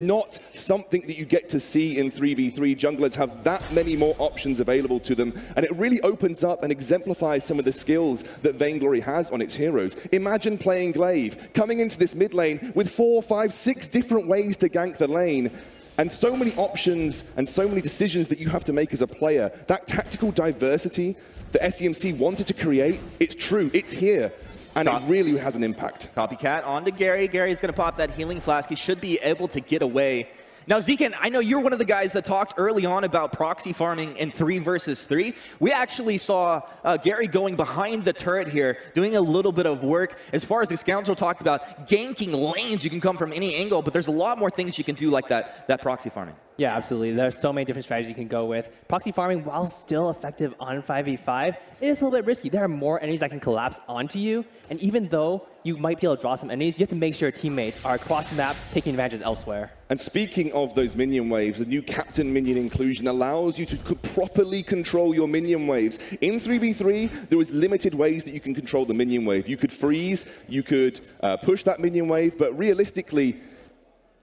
not something that you get to see in 3v3. Junglers have that many more options available to them, and it really opens up and exemplifies some of the skills that Vainglory has on its heroes. Imagine playing Glaive, coming into this mid lane with 4, 5, 6 different ways to gank the lane, and so many options and so many decisions that you have to make as a player. That tactical diversity that SEMC wanted to create, it's true, it's here. And it really has an impact. Copycat onto Gary. Gary's going to pop that healing flask. He should be able to get away. Now, Zekan, I know you're one of the guys that talked early on about proxy farming in 3 versus 3. We actually saw Gary going behind the turret here, doing a little bit of work. As far as the Scoundrel talked about, ganking lanes, you can come from any angle, but there's a lot more things you can do like that proxy farming. Yeah, absolutely. There's so many different strategies you can go with. Proxy farming, while still effective on 5v5, it is a little bit risky. There are more enemies that can collapse onto you, and even though you might be able to draw some enemies, you have to make sure your teammates are across the map taking advantages elsewhere. And speaking of those minion waves, the new captain minion inclusion allows you to properly control your minion waves. In 3v3, there was limited ways that you can control the minion wave. You could freeze, you could push that minion wave, but realistically,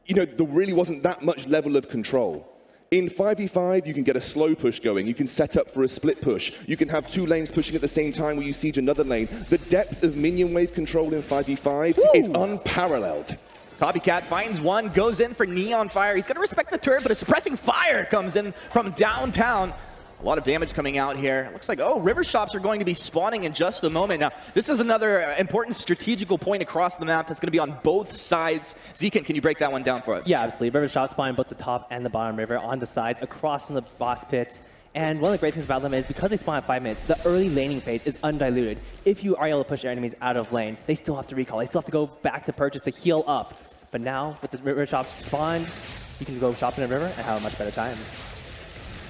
there really wasn't that much level of control. In 5v5, you can get a slow push going. You can set up for a split push. You can have 2 lanes pushing at the same time where you siege another lane. The depth of minion wave control in 5v5 is unparalleled. Copycat finds one, goes in for Neon Fire. He's going to respect the turret, but a suppressing fire comes in from downtown. A lot of damage coming out here. It looks like, river shops are going to be spawning in just a moment. Now, this is another important strategical point across the map that's going to be on both sides. Zekan, can you break that one down for us? Yeah, absolutely. River shops spawn both the top and the bottom river on the sides, across from the boss pits. And one of the great things about them is because they spawn at 5 minutes, the early laning phase is undiluted. If you are able to push your enemies out of lane, they still have to recall. They still have to go back to purchase to heal up. But now, with the river shops spawned, you can go shop in a river and have a much better time.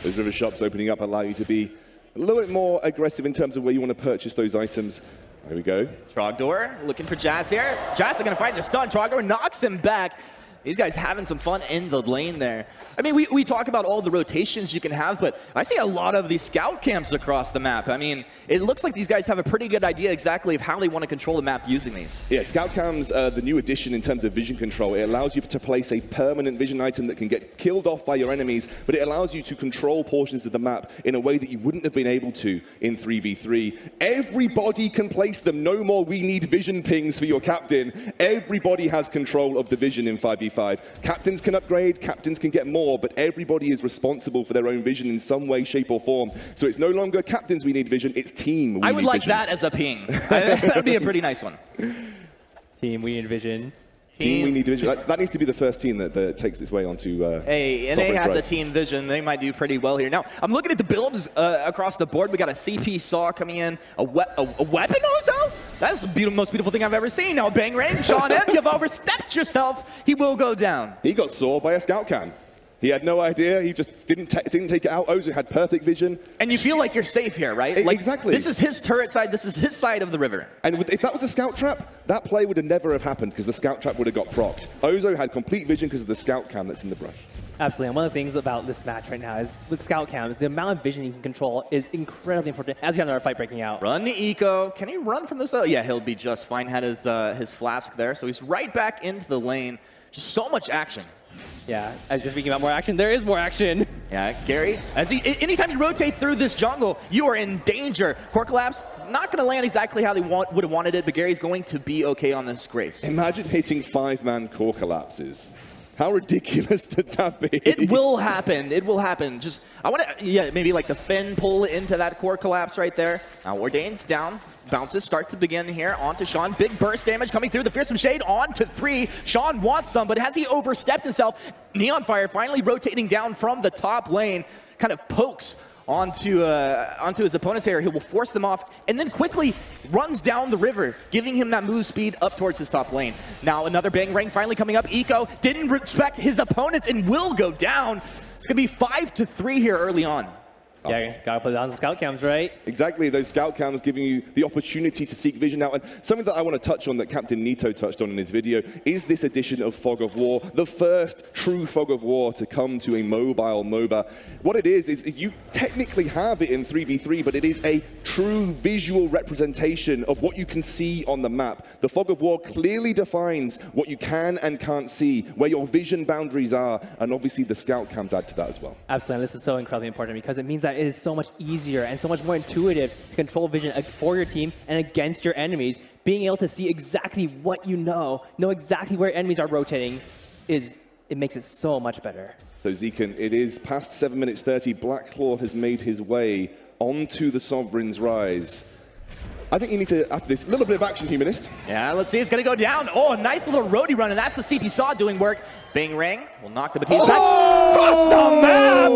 Those river shops opening up allow you to be a little bit more aggressive in terms of where you want to purchase those items. There we go. Trogdor looking for Jazz here. Jazz is going to find the stun. Trogdor knocks him back. These guys having some fun in the lane there. I mean, we talk about all the rotations you can have, but I see a lot of these scout camps across the map. I mean, it looks like these guys have a pretty good idea exactly of how they want to control the map using these. Yeah, scout cams, the new addition in terms of vision control. It allows you to place a permanent vision item that can get killed off by your enemies, but it allows you to control portions of the map in a way that you wouldn't have been able to in 3v3. Everybody can place them. No more we need vision pings for your captain. Everybody has control of the vision in 5v5. Captains can upgrade, captains can get more, but everybody is responsible for their own vision in some way, shape, or form. So it's no longer captains we need vision, it's team we need vision. I would like that as a ping. That would be a pretty nice one. Team we need vision. Team we need vision. That needs to be the first team that takes its way onto Hey, NA has a team vision. They might do pretty well here. Now, I'm looking at the builds across the board. We got a CP Saw coming in, a weapon Ozo? That's the most beautiful thing I've ever seen. Now, bang ring, Sean M, you've overstepped yourself. He will go down. He got saw by a scout cam. He had no idea. He just didn't take it out. Ozo had perfect vision. And you feel like you're safe here, right? Like, exactly. This is his turret side. This is his side of the river. And if that was a scout trap, that play would have never have happened because the scout trap would have got procced. Ozo had complete vision because of the scout cam that's in the brush. Absolutely, and one of the things about this match right now is with scout cams, the amount of vision you can control is incredibly important as we have another fight breaking out. Run the eco. Can he run from this? Yeah, he'll be just fine. Had his flask there, so he's right back into the lane. Just so much action. Yeah, as you're speaking about more action, there is more action. Yeah, Gary, anytime you rotate through this jungle, you are in danger. Core collapse, not going to land exactly how they would have wanted it, but Gary's going to be okay on this Grace. Imagine hitting 5-man core collapses. How ridiculous would that be? It will happen. It will happen. Just, I want to, maybe like the Finn pull into that core collapse right there. Now, Ordain's down. Bounces start to begin here. On to Sean. Big burst damage coming through. The Fearsome Shade on to 3. Sean wants some, but has he overstepped himself? Neon Fire finally rotating down from the top lane. Kind of pokes onto his opponent's area. He will force them off and then quickly runs down the river, giving him that move speed up towards his top lane. Now another bang ring finally coming up. Eco didn't respect his opponents and will go down. It's going to be 5-3 here early on. Yeah, gotta put on the scout cams, right? Exactly, those scout cams giving you the opportunity to seek vision out. And something that I want to touch on that Captain Nito touched on in his video is this edition of Fog of War, the first true Fog of War to come to a mobile MOBA. What it is you technically have it in 3v3, but it is a true visual representation of what you can see on the map. The Fog of War clearly defines what you can and can't see, where your vision boundaries are, and obviously the scout cams add to that as well. Absolutely, this is so incredibly important because it means that it is so much easier and so much more intuitive to control vision for your team and against your enemies. Being able to see exactly what you know exactly where enemies are rotating, it makes it so much better. So Zekan, it is past 7 minutes 30. Blacklaw has made his way onto the Sovereign's Rise. I think you need to, after this, a little bit of action, Humanist. Yeah, let's see, it's gonna go down. Oh, a nice little roadie run, and that's the CP Saw doing work. Bing Ring will knock the Batiste back. Cross the map!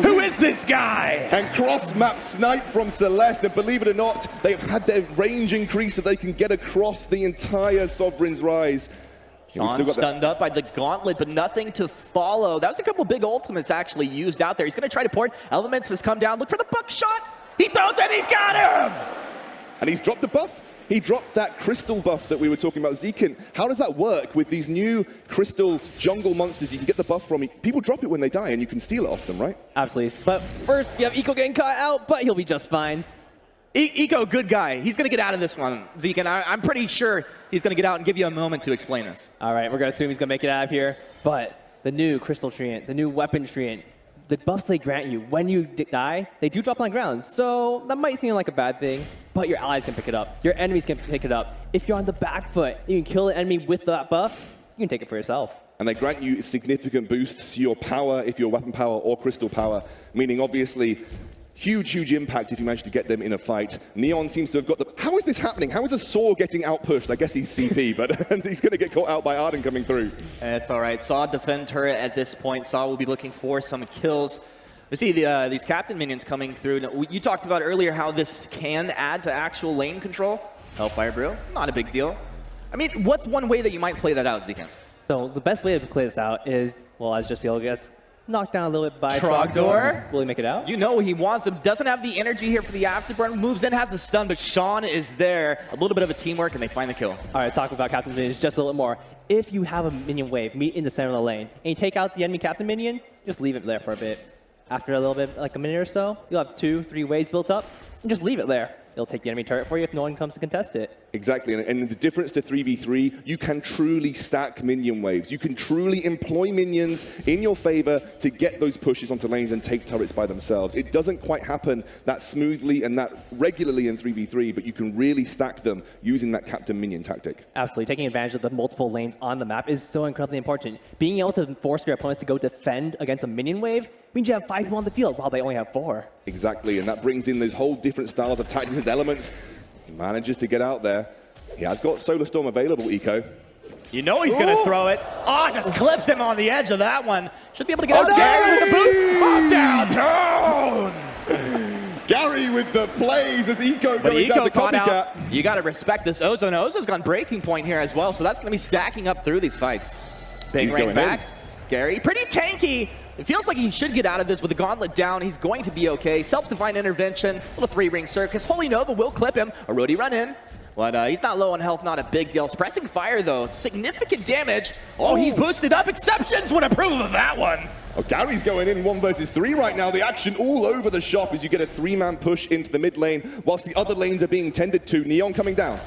Who is this guy? And cross-map snipe from Celeste, and believe it or not, they've had their range increase so they can get across the entire Sovereign's Rise. Sean stunned up by the gauntlet, but nothing to follow. That was a couple big ultimates actually used out there. He's gonna try to port. Elements has come down, look for the buckshot. He throws it, he's got him! And he's dropped the buff. He dropped that crystal buff that we were talking about. Zekan, how does that work with these new crystal jungle monsters you can get the buff from? People drop it when they die, and you can steal it off them, right? Absolutely. But first, you have Eco getting caught out, but he'll be just fine. Eco, good guy. He's going to get out of this one, Zeke, and I'm pretty sure he's going to get out and give you a moment to explain this. All right, we're going to assume he's going to make it out of here. But the new Crystal Treant, the new Weapon Treant, the buffs they grant you when you die, they do drop on the ground. So that might seem like a bad thing, but your allies can pick it up. Your enemies can pick it up. If you're on the back foot, you can kill an enemy with that buff, you can take it for yourself. And they grant you significant boosts to your power, if you're weapon power or crystal power, meaning obviously huge impact if you manage to get them in a fight. Neon seems to have got the... How is this happening? How is a Saw getting outpushed? I guess he's CP, but he's going to get caught out by Arden coming through. It's all right. Saw defend turret at this point. Saw will be looking for some kills. We see these captain minions coming through. Now, you talked about earlier how this can add to actual lane control. Hellfire Brew, not a big deal. I mean, what's one way that you might play that out, Zekan? So the best way to play this out is, well, as Jasiel gets knocked down a little bit by Trogdor. Will he make it out? You know he wants him. Doesn't have the energy here for the afterburn. Moves in, has the stun, but Sean is there. A little bit of a teamwork, and they find the kill. All right, let's talk about captain minions just a little more. If you have a minion wave meet in the center of the lane, and you take out the enemy captain minion, just leave it there for a bit. After a little bit, like a minute or so, you'll have 2-3 waves built up, and just leave it there. It'll take the enemy turret for you if no one comes to contest it. Exactly, and the difference to 3v3, you can truly stack minion waves. You can truly employ minions in your favor to get those pushes onto lanes and take turrets by themselves. It doesn't quite happen that smoothly and that regularly in 3v3, but you can really stack them using that captain minion tactic. Absolutely, taking advantage of the multiple lanes on the map is so incredibly important. Being able to force your opponents to go defend against a minion wave means you have 5 people on the field while they only have 4. Exactly, and that brings in those whole different styles of tactics and elements. He manages to get out there. He has got Solar Storm available, Eco. You know he's going to throw it. Oh, just clips him on the edge of that one. Should be able to get out. Gary with the boost. Up, down, Gary with the plays as Eco goes down to Copycat. You got to respect this Ozo. And Ozo's gone breaking point here as well, so that's going to be stacking up through these fights. Big rank back. Gary, pretty tanky. It feels like he should get out of this with the gauntlet down. He's going to be okay. Self-defined intervention, little 3-ring circus. Holy Nova will clip him. A roadie run in. But he's not low on health, not a big deal. Suppressing fire, though, significant damage. Oh, he's boosted up. Exceptions would approve of that one. Oh, Gary's going in 1 versus 3 right now. The action all over the shop as you get a 3-man push into the mid lane, whilst the other lanes are being tended to. Neon coming down.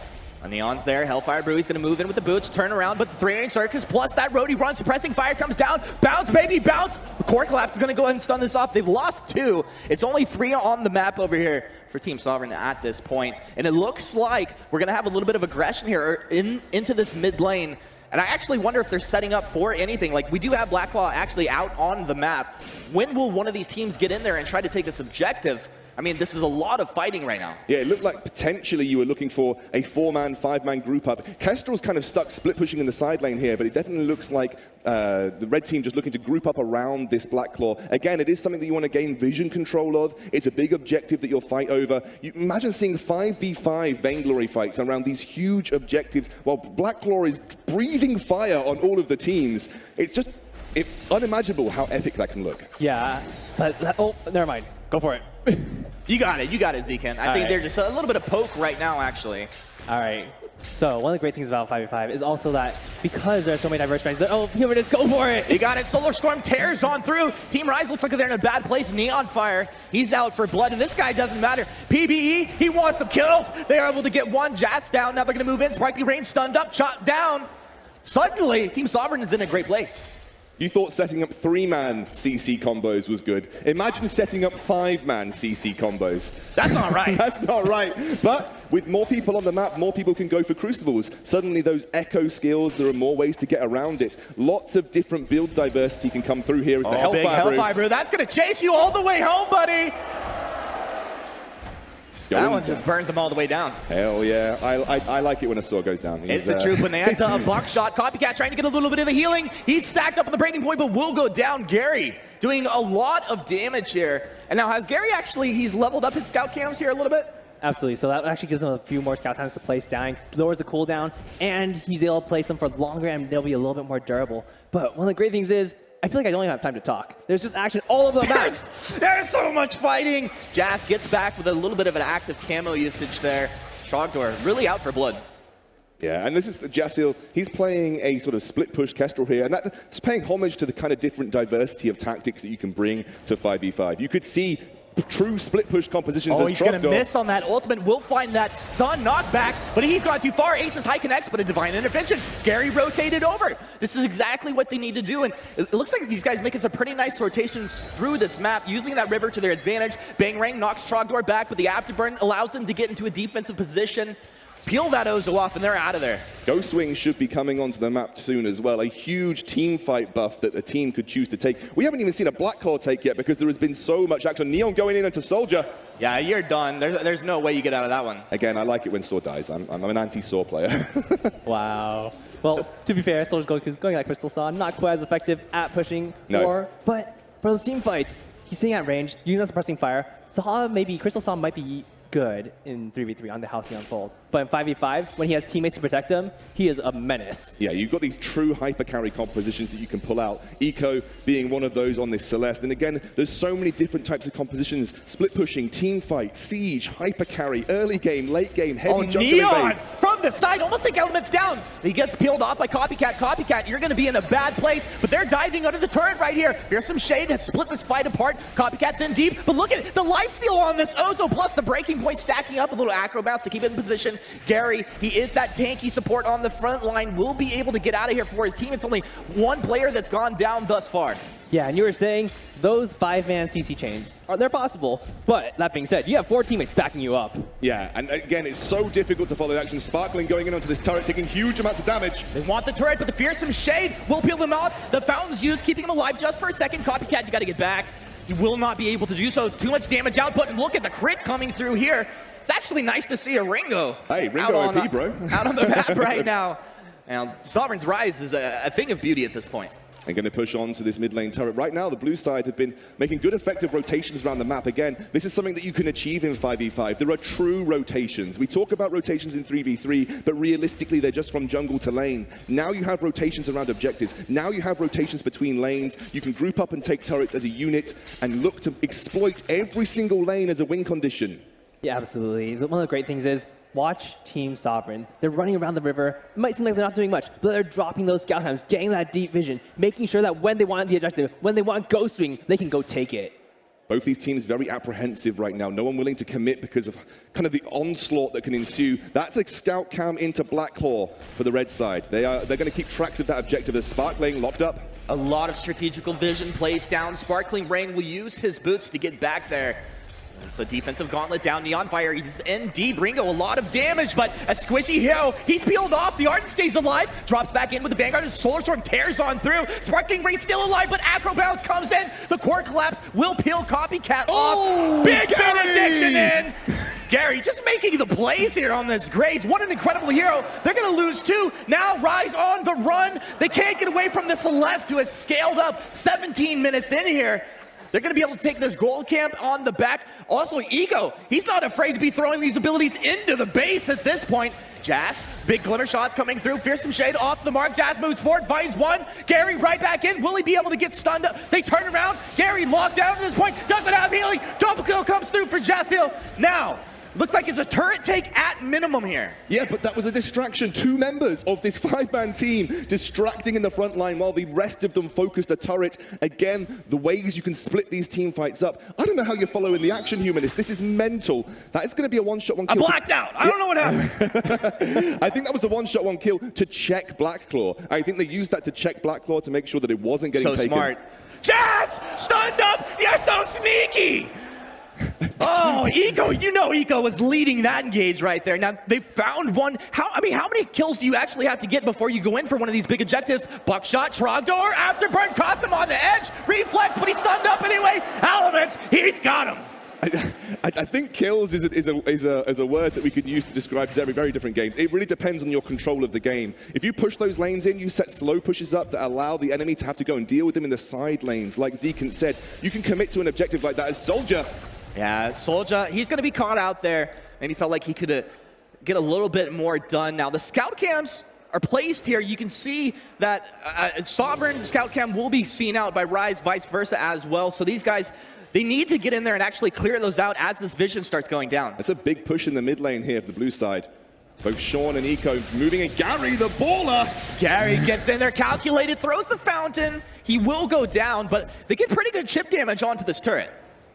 Neon's there. Hellfire Brew, he's going to move in with the boots, turn around, but the 3-ring circus plus that roadie run. Suppressing fire comes down. Bounce, baby, bounce. The core collapse is going to go ahead and stun this off. They've lost 2. It's only 3 on the map over here for Team Sovereign at this point. And it looks like we're going to have a little bit of aggression here into this mid lane. And I actually wonder if they're setting up for anything. Like, we do have Blacklaw actually out on the map. When will one of these teams get in there and try to take this objective? I mean, this is a lot of fighting right now. Yeah, it looked like potentially you were looking for a 4-man, 5-man group up. Kestrel's kind of stuck split pushing in the side lane here, but it definitely looks like the red team just looking to group up around this Blacklaw. Again, it is something that you want to gain vision control of. It's a big objective that you'll fight over. You imagine seeing 5v5 Vainglory fights around these huge objectives while Blacklaw is breathing fire on all of the teams. It's just unimaginable how epic that can look. Yeah, but oh, never mind. Go for it. You got it, Zekan. I think they're just a little bit of poke right now, actually. All right. So one of the great things about 5v5 is also that because there are so many diverse strengths, oh, here it is, go for it! You got it, Solar Storm tears on through. Team Rise looks like they're in a bad place. Neon Fire, he's out for blood, and this guy doesn't matter. PBE, he wants some kills. They are able to get one Jazz down. Now they're gonna move in. Sparkling Rain stunned up, chopped down. Suddenly, Team Sovereign is in a great place. You thought setting up 3-man CC combos was good. Imagine setting up 5-man CC combos. That's not right. That's not right. But with more people on the map, more people can go for Crucibles. Suddenly those echo skills, there are more ways to get around it. Lots of different build diversity can come through here as the Hellfire big Hellfire Brew. That's going to chase you all the way home, buddy. That one just burns them all the way down. Hell yeah. I like it when a sword goes down. It's the truth when they answer a buckshot. Copycat trying to get a little bit of the healing. He's stacked up on the breaking point, but will go down. Gary doing a lot of damage here. And now has Gary actually, he's leveled up his scout cams here a little bit? Absolutely. So that actually gives him a few more scout times to place down, lowers the cooldown, and he's able to place them for longer, and they'll be a little bit more durable. But one of the great things is, I feel like I don't even have time to talk. There's just action all over the map. There's so much fighting. Jazz gets back with a little bit of an active camo usage there. Trogdor really out for blood. Yeah, and this is Jasil. He's playing a sort of split push Kestrel here, and that's paying homage to the kind of different diversity of tactics that you can bring to 5v5. You could see true split push compositions. Oh, he's going to miss on that ultimate. Will find that stun knockback, but he's gone too far. Ace's high connects, but a divine intervention. Gary rotated over. This is exactly what they need to do, and it looks like these guys making some pretty nice rotations through this map, using that river to their advantage. Bangrang knocks Trogdor back, but the afterburn allows them to get into a defensive position. Peel that Ozo off, and they're out of there. Ghostwing should be coming onto the map soon as well. A huge team fight buff that the team could choose to take. We haven't even seen a Black Claw take yet because there has been so much action. Neon going in onto Soldier. Yeah, you're done. There's no way you get out of that one. Again, I like it when Saw dies. I'm an anti-Saw player. Wow. Well, to be fair, Soldier's going like Crystal Saw, not quite as effective at pushing. No. But for those team fights, he's sitting at range, using that suppressing fire. Saw Crystal Saw might be good in 3v3 on the House he Unfold. But in 5v5, when he has teammates to protect him, he is a menace. Yeah, you've got these true hyper carry compositions that you can pull out. Eco being one of those on this Celeste. And again, there's so many different types of compositions. Split pushing, team fight, siege, hyper carry, early game, late game, heavy jungle Neon invade. from the side, almost take elements down. He gets peeled off by Copycat. Copycat, you're going to be in a bad place, but they're diving under the turret right here. Fearsome Shade has split this fight apart. Copycat's in deep, but look at the lifesteal on this Ozo, plus the breaking point stacking up, a little acro bounce to keep it in position. Gary, he is that tanky support on the front line, will be able to get out of here for his team. It's only one player that's gone down thus far. Yeah, and you were saying those 5-man CC chains, they're possible, but that being said, you have 4 teammates backing you up. Yeah, and again, it's so difficult to follow the action. Sparkling going in onto this turret, taking huge amounts of damage. They want the turret, but the Fearsome Shade will peel them off. The Fountain's used, keeping him alive just for a second. Copycat, you got to get back. You will not be able to do so. It's too much damage output, and look at the crit coming through here. It's actually nice to see a Ringo. Hey, Ringo OP, bro. Out on the map right now. Now, Sovereign's Rise is a thing of beauty at this point. And going to push on to this mid lane turret. Right now, the blue side have been making good effective rotations around the map. Again, this is something that you can achieve in 5v5. There are true rotations. We talk about rotations in 3v3, but realistically, they're just from jungle to lane. Now you have rotations around objectives. Now you have rotations between lanes. You can group up and take turrets as a unit and look to exploit every single lane as a win condition. Yeah, absolutely. One of the great things is, watch Team Sovereign. They're running around the river. It might seem like they're not doing much, but they're dropping those scout times, getting that deep vision, making sure that when they want the objective, when they want Ghostwing, they can go take it. Both these teams very apprehensive right now. No one willing to commit because of kind of the onslaught that can ensue. That's a scout cam into Black Claw for the red side. They're going to keep tracks of that objective. As Sparkling locked up. A lot of strategical vision plays down. Sparkling Rain will use his boots to get back there. It's a defensive gauntlet down. Neon Fire, he's in deep. Ringo, a lot of damage, but a squishy hero. He's peeled off. The Ardent stays alive. Drops back in with the Vanguard. Solar Storm tears on through. Sparkling Rain still alive, but Acro Bounce comes in. The core collapse will peel Copycat off. Big benediction in. Gary just making the plays here on this Graves. What an incredible hero. They're going to lose 2. Now Rise on the run. They can't get away from the Celeste, who has scaled up 17 minutes in here. They're going to be able to take this gold camp on the back. Also, Ego, he's not afraid to be throwing these abilities into the base at this point. Jazz, big glimmer shots coming through. Fearsome Shade off the mark. Jazz moves forward, finds one. Gary right back in. Will he be able to get stunned up? They turn around. Gary locked down at this point. Doesn't have healing. Double kill comes through for Jaziel. Now, looks like it's a turret take at minimum here. Yeah, but that was a distraction. 2 members of this 5-man team distracting in the front line while the rest of them focused the turret. Again, the ways you can split these team fights up. I don't know how you're following the action, Humanist. This is mental. That is going to be a one-shot, one kill. I blacked out. I don't know what happened. I think that was a one-shot, one kill to check Blackclaw. I think they used that to check Blackclaw to make sure that it wasn't getting taken. So smart. Jazz! Stunned up! You're so sneaky! Oh, Ego, you know Ego was leading that engage right there. Now, they found one. How many kills do you actually have to get before you go in for one of these big objectives? Buckshot, Trogdor, Afterburn, caught him on the edge. Reflex, but he's stunned up anyway. Elements, he's got him. I think kills is a word that we could use to describe very different games. It really depends on your control of the game. If you push those lanes in, you set slow pushes up that allow the enemy to have to go and deal with them in the side lanes. Like Zekant said, you can commit to an objective like that as Soldier. Yeah, Soldier, he's going to be caught out there, and he felt like he could get a little bit more done. Now, the scout cams are placed here. You can see that Sovereign scout cam will be seen out by Rise, vice versa as well. So these guys, they need to get in there and actually clear those out as this vision starts going down. That's a big push in the mid lane here for the blue side. Both Sean and Eco moving in. Gary, the baller! Gary gets in there, calculated, throws the fountain. He will go down, but they get pretty good chip damage onto this turret.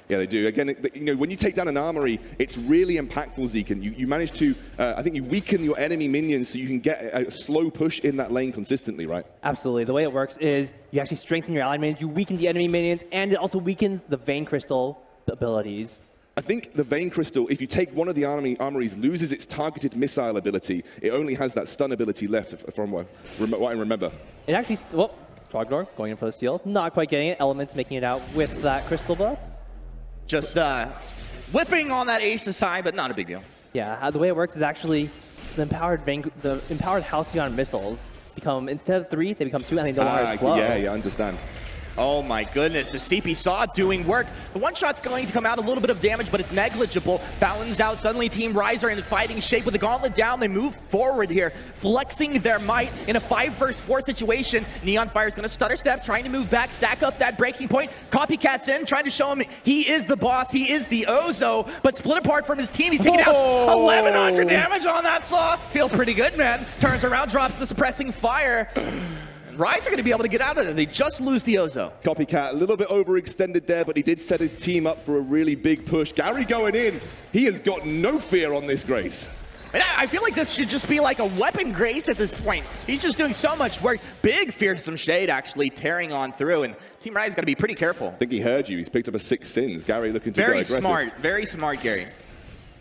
Yeah, they do. Again, you know, when you take down an armory, it's really impactful, Zeke. And you manage to, I think you weaken your enemy minions so you can get a slow push in that lane consistently, right? Absolutely. The way it works is you actually strengthen your allied minions, you weaken the enemy minions, and it also weakens the Vein Crystal abilities. I think the Vein Crystal, if you take one of the armories, loses its targeted missile ability. It only has that stun ability left, from what I remember. It actually, well, Trogdor going in for the steal, not quite getting it. Elements making it out with that crystal buff. Just whipping on that ace aside, but not a big deal. Yeah, the way it works is actually the empowered Halcyon missiles become, instead of 3, they become 2, and they no longer slow. Yeah, I understand. Oh my goodness, the CP Saw doing work. The one shot's going to come out, a little bit of damage, but it's negligible. Fountain's out, suddenly Team Rise are in fighting shape with the gauntlet down. They move forward here, flexing their might in a 5 versus 4 situation. Neon Fire's gonna stutter step, trying to move back, stack up that breaking point. Copycat's in, trying to show him he is the boss, he is the Ozo, but split apart from his team. He's taking out 1,100 damage on that Saw. Feels pretty good, man. Turns around, drops the suppressing fire. Rise are going to be able to get out of it. They just lose the Ozo. Copycat, a little bit overextended there, but he did set his team up for a really big push. Gary going in. He has got no fear on this Grace. And I feel like this should just be like a weapon Grace at this point. He's just doing so much work. Big Fearsome Shade actually tearing on through, and Team Rise got to be pretty careful. I think he heard you. He's picked up a 6 sins. Gary looking to go aggressive. Very smart, Gary.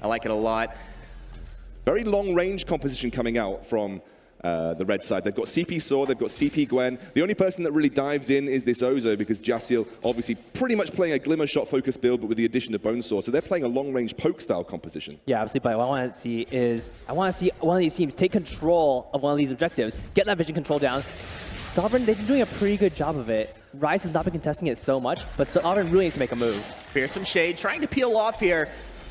I like it a lot. Very long range composition coming out from the red side. They've got CP Saw, they've got CP Gwen. The only person that really dives in is this Ozo, because Jaziel obviously pretty much playing a Glimmer Shot focused build, but with the addition of Bonesaw. So they're playing a long-range poke style composition. Yeah, obviously, but what I want to see is, I want to see one of these teams take control of one of these objectives, get that vision control down. Sovereign, they've been doing a pretty good job of it. Rise has not been contesting it so much, but Sovereign really needs to make a move. Fearsome Shade trying to peel off here.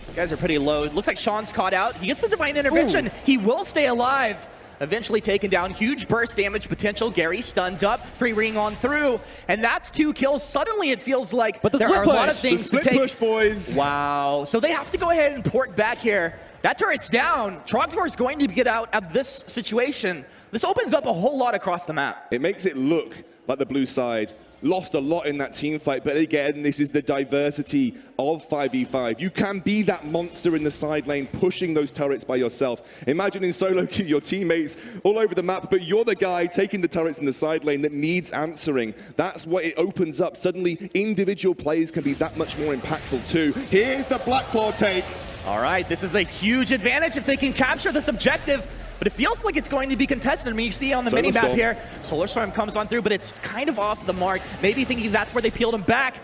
You guys are pretty low. Looks like Sean's caught out. He gets the Divine Intervention. Ooh. He will stay alive. Eventually taken down. Huge burst damage potential. Gary stunned up. Free ring on through. And that's 2 kills. Suddenly it feels like there are a lot of things to take. Push, boys. Wow. So they have to go ahead and port back here. That turret's down. Trogdor is going to get out of this situation. This opens up a whole lot across the map. It makes it look like the blue side lost a lot in that team fight, but again, this is the diversity of 5v5. You can be that monster in the side lane, pushing those turrets by yourself. Imagine in solo queue, your teammates all over the map, but you're the guy taking the turrets in the side lane that needs answering. That's what it opens up. Suddenly, individual plays can be that much more impactful too. Here's the Blackclaw take. All right, this is a huge advantage if they can capture this objective. But it feels like it's going to be contested. I mean, you see on the mini-map here, Solar Storm comes on through, but it's kind of off the mark. Maybe thinking that's where they peeled him back.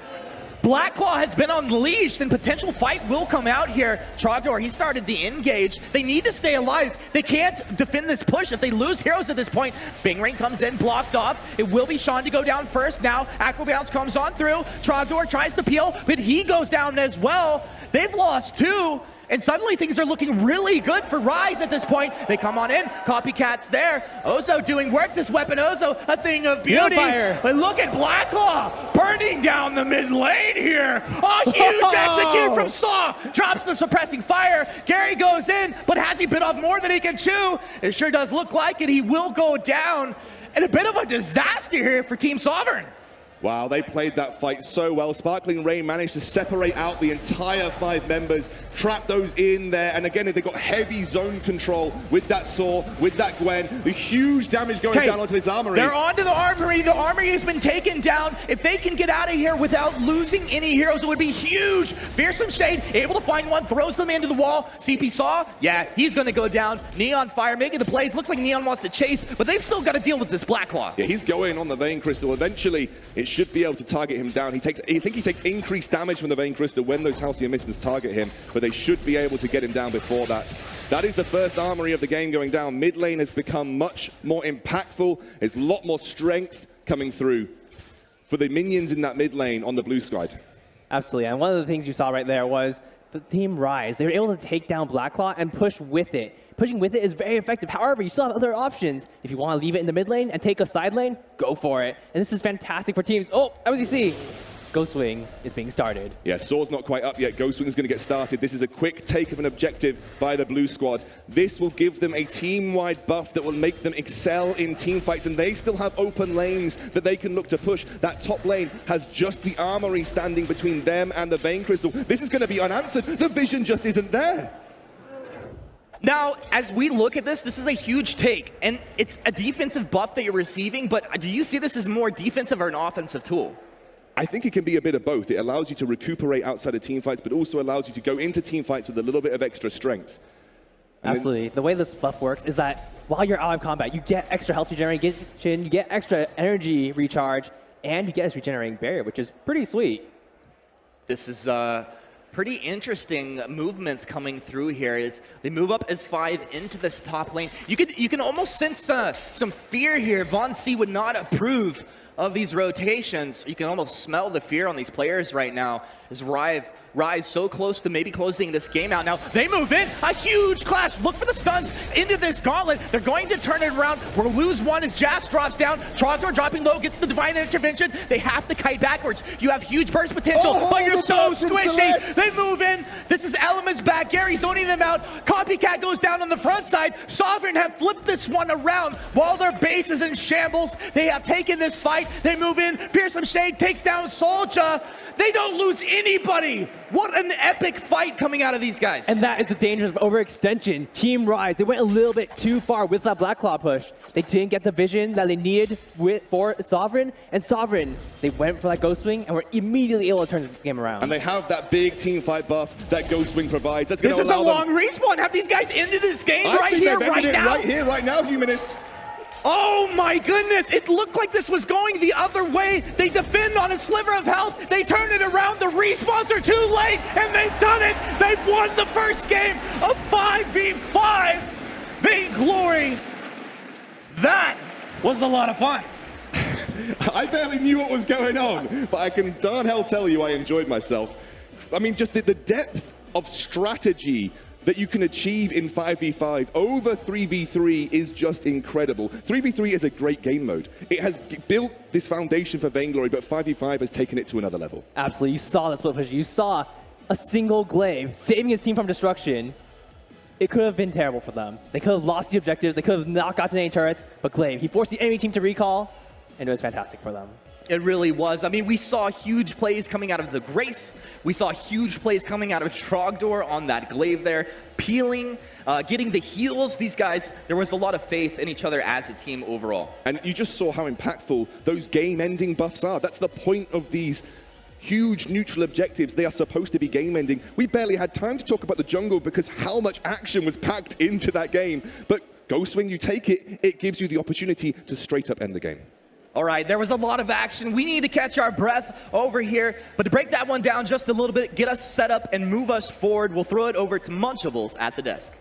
Blacklaw has been unleashed, and potential fight will come out here. Trogdor, he started the engage. They need to stay alive. They can't defend this push if they lose heroes at this point. Bingring comes in, blocked off. It will be Sean to go down first. Now, Aquabounce comes on through. Trogdor tries to peel, but he goes down as well. They've lost 2. And suddenly things are looking really good for Rise at this point. They come on in, Copycat's there. Ozo doing work, this weapon Ozo, a thing of beauty. But look at Blacklaw burning down the mid lane here. A huge execute from Saw. Drops the suppressing fire. Gary goes in, but has he bit off more than he can chew? It sure does look like it. He will go down. And a bit of a disaster here for Team Sovereign. Wow, they played that fight so well. Sparkling Rain managed to separate out the entire 5 members, trap those in there, and again, they got heavy zone control with that Saw, with that Gwen. The huge damage going down onto this armory. They're onto the armory. The armory has been taken down. If they can get out of here without losing any heroes, it would be huge. Fearsome Shade, able to find one, throws them into the wall. CP Saw, yeah, he's going to go down. Neon Fire making the plays. Looks like Neon wants to chase, but they've still got to deal with this Blacklaw. Yeah, he's going on the Vein Crystal. Eventually, it should be able to target him down. I think he takes increased damage from the Vein Crystal when those Halcyon Missiles target him, but they should be able to get him down before that. That is the first armory of the game going down. Mid lane has become much more impactful. There's a lot more strength coming through for the minions in that mid lane on the blue side. Absolutely, and one of the things you saw right there was the Team Rise. They were able to take down Blacklaw and push with it. Pushing with it is very effective. However, you still have other options. If you want to leave it in the mid lane and take a side lane, go for it. And this is fantastic for teams. Oh, as you see, Ghostwing is being started. Yeah, Saw's not quite up yet. Ghostwing is going to get started. This is a quick take of an objective by the blue squad. This will give them a team-wide buff that will make them excel in team fights, and they still have open lanes that they can look to push. That top lane has just the armory standing between them and the Vein Crystal. This is going to be unanswered. The vision just isn't there. Now, as we look at this, this is a huge take, and it's a defensive buff that you're receiving, but do you see this as more defensive or an offensive tool? I think it can be a bit of both. It allows you to recuperate outside of team fights, but also allows you to go into team fights with a little bit of extra strength. And absolutely. The way this buff works is that while you're out of combat, you get extra health regeneration, you get extra energy recharge, and you get this regenerating barrier, which is pretty sweet. This is pretty interesting movements coming through here. As they move up as 5 into this top lane. You can almost sense some fear here. Von C would not approve of these rotations. You can almost smell the fear on these players right now as Rise so close to maybe closing this game out. Now, they move in. A huge clash. Look for the stuns into this gauntlet. They're going to turn it around. We'll lose one as Jazz drops down. Trogdor dropping low, gets the Divine Intervention. They have to kite backwards. You have huge burst potential, but you're so squishy. They move in. This is Elements back. Gary zoning them out. Copycat goes down on the front side. Sovereign have flipped this one around while their base is in shambles. They have taken this fight. They move in. Fearsome Shade takes down Soldier. They don't lose anybody. What an epic fight coming out of these guys. And that is the danger of overextension. Team Rise, they went a little bit too far with that Blacklaw push. They didn't get the vision that they needed for Sovereign. And Sovereign, they went for that Ghostwing and were immediately able to turn the game around. And they have that big team fight buff that Ghostwing provides. That's this is a long respawn. Have these guys into this game right here, right now? Right here, right now, Humanist. Oh my goodness, it looked like this was going the other way. They defend on a sliver of health. They turn it around. The respawns are too late, and they've done it. They've won the first game of 5v5. Vainglory. That was a lot of fun. I barely knew what was going on, but I can darn hell tell you I enjoyed myself. I mean, just the depth of strategy that you can achieve in 5v5 over 3v3 is just incredible. 3v3 is a great game mode. It has built this foundation for Vainglory, but 5v5 has taken it to another level. Absolutely. You saw the split push. You saw a single Glaive saving his team from destruction. It could have been terrible for them. They could have lost the objectives. They could have not gotten any turrets, but Glaive, he forced the enemy team to recall, and it was fantastic for them. It really was. I mean, we saw huge plays coming out of the Grace. We saw huge plays coming out of Trogdor on that Glaive there, peeling, getting the heals. These guys, there was a lot of faith in each other as a team overall. And you just saw how impactful those game-ending buffs are. That's the point of these huge neutral objectives. They are supposed to be game-ending. We barely had time to talk about the jungle because how much action was packed into that game. But Ghostwing, you take it, it gives you the opportunity to straight up end the game. All right, there was a lot of action. We need to catch our breath over here. But to break that one down just a little bit, get us set up and move us forward, we'll throw it over to Munchables at the desk.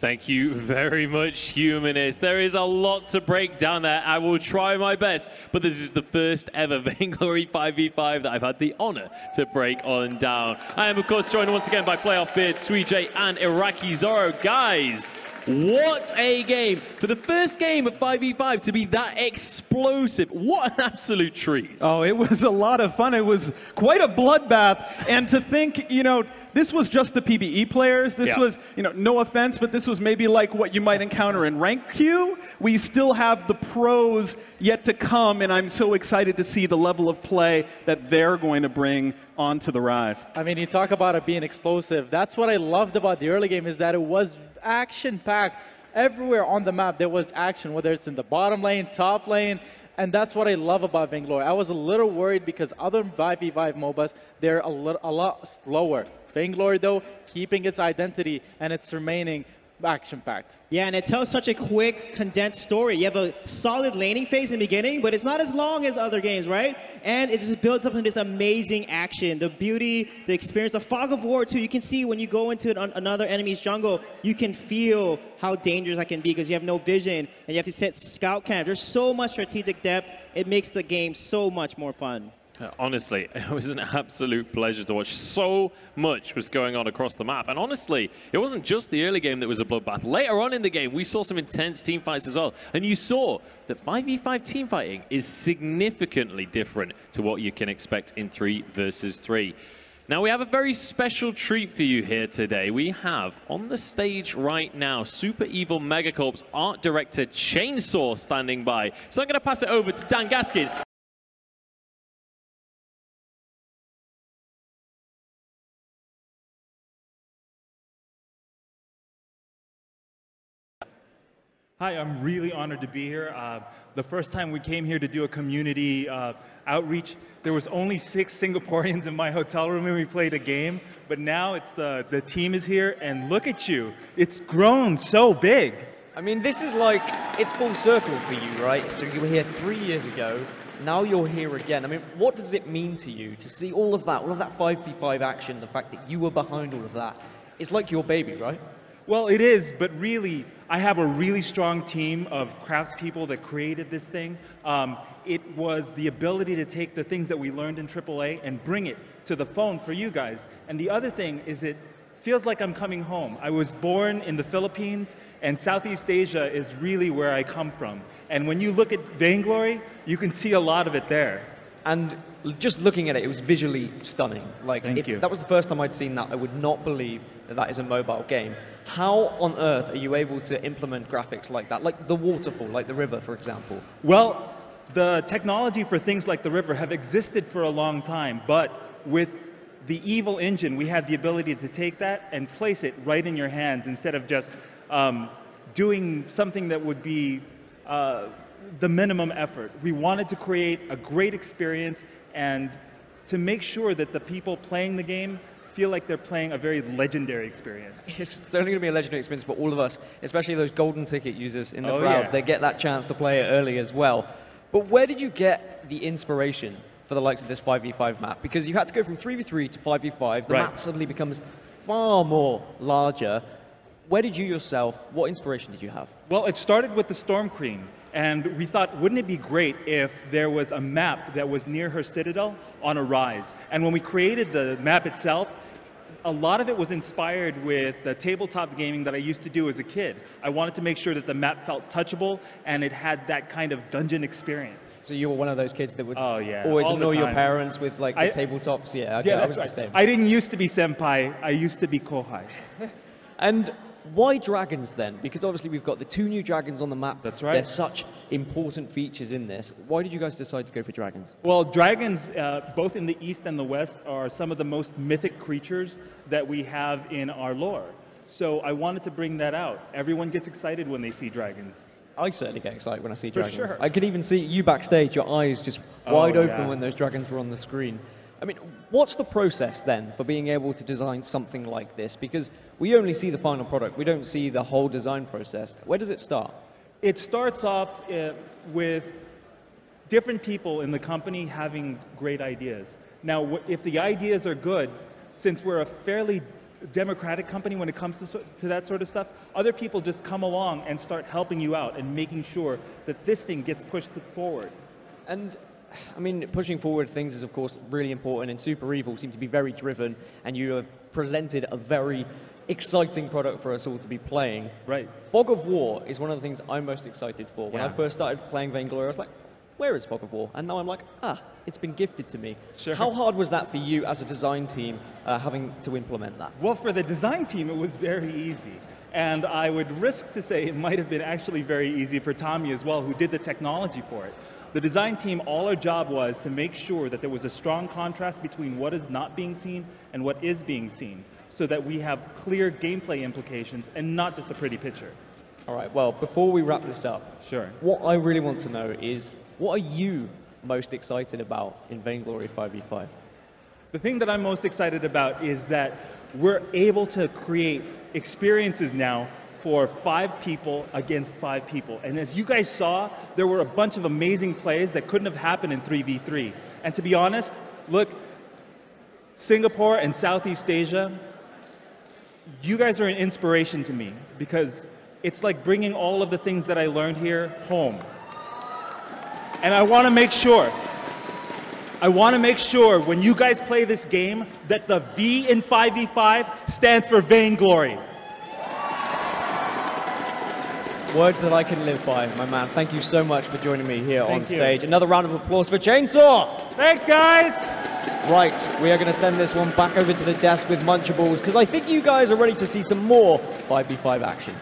Thank you very much, Humanist. There is a lot to break down there. I will try my best, but this is the first ever Vainglory 5v5 that I've had the honor to break on down. I am, of course, joined once again by Playoff Beard, Suijay, and Iraqi Zoro. Guys, what a game. For the first game of 5v5 to be that explosive, what an absolute treat. Oh, it was a lot of fun. It was quite a bloodbath. And to think, you know, this was just the PBE players. This was, you know, no offense, but this was maybe like what you might encounter in rank queue. We still have the pros yet to come, and I'm so excited to see the level of play that they're going to bring onto the Rise. I mean, you talk about it being explosive. That's what I loved about the early game, is that it was action-packed. Everywhere on the map, there was action, whether it's in the bottom lane, top lane, and that's what I love about Vainglory. I was a little worried because other 5v5 MOBAs, they're a lot slower. Vainglory, though, keeping its identity and it's remaining action-packed. Yeah, and it tells such a quick, condensed story. You have a solid laning phase in the beginning, but it's not as long as other games, right? And it just builds up into this amazing action. The beauty, the experience, the fog of war, too. You can see when you go into another enemy's jungle, you can feel how dangerous that can be because you have no vision, and you have to set scout camp. There's so much strategic depth. It makes the game so much more fun. Honestly, it was an absolute pleasure to watch. So much was going on across the map. And honestly, it wasn't just the early game that was a bloodbath. Later on in the game, we saw some intense team fights as well. And you saw that 5v5 team fighting is significantly different to what you can expect in 3 versus 3. Now, we have a very special treat for you here today. We have on the stage right now Super Evil Megacorp's art director Chainsaw standing by. So I'm going to pass it over to Dan Gaskin. Hi, I'm really honored to be here. The first time we came here to do a community outreach, there was only 6 Singaporeans in my hotel room and we played a game, but now it's the team is here and look at you. It's grown so big. I mean, this is like, it's full circle for you, right? So you were here 3 years ago, now you're here again. I mean, what does it mean to you to see all of that 5v5 action, the fact that you were behind all of that? It's like your baby, right? Well, it is, but really, I have a really strong team of craftspeople that created this thing. It was the ability to take the things that we learned in AAA and bring it to the phone for you guys. And the other thing is it feels like I'm coming home. I was born in the Philippines, and Southeast Asia is really where I come from. And when you look at Vainglory, you can see a lot of it there. And just looking at it, it was visually stunning. Like, Thank if you. that was the first time I'd seen that, I would not believe that that is a mobile game. How on earth are you able to implement graphics like that? Like the waterfall, like the river, for example? Well, the technology for things like the river have existed for a long time, but with the Evil engine, we had the ability to take that and place it right in your hands instead of just doing something that would be the minimum effort. We wanted to create a great experience and to make sure that the people playing the game feel like they're playing a very legendary experience. It's certainly going to be a legendary experience for all of us, especially those golden ticket users in the crowd. Yeah. They get that chance to play it early as well. But where did you get the inspiration for the likes of this 5v5 map? Because you had to go from 3v3 to 5v5. The map suddenly becomes far more larger. Where did you yourself, what inspiration did you have? Well, it started with the Storm Queen. And we thought, wouldn't it be great if there was a map that was near her citadel on a rise? And when we created the map itself, a lot of it was inspired with the tabletop gaming that I used to do as a kid. I wanted to make sure that the map felt touchable and it had that kind of dungeon experience. So you were one of those kids that would always all the annoy your time. parents with like the tabletops? Yeah, okay, Yeah, I that's was right. the same. I didn't used to be senpai, I used to be kohai. And why dragons then? Because obviously we've got the 2 new dragons on the map. That's right. They're such important features in this. Why did you guys decide to go for dragons? Well, dragons, both in the East and the West, are some of the most mythic creatures that we have in our lore. So I wanted to bring that out. Everyone gets excited when they see dragons. I certainly get excited when I see dragons. sure. I could even see you backstage, your eyes just wide open when those dragons were on the screen. I mean, what's the process then for being able to design something like this? Because we only see the final product. We don't see the whole design process. Where does it start? It starts off with different people in the company having great ideas. Now, if the ideas are good, since we're a fairly democratic company when it comes to that sort of stuff, other people just come along and start helping you out and making sure that this thing gets pushed forward. And I mean, pushing forward things is of course really important, and Super Evil seem to be very driven, and you have presented a very exciting product for us all to be playing. Right. Fog of War is one of the things I'm most excited for. When I Yeah. first started playing Vainglory, I was like, where is Fog of War? And now I'm like, it's been gifted to me. Sure. How hard was that for you as a design team, having to implement that? Well, for the design team, it was very easy. And I would risk to say it might have been actually very easy for Tommy as well, who did the technology for it. The design team, all our job was to make sure that there was a strong contrast between what is not being seen and what is being seen, so that we have clear gameplay implications and not just a pretty picture. All right, well, before we wrap this up, Sure. what I really want to know is, what are you most excited about in Vainglory 5v5? The thing that I'm most excited about is that we're able to create experiences now for 5 people against 5 people. And as you guys saw, there were a bunch of amazing plays that couldn't have happened in 3v3. And to be honest, look, Singapore and Southeast Asia, you guys are an inspiration to me, because it's like bringing all of the things that I learned here home. And I want to make sure when you guys play this game that the V in 5v5 stands for Vainglory. Words that I can live by, my man. Thank you so much for joining me here on stage. Another round of applause for Chainsaw. Thanks, guys. Right, we are going to send this one back over to the desk with Munchables, because I think you guys are ready to see some more 5v5 action.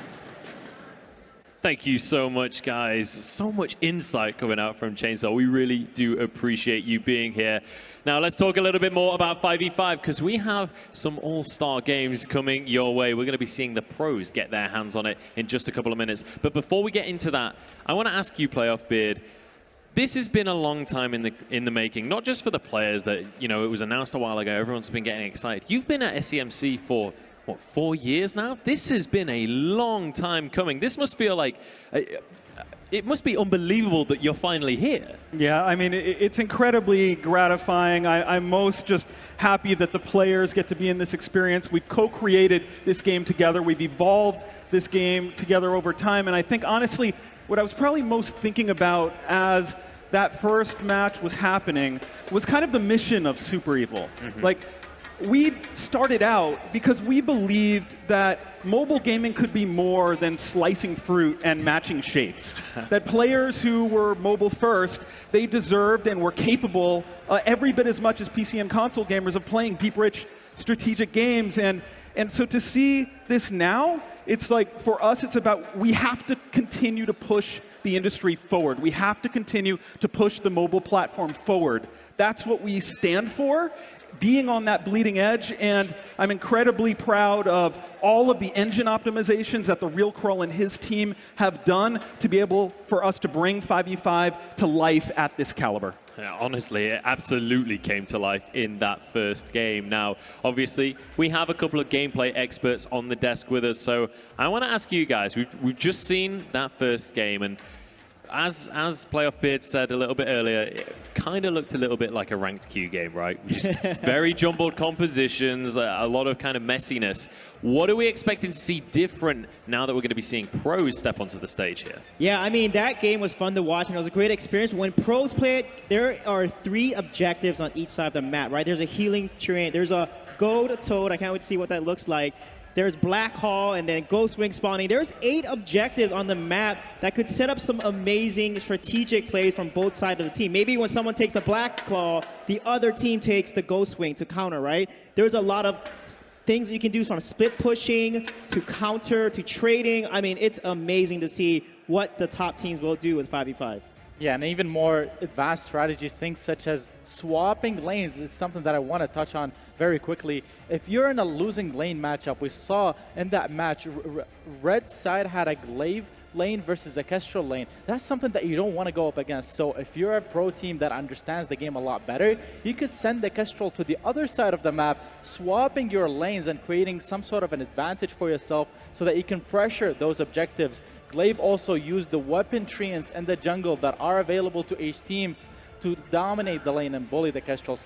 Thank you so much, guys. So much insight coming out from Chainsaw. We really do appreciate you being here. Now, let's talk a little bit more about 5v5, because we have some all-star games coming your way. We're going to be seeing the pros get their hands on it in just a couple of minutes. But before we get into that, I want to ask you, Playoff Beard, this has been a long time in the making, not just for the players that, it was announced a while ago, everyone's been getting excited. You've been at SCMC for what, 4 years now? This has been a long time coming. This must feel like, it must be unbelievable that you're finally here. Yeah, I mean, it's incredibly gratifying. I'm most just happy that the players get to be in this experience. We've co-created this game together. We've evolved this game together over time. And I think, honestly, what I was probably most thinking about as that first match was happening was kind of the mission of Super Evil. Mm-hmm. Like, we started out because we believed that mobile gaming could be more than slicing fruit and matching shapes. That players who were mobile first, they deserved and were capable every bit as much as PC and console gamers of playing deep, rich, strategic games. And so to see this now, it's like, for us, it's about, we have to continue to push the industry forward. We have to continue to push the mobile platform forward. That's what we stand for, being on that bleeding edge, and I'm incredibly proud of all of the engine optimizations that the Real Curl and his team have done to be able for us to bring 5v5 to life at this caliber. Yeah, honestly, it absolutely came to life in that first game. Now, obviously, we have a couple of gameplay experts on the desk with us, so I want to ask you guys, we've just seen that first game, and as Playoff Beard said a little bit earlier, it kind of looked a little bit like a ranked queue game, right? Just very jumbled compositions, a lot of kind of messiness. What are we expecting to see different now that we're going to be seeing pros step onto the stage here? Yeah, I mean, that game was fun to watch, and it was a great experience. When pros play it, there are 3 objectives on each side of the map, right? There's a healing terrain, there's a gold toad, I can't wait to see what that looks like. There's Black Hall, and then Ghost Wing spawning. There's 8 objectives on the map that could set up some amazing strategic plays from both sides of the team. Maybe when someone takes a Black Claw, the other team takes the Ghost Wing to counter, right? There's a lot of things that you can do, from split pushing to counter to trading. I mean, it's amazing to see what the top teams will do with 5v5. Yeah, and even more advanced strategies, things such as swapping lanes is something that I want to touch on very quickly. If you're in a losing lane matchup, we saw in that match, red side had a glaive lane versus a Kestrel lane. That's something that you don't want to go up against. So if you're a pro team that understands the game a lot better, you could send the Kestrel to the other side of the map, swapping your lanes and creating some sort of an advantage for yourself so that you can pressure those objectives Glaive also used the weapon treants and the jungle that are available to each team to dominate the lane and bully the Kestrel.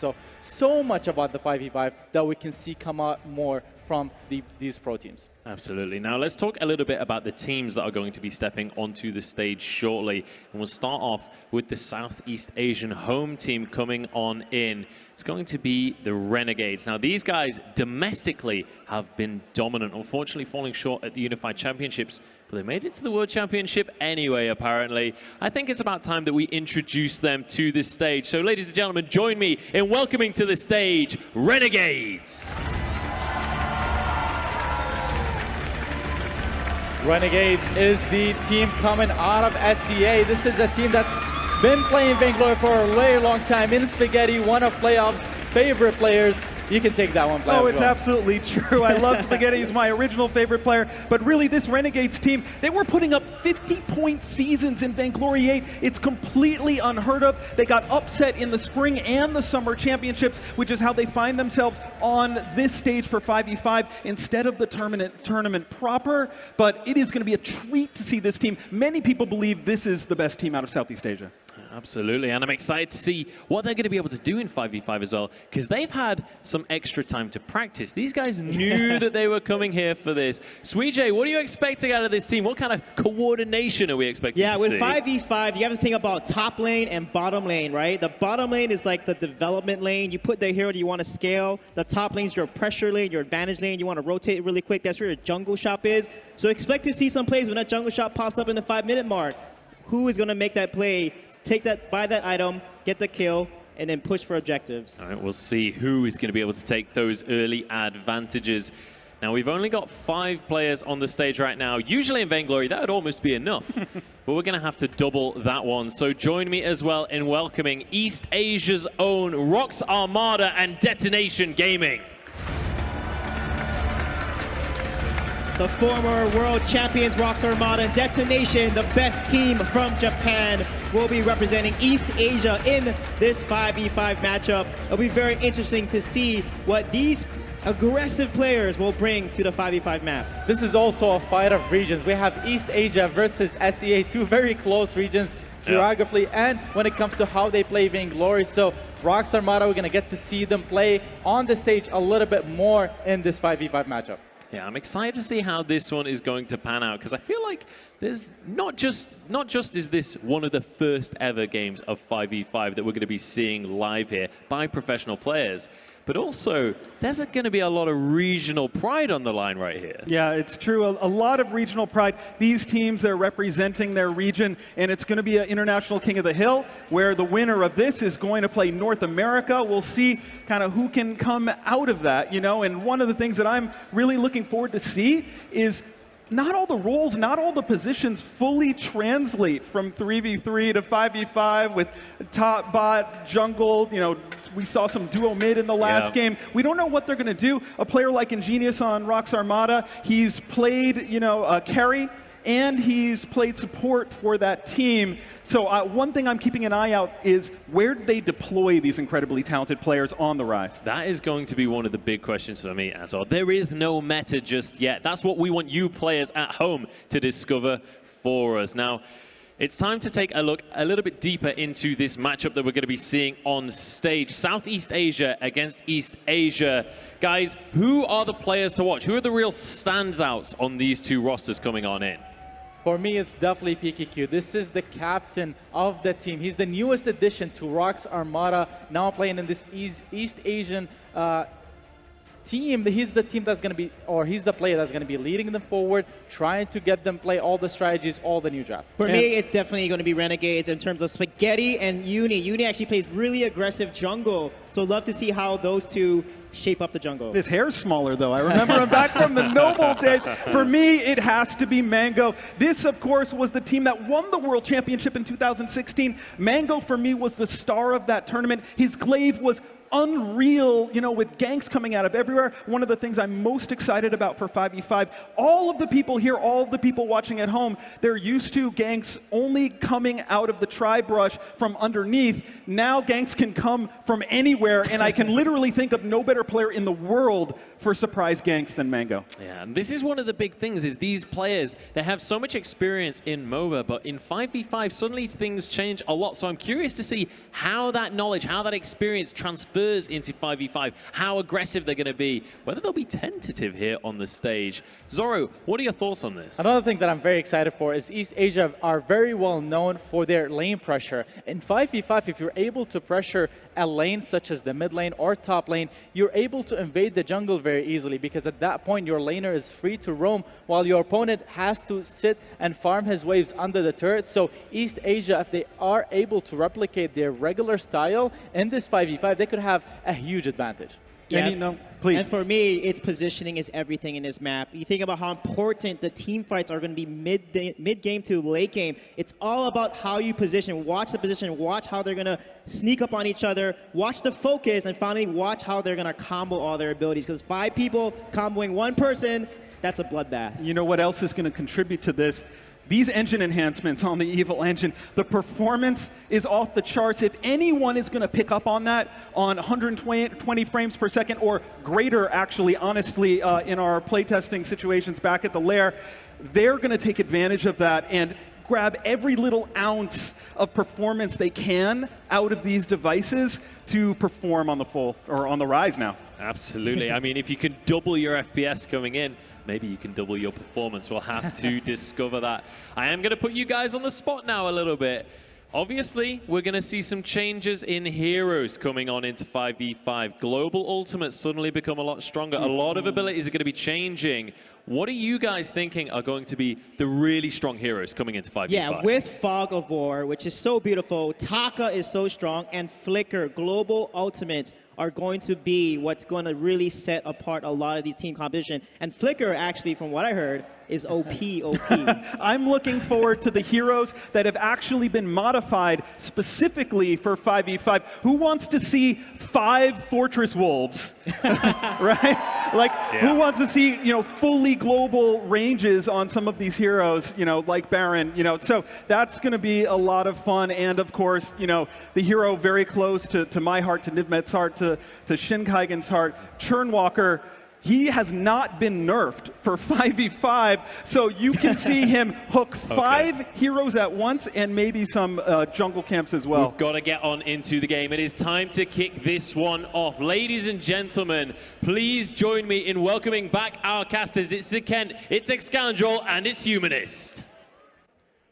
So much about the 5v5 that we can see come out more from these pro teams. Absolutely. Now let's talk a little bit about the teams that are going to be stepping onto the stage shortly. And we'll start off with the Southeast Asian home team coming on in. It's going to be the Renegades. Now these guys domestically have been dominant, unfortunately falling short at the Unified Championships, but they made it to the World Championship anyway, apparently. I think it's about time that we introduce them to this stage. So ladies and gentlemen, join me in welcoming to the stage, Renegades. Renegades is the team coming out of SCA. This is a team that's been playing Vainglory for a very long time. In Spaghetti, one of playoffs' favorite players. You can take that one, player. Oh, it's absolutely true. I love Spaghetti. He's my original favorite player. But really, this Renegades team, they were putting up 50-point seasons in Vainglory 8. It's completely unheard of. They got upset in the spring and the summer championships, which is how they find themselves on this stage for 5v5 instead of the tournament proper. But it is going to be a treat to see this team. Many people believe this is the best team out of Southeast Asia. Absolutely, and I'm excited to see what they're going to be able to do in 5v5 as well, because they've had some extra time to practice. These guys knew that they were coming here for this. Sweejay, what are you expecting out of this team? What kind of coordination are we expecting to see? Yeah, with 5v5, you have to think about top lane and bottom lane, right? The bottom lane is like the development lane. You put the hero that you want to scale. The top lane is your pressure lane, your advantage lane. You want to rotate really quick. That's where your jungle shop is. So expect to see some plays when that jungle shop pops up in the 5-minute mark. Who is going to make that play? Take that, buy that item, get the kill, and then push for objectives. All right, we'll see who is going to be able to take those early advantages. Now, we've only got 5 players on the stage right now. Usually in Vainglory, that would almost be enough. But we're going to have to double that one. So join me as well in welcoming East Asia's own Rox Armada and Detonation Gaming. The former world champions Rox Armada and Detonation, the best team from Japan, will be representing East Asia in this 5v5 matchup. It'll be very interesting to see what these aggressive players will bring to the 5v5 map. This is also a fight of regions. We have East Asia versus SCA, two very close regions geographically and when it comes to how they play Vainglory. So Rox Armada, we're going to get to see them play on the stage a little bit more in this 5v5 matchup. Yeah, I'm excited to see how this one is going to pan out, because I feel like there's not just is this one of the first ever games of 5v5 that we're going to be seeing live here by professional players, but also there's going to be a lot of regional pride on the line right here. Yeah, it's true. A lot of regional pride. These teams are representing their region, and it's going to be an International King of the Hill, where the winner of this is going to play North America. We'll see kind of who can come out of that, you know, and one of the things that I'm really looking forward to see is not all the roles, not all the positions fully translate from 3v3 to 5v5 with top, bot, jungle. You know, we saw some duo mid in the last game. We don't know what they're going to do. A player like Ingenious on Rox Armada, he's played, you know, carry, and he's played support for that team. So one thing I'm keeping an eye out is where do they deploy these incredibly talented players on the rise? That is going to be one of the big questions for me as well. There is no meta just yet. That's what we want you players at home to discover for us. Now, it's time to take a look a little bit deeper into this matchup that we're going to be seeing on stage. Southeast Asia against East Asia. Guys, who are the players to watch? Who are the real standouts on these two rosters coming on in? For me, it's definitely PKQ. This is the captain of the team. He's the newest addition to Rox Armada, now playing in this East Asian team. He's the team that's going to be, or he's the player that's going to be leading them forward, trying to get them play all the strategies, all the new drafts. For me, it's definitely going to be Renegades in terms of Spaghetti and Uni. Uni actually plays really aggressive jungle, so love to see how those two shape up the jungle. His hair's smaller, though. I remember him back from the Noble days. For me, it has to be Mango. This, of course, was the team that won the World Championship in 2016. Mango, for me, was the star of that tournament. His glaive was unreal, you know, with ganks coming out of everywhere. One of the things I'm most excited about for 5v5, all of the people here, all of the people watching at home, they're used to ganks only coming out of the tri-brush from underneath. Now ganks can come from anywhere, and I can literally think of no better better player in the world for surprise ganks than Mango. Yeah, and this is one of the big things, is these players, they have so much experience in MOBA, but in 5v5, suddenly things change a lot. So I'm curious to see how that knowledge, how that experience transfers into 5v5, how aggressive they're going to be, whether they'll be tentative here on the stage. Zoro, what are your thoughts on this? Another thing that I'm very excited for is East Asia are very well known for their lane pressure. In 5v5, if you're able to pressure a lane such as the mid lane or top lane, you're able to invade the jungle very easily, because at that point your laner is free to roam while your opponent has to sit and farm his waves under the turret. So East Asia, if they are able to replicate their regular style in this 5v5, they could have a huge advantage. Yeah. Please. And for me, its positioning is everything in this map. You think about how important the team fights are going to be mid-game to late game. It's all about how you position. Watch the position. Watch how they're going to sneak up on each other. Watch the focus. And finally, watch how they're going to combo all their abilities. Because 5 people comboing 1 person, that's a bloodbath. You know what else is going to contribute to this? These engine enhancements on the Evil engine, the performance is off the charts. If anyone is going to pick up on that on 120 frames per second or greater, actually, honestly, in our playtesting situations back at the lair, they're going to take advantage of that and grab every little ounce of performance they can out of these devices to perform on the full, or on the rise now. Absolutely. I mean, if you can double your FPS coming in, maybe you can double your performance. We'll have to discover that. I am going to put you guys on the spot now a little bit. Obviously, we're going to see some changes in heroes coming on into 5v5. Global ultimates suddenly become a lot stronger. A lot of abilities are going to be changing. What are you guys thinking are going to be the really strong heroes coming into 5v5? Yeah, with Fog of War, which is so beautiful, Taka is so strong, and Flicker, Global Ultimates, are going to be what's going to really set apart a lot of these team competition. And Flicker, actually, from what I heard, is OP. I'm looking forward to the heroes that have actually been modified specifically for 5v5. Who wants to see 5 Fortress Wolves? Right? Like, who wants to see, fully global ranges on some of these heroes, like Baron, So that's going to be a lot of fun. And, of course, the hero very close to my heart, to Nivmet's heart, to Shinkaigen's heart, Churnwalker. He has not been nerfed for 5v5, so you can see him hook 5 heroes at once and maybe some jungle camps as well. We've got to get on into the game. It is time to kick this one off. Ladies and gentlemen, please join me in welcoming back our casters. It's Kent, it's Excoundrel, and it's Humanist.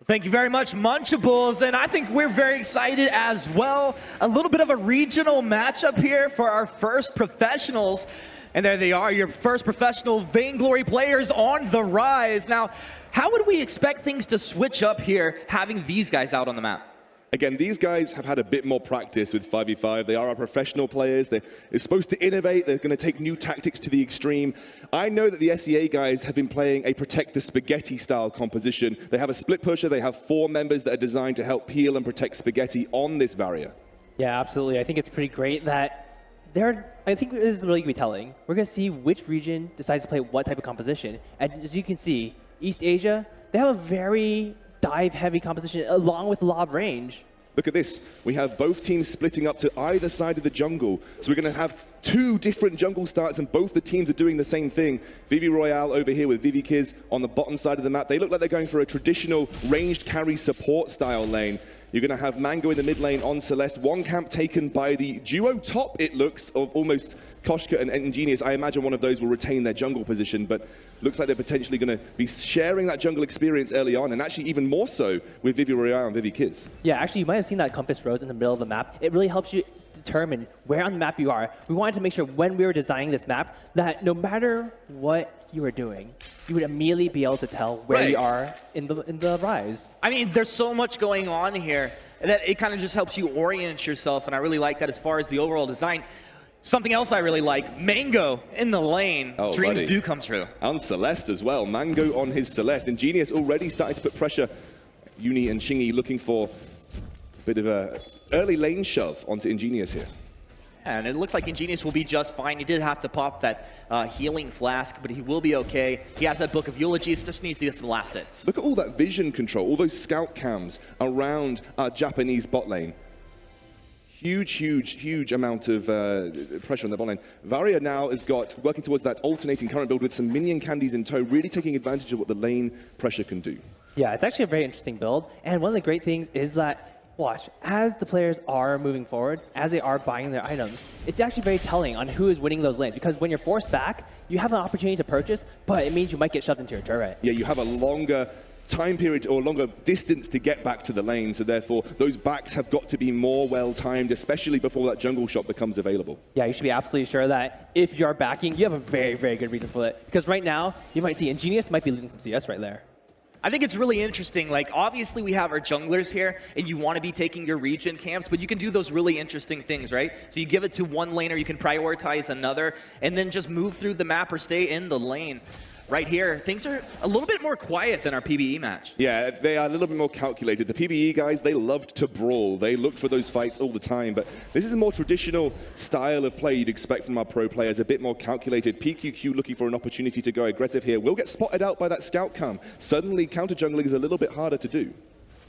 Thank you very much, Munchables, and I think we're very excited as well. A little bit of a regional matchup here for our first professionals. And there they are, your first professional Vainglory players on the rise. Now, how would we expect things to switch up here, having these guys out on the map? Again, these guys have had a bit more practice with 5v5. They are our professional players. They're supposed to innovate. They're going to take new tactics to the extreme. I know that the SEA guys have been playing a protect the spaghetti style composition. They have a split pusher. They have 4 members that are designed to help peel and protect spaghetti on this barrier. Yeah, absolutely. I think it's pretty great that I think this is really going to be telling. We're going to see which region decides to play what type of composition. And as you can see, East Asia, they have a very dive-heavy composition along with a lot of range. Look at this. We have both teams splitting up to either side of the jungle. So we're going to have 2 different jungle starts, and both the teams are doing the same thing. Vivi Royale over here with Vivi Kiz on the bottom side of the map. They look like they're going for a traditional ranged carry support style lane. You're going to have Mango in the mid lane on Celeste. 1 camp taken by the duo top, it looks, of almost Koshka and Ingenious. I imagine one of those will retain their jungle position, but looks like they're potentially going to be sharing that jungle experience early on, and actually even more so with Vivi Royale and Vivi Kiz. Yeah, actually, you might have seen that compass rose in the middle of the map. It really helps you determine where on the map you are. We wanted to make sure when we were designing this map that no matter what you were doing, you would immediately be able to tell where you are in the rise. I mean, there's so much going on here that it kind of just helps you orient yourself, and I really like that as far as the overall design. Something else I really like, Mango in the lane. Oh, Dreams buddy. do come true. And Celeste as well. Mango on his Celeste. Ingenious already starting to put pressure. Uni and Shingy looking for a bit of a early lane shove onto Ingenious here. And it looks like Ingenious will be just fine. He did have to pop that healing flask, but he will be okay. He has that Book of Eulogies, just needs to get some last hits. Look at all that vision control, all those scout cams around our Japanese bot lane. huge amount of pressure on the bot lane. Varia now has got, working towards that alternating current build with some minion candies in tow, really taking advantage of what the lane pressure can do. Yeah, it's actually a very interesting build. And one of the great things is that, watch, as the players are moving forward, as they are buying their items, it's actually very telling on who is winning those lanes. Because when you're forced back, you have an opportunity to purchase, but it means you might get shoved into your turret. Yeah, you have a longer time period or longer distance to get back to the lane, so therefore those backs have got to be more well-timed, especially before that jungle shot becomes available. Yeah, you should be absolutely sure that if you're backing, you have a very, very good reason for it. Because right now, you might see Ingenious might be losing some CS right there. I think it's really interesting. Like, obviously, we have our junglers here, and you want to be taking your region camps, but you can do those really interesting things, right? So you give it to one laner, you can prioritize another, and then just move through the map or stay in the lane. Right here, things are a little bit more quiet than our PBE match. Yeah, they are a little bit more calculated. The PBE guys, they loved to brawl. They looked for those fights all the time, but this is a more traditional style of play you'd expect from our pro players, a bit more calculated. PQQ looking for an opportunity to go aggressive here. Will get spotted out by that scout cam. Suddenly, counter jungling is a little bit harder to do.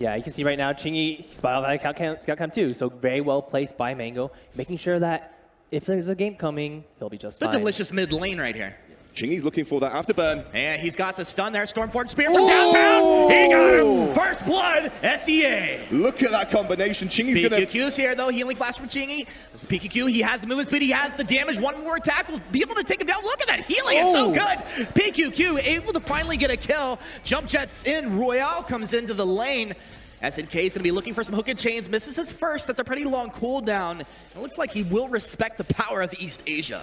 Yeah, you can see right now, Chingy spotted out by that scout cam too, so very well placed by Mango, making sure that if there's a game coming, he'll be just fine. The delicious mid lane right here. Chingy's looking for that afterburn. And he's got the stun there. Stormforge Spear from downtown. He got him. First blood, SEA. Look at that combination. Chingy's gonna... PQQ's here, though. Healing flash from Chingy. This is PQQ. He has the movement speed. He has the damage. One more attack will be able to take him down. Look at that. Healing is so good. PQQ able to finally get a kill. Jump jets in. Royale comes into the lane. SNK is going to be looking for some hook and chains. Misses his first. That's a pretty long cooldown. It looks like he will respect the power of East Asia.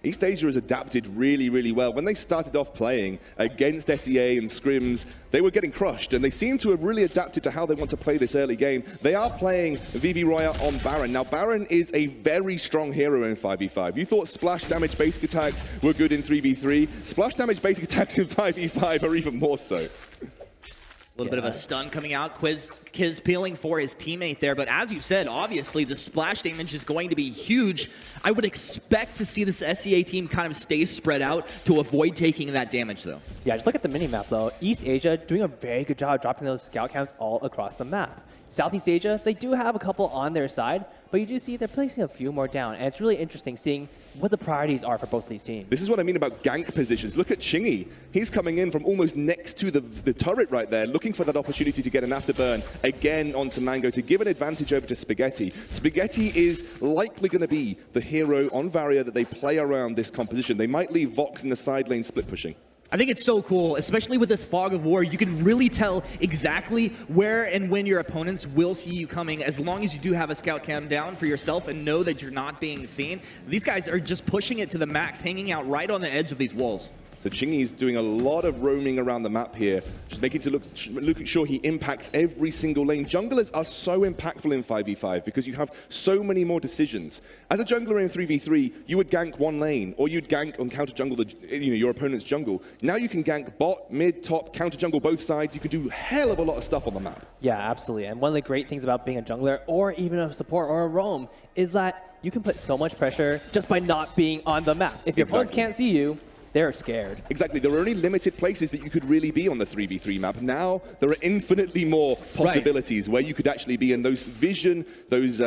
East Asia has adapted really well. When they started off playing against SEA and Scrims, they were getting crushed, and they seem to have really adapted to how they want to play this early game. They are playing Vivi Roya on Baron. Now, Baron is a very strong hero in 5v5. You thought splash damage basic attacks were good in 3v3. Splash damage basic attacks in 5v5 are even more so. A little bit of a stun coming out. Kiz peeling for his teammate there. But as you said, obviously, the splash damage is going to be huge. I would expect to see this SEA team kind of stay spread out to avoid taking that damage, though. Yeah, just look at the minimap, though. East Asia doing a very good job dropping those scout counts all across the map. Southeast Asia, they do have a couple on their side, but you do see they're placing a few more down. And it's really interesting seeing what the priorities are for both of these teams. This is what I mean about gank positions. Look at Chingy. He's coming in from almost next to the turret right there, looking for that opportunity to get an afterburn again onto Mango to give an advantage over to Spaghetti. Spaghetti is likely going to be the hero on Varia that they play around this composition. They might leave Vox in the side lane split pushing. I think it's so cool, especially with this fog of war. You can really tell exactly where and when your opponents will see you coming, as long as you do have a scout cam down for yourself and know that you're not being seen. These guys are just pushing it to the max, hanging out right on the edge of these walls. So Chingy's doing a lot of roaming around the map here, just making to look sure he impacts every single lane. Junglers are so impactful in 5v5 because you have so many more decisions. As a jungler in 3v3, you would gank one lane, or you'd gank on counter jungle your opponent's jungle. Now you can gank bot, mid, top, counter jungle both sides. You can do a hell of a lot of stuff on the map. Yeah, absolutely. And one of the great things about being a jungler, or even a support or a roam, is that you can put so much pressure just by not being on the map. If your opponents can't see you, they're scared. Exactly. There were only limited places that you could really be on the 3v3 map. Now there are infinitely more possibilities where you could actually be in those vision, those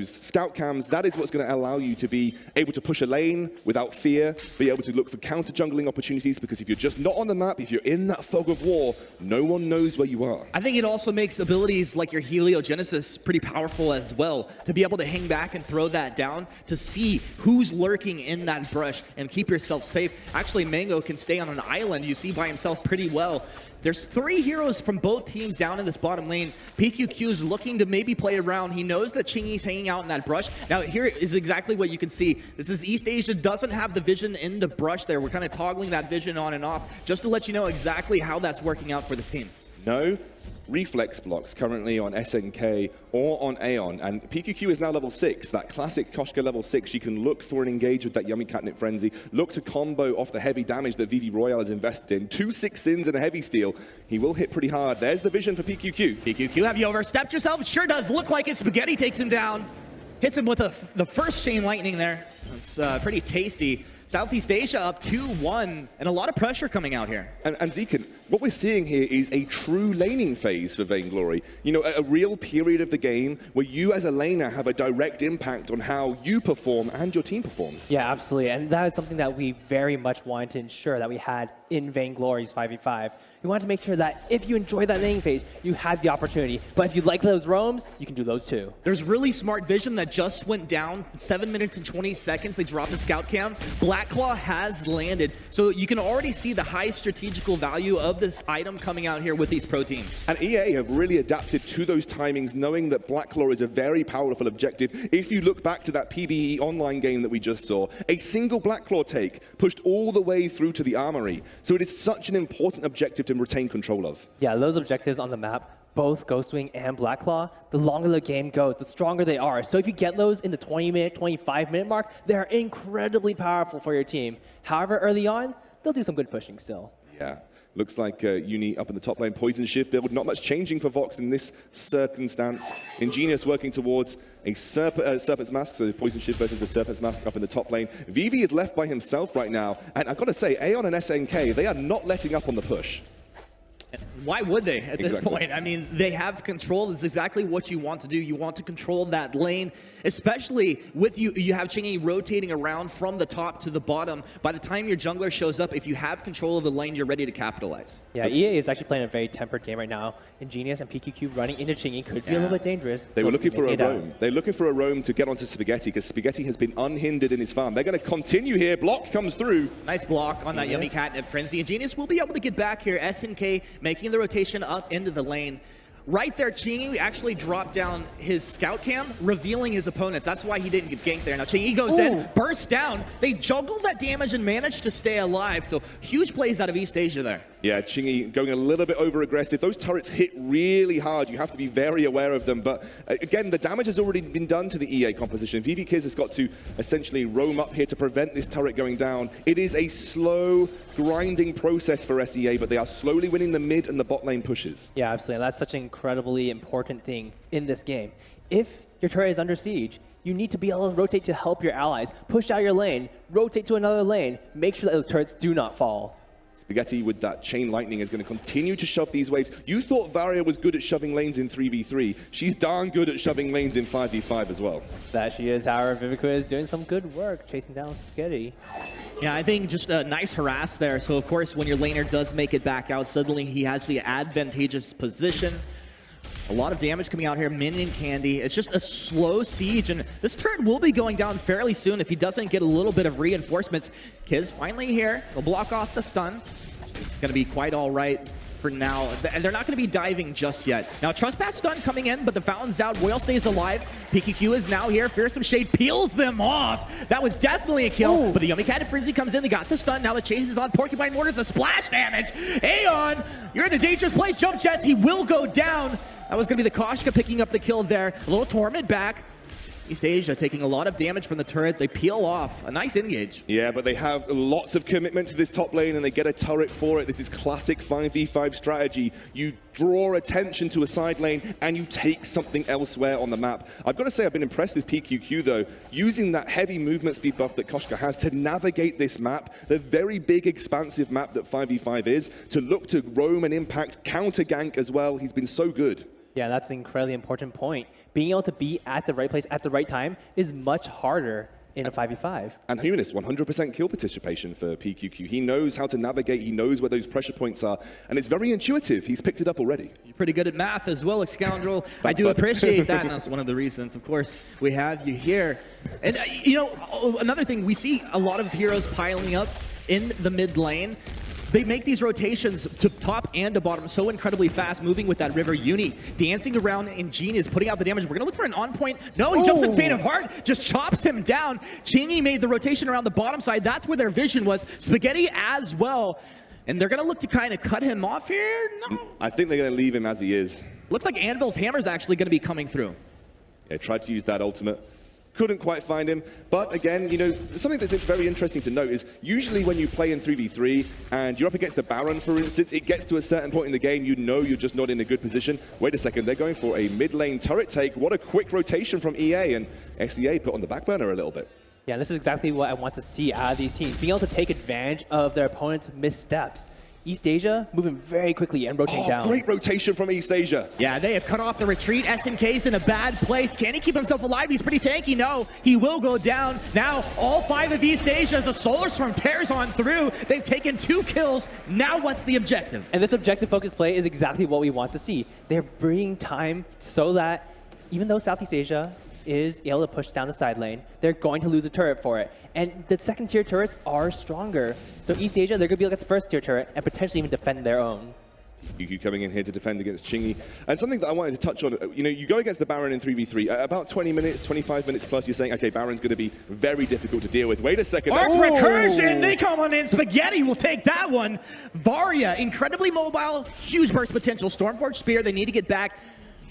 scout cams. That is what's going to allow you to be able to push a lane without fear, be able to look for counter jungling opportunities, because if you're just not on the map, if you're in that fog of war, no one knows where you are. I think it also makes abilities like your Heliogenesis pretty powerful as well, to be able to hang back and throw that down, to see who's lurking in that brush and keep yourself safe. Actually, Mango can stay on an island, you see, by himself pretty well. There's 3 heroes from both teams down in this bottom lane. PQQ is looking to maybe play around. He knows that Chingy's hanging out in that brush. Now, here is exactly what you can see. This is East Asia, doesn't have the vision in the brush there. We're kind of toggling that vision on and off, just to let you know exactly how that's working out for this team. No reflex blocks currently on SNK or on Aeon, and PQQ is now level 6, that classic Koshka level 6. You can look for an engage with that Yummy Catnip Frenzy, look to combo off the heavy damage that Vivi Royale has invested in. 2 6-ins and a heavy steal. He will hit pretty hard. There's the vision for PQQ. PQQ, have you overstepped yourself? Sure does look like it. Spaghetti takes him down. Hits him with the first chain lightning there. It's pretty tasty. Southeast Asia up 2-1, and a lot of pressure coming out here. And Zekan, what we're seeing here is a true laning phase for Vainglory. You know, a real period of the game where you as a laner have a direct impact on how you perform and your team performs. Yeah, absolutely. And that is something that we very much wanted to ensure that we had in Vainglory's 5v5. We wanted to make sure that if you enjoy that laning phase, you had the opportunity. But if you like those roams, you can do those too. There's really smart vision that just went down. 7 minutes and 20 seconds, they dropped the scout cam. Blackclaw has landed. So you can already see the high strategical value of this item coming out here with these pro teams. And EA have really adapted to those timings, knowing that Blackclaw is a very powerful objective. If you look back to that PBE online game that we just saw, a single Blackclaw take pushed all the way through to the armory. So it is such an important objective to retain control of. Yeah, those objectives on the map, both Ghostwing and Blackclaw, the longer the game goes, the stronger they are. So if you get those in the 20-minute, 25-minute mark, they're incredibly powerful for your team. However, early on, they'll do some good pushing still. Yeah. Looks like Uni up in the top lane. Poison Shift build. Not much changing for Vox in this circumstance. Ingenious working towards a Serpent's Mask. So Poison Shift versus the Serpent's Mask up in the top lane. Vivi is left by himself right now. And I've got to say, Aeon and SNK, they are not letting up on the push. Why would they at this point? I mean, they have control. It's exactly what you want to do. You want to control that lane, especially with you have Chingy rotating around from the top to the bottom. By the time your jungler shows up, if you have control of the lane, you're ready to capitalize. Yeah, EA is actually playing a very tempered game right now. Ingenious and PQQ running into Chingy could be a little bit dangerous. They were looking for a roam. They're looking for a roam to get onto Spaghetti because Spaghetti has been unhindered in his farm. They're going to continue here. Block comes through. Nice block on that Yummy Cat and Frenzy. Ingenious will be able to get back here. SNK making the rotation up into the lane. Right there, Chingy actually dropped down his scout cam, revealing his opponents. That's why he didn't get ganked there. Now Chingy goes in, bursts down. They juggled that damage and managed to stay alive. So huge plays out of East Asia there. Yeah, Chingy going a little bit over aggressive. Those turrets hit really hard. You have to be very aware of them. But again, the damage has already been done to the EA composition. VV Kiz has got to essentially roam up here to prevent this turret going down. It is a slow, grinding process for SEA, but they are slowly winning the mid and the bot lane pushes. Yeah, absolutely. And that's such an incredibly important thing in this game. If your turret is under siege, you need to be able to rotate to help your allies. Push out your lane, rotate to another lane, make sure that those turrets do not fall. Spaghetti with that chain lightning is going to continue to shove these waves. You thought Varia was good at shoving lanes in 3v3. She's darn good at shoving lanes in 5v5 as well. That she is. However, Vivica is doing some good work chasing down Spaghetti. Yeah, I think just a nice harass there. So, of course, when your laner does make it back out, suddenly he has the advantageous position. A lot of damage coming out here, Minion Candy. It's just a slow siege, and this turret will be going down fairly soon if he doesn't get a little bit of reinforcements. Kiz finally here. He'll block off the stun. It's going to be quite all right for now. And they're not going to be diving just yet. Now, Trespass stun coming in, but the Fountain's out. Royal stays alive. PQQ is now here. Fearsome Shade peels them off. That was definitely a kill, but the Yummy Cat and Frenzy comes in. They got the stun. Now the chase is on. Porcupine Mortars, the splash damage. Aeon, you're in a dangerous place. Jump Jets, he will go down. That was going to be the Koshka picking up the kill there. A little Torment back. East Asia taking a lot of damage from the turret. They peel off. A nice engage. Yeah, but they have lots of commitment to this top lane and they get a turret for it. This is classic 5v5 strategy. You draw attention to a side lane and you take something elsewhere on the map. I've got to say I've been impressed with PQQ though, using that heavy movement speed buff that Koshka has to navigate this map, the very big expansive map that 5v5 is, to look to roam and impact, counter gank as well. He's been so good. Yeah, that's an incredibly important point. Being able to be at the right place at the right time is much harder in a 5v5. And Humanist, 100% kill participation for PQQ. He knows how to navigate, he knows where those pressure points are, and it's very intuitive. He's picked it up already. You're pretty good at math as well, Scoundrel. I do appreciate that, and that's one of the reasons, of course, we have you here. And, you know, another thing, we see a lot of heroes piling up in the mid lane. They make these rotations to top and to bottom so incredibly fast, moving with that River Uni, dancing around Ingenious, putting out the damage. We're going to look for an on-point. No, he jumps in Fate of Heart, just chops him down. Chingy made the rotation around the bottom side. That's where their vision was. Spaghetti as well. And they're going to look to kind of cut him off here? No. I think they're going to leave him as he is. Looks like Anvil's Hammer is actually going to be coming through. Yeah, tried to use that ultimate. Couldn't quite find him, but again, you know, something that's very interesting to note is usually when you play in 3v3 and you're up against a Baron, for instance, it gets to a certain point in the game, you know you're just not in a good position. Wait a second, they're going for a mid lane turret take. What a quick rotation from EA, and SEA put on the back burner a little bit. Yeah, this is exactly what I want to see out of these teams. Being able to take advantage of their opponent's missteps. East Asia moving very quickly and rotating down. Great rotation from East Asia. Yeah, they have cut off the retreat. SNK's in a bad place. Can he keep himself alive? He's pretty tanky. No, he will go down. Now, all 5 of East Asia as a Solar Storm tears on through. They've taken 2 kills. Now what's the objective? And this objective-focused play is exactly what we want to see. They're bringing time so that even though Southeast Asia is able to push down the side lane, they're going to lose a turret for it. And the second-tier turrets are stronger. So East Asia, they're going to be like at the first-tier turret and potentially even defend their own. Yuki coming in here to defend against Chingy. And something that I wanted to touch on, you know, you go against the Baron in 3v3, at about 20 minutes, 25 minutes plus, you're saying, okay, Baron's going to be very difficult to deal with. Wait a second. Arc Recursion, they come on in. Spaghetti will take that one. Varia, incredibly mobile, huge burst potential. Stormforge Spear, they need to get back.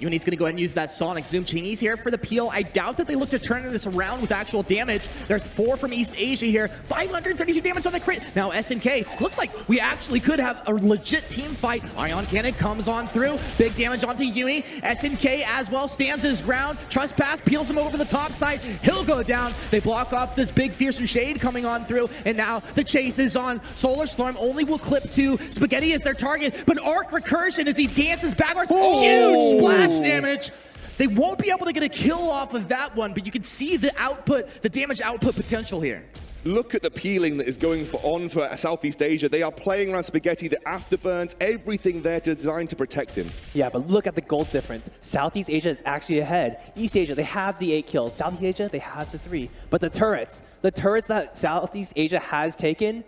Uni's going to go ahead and use that Sonic Zoom. Chingy's here for the peel. I doubt that they look to turn this around with actual damage. There's 4 from East Asia here. 532 damage on the crit. Now SNK, looks like we actually could have a legit team fight. Ion Cannon comes on through. Big damage onto Uni. SNK as well stands his ground. Trespass peels him over to the top side. He'll go down. They block off this big fearsome shade coming on through. And now the chase is on. Solar Storm only will clip to Spaghetti as their target. But Arc Recursion as he dances backwards. Huge splash damage. They won't be able to get a kill off of that one, but you can see the output, the damage output potential here. Look at the peeling that is going on for Southeast Asia. They are playing around Spaghetti, the afterburns, everything there designed to protect him. Yeah, but look at the gold difference. Southeast Asia is actually ahead. East Asia, they have the 8 kills. Southeast Asia, they have the 3. But the turrets that Southeast Asia has taken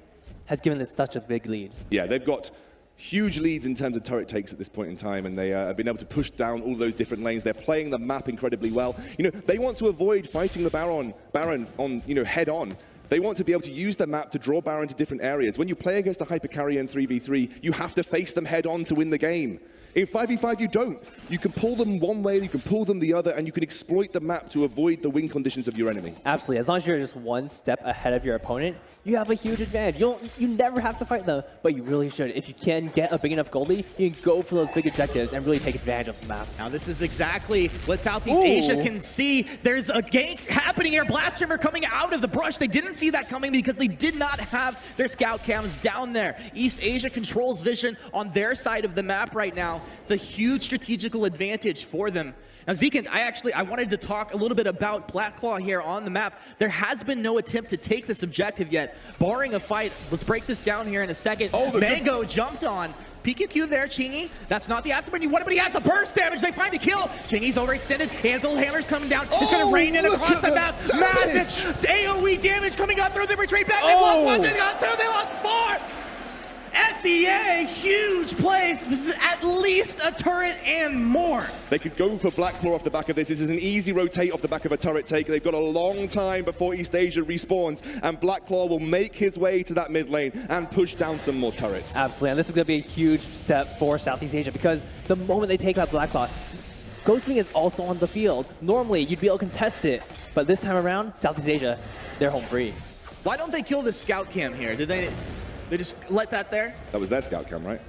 has given this such a big lead. Yeah, they've got huge leads in terms of turret takes at this point in time, and they have been able to push down all those different lanes. They're playing the map incredibly well. You know, they want to avoid fighting the Baron on, you know, head on. They want to be able to use the map to draw Baron to different areas. When you play against a Hypercarrier in 3v3, you have to face them head on to win the game. In 5v5, you don't. You can pull them one way, you can pull them the other, and you can exploit the map to avoid the win conditions of your enemy. Absolutely. As long as you're just one step ahead of your opponent, you have a huge advantage. You never have to fight them, but you really should. If you can get a big enough gold lead, you can go for those big objectives and really take advantage of the map. Now this is exactly what Southeast Asia can see. There's a gank happening here. Blast Trimmer coming out of the brush. They didn't see that coming because they did not have their scout cams down there. East Asia controls vision on their side of the map right now. It's a huge strategical advantage for them. Now, Zekin, I wanted to talk a little bit about Blackclaw here on the map. There has been no attempt to take this objective yet, barring a fight. Let's break this down here in a second. Mango jumped on. PQQ there, Chingy. That's not the afterburn you wanted, but he has the burst damage. They find a kill. Chingy's overextended. Handful Hammer's coming down. It's going to rain in across the map. Massive AoE damage coming out through the retreat back. They lost 1, they lost 2, they lost 4. SEA, huge plays. This is at least a turret and more. They could go for Blackclaw off the back of this. This is an easy rotate off the back of a turret take. They've got a long time before East Asia respawns, and Blackclaw will make his way to that mid lane and push down some more turrets. Absolutely, and this is going to be a huge step for Southeast Asia because the moment they take out Blackclaw, Ghostwing is also on the field. Normally, you'd be able to contest it, but this time around, Southeast Asia, they're home free. Why don't they kill the scout cam here? Did they just let that there? That was their scout cam, right?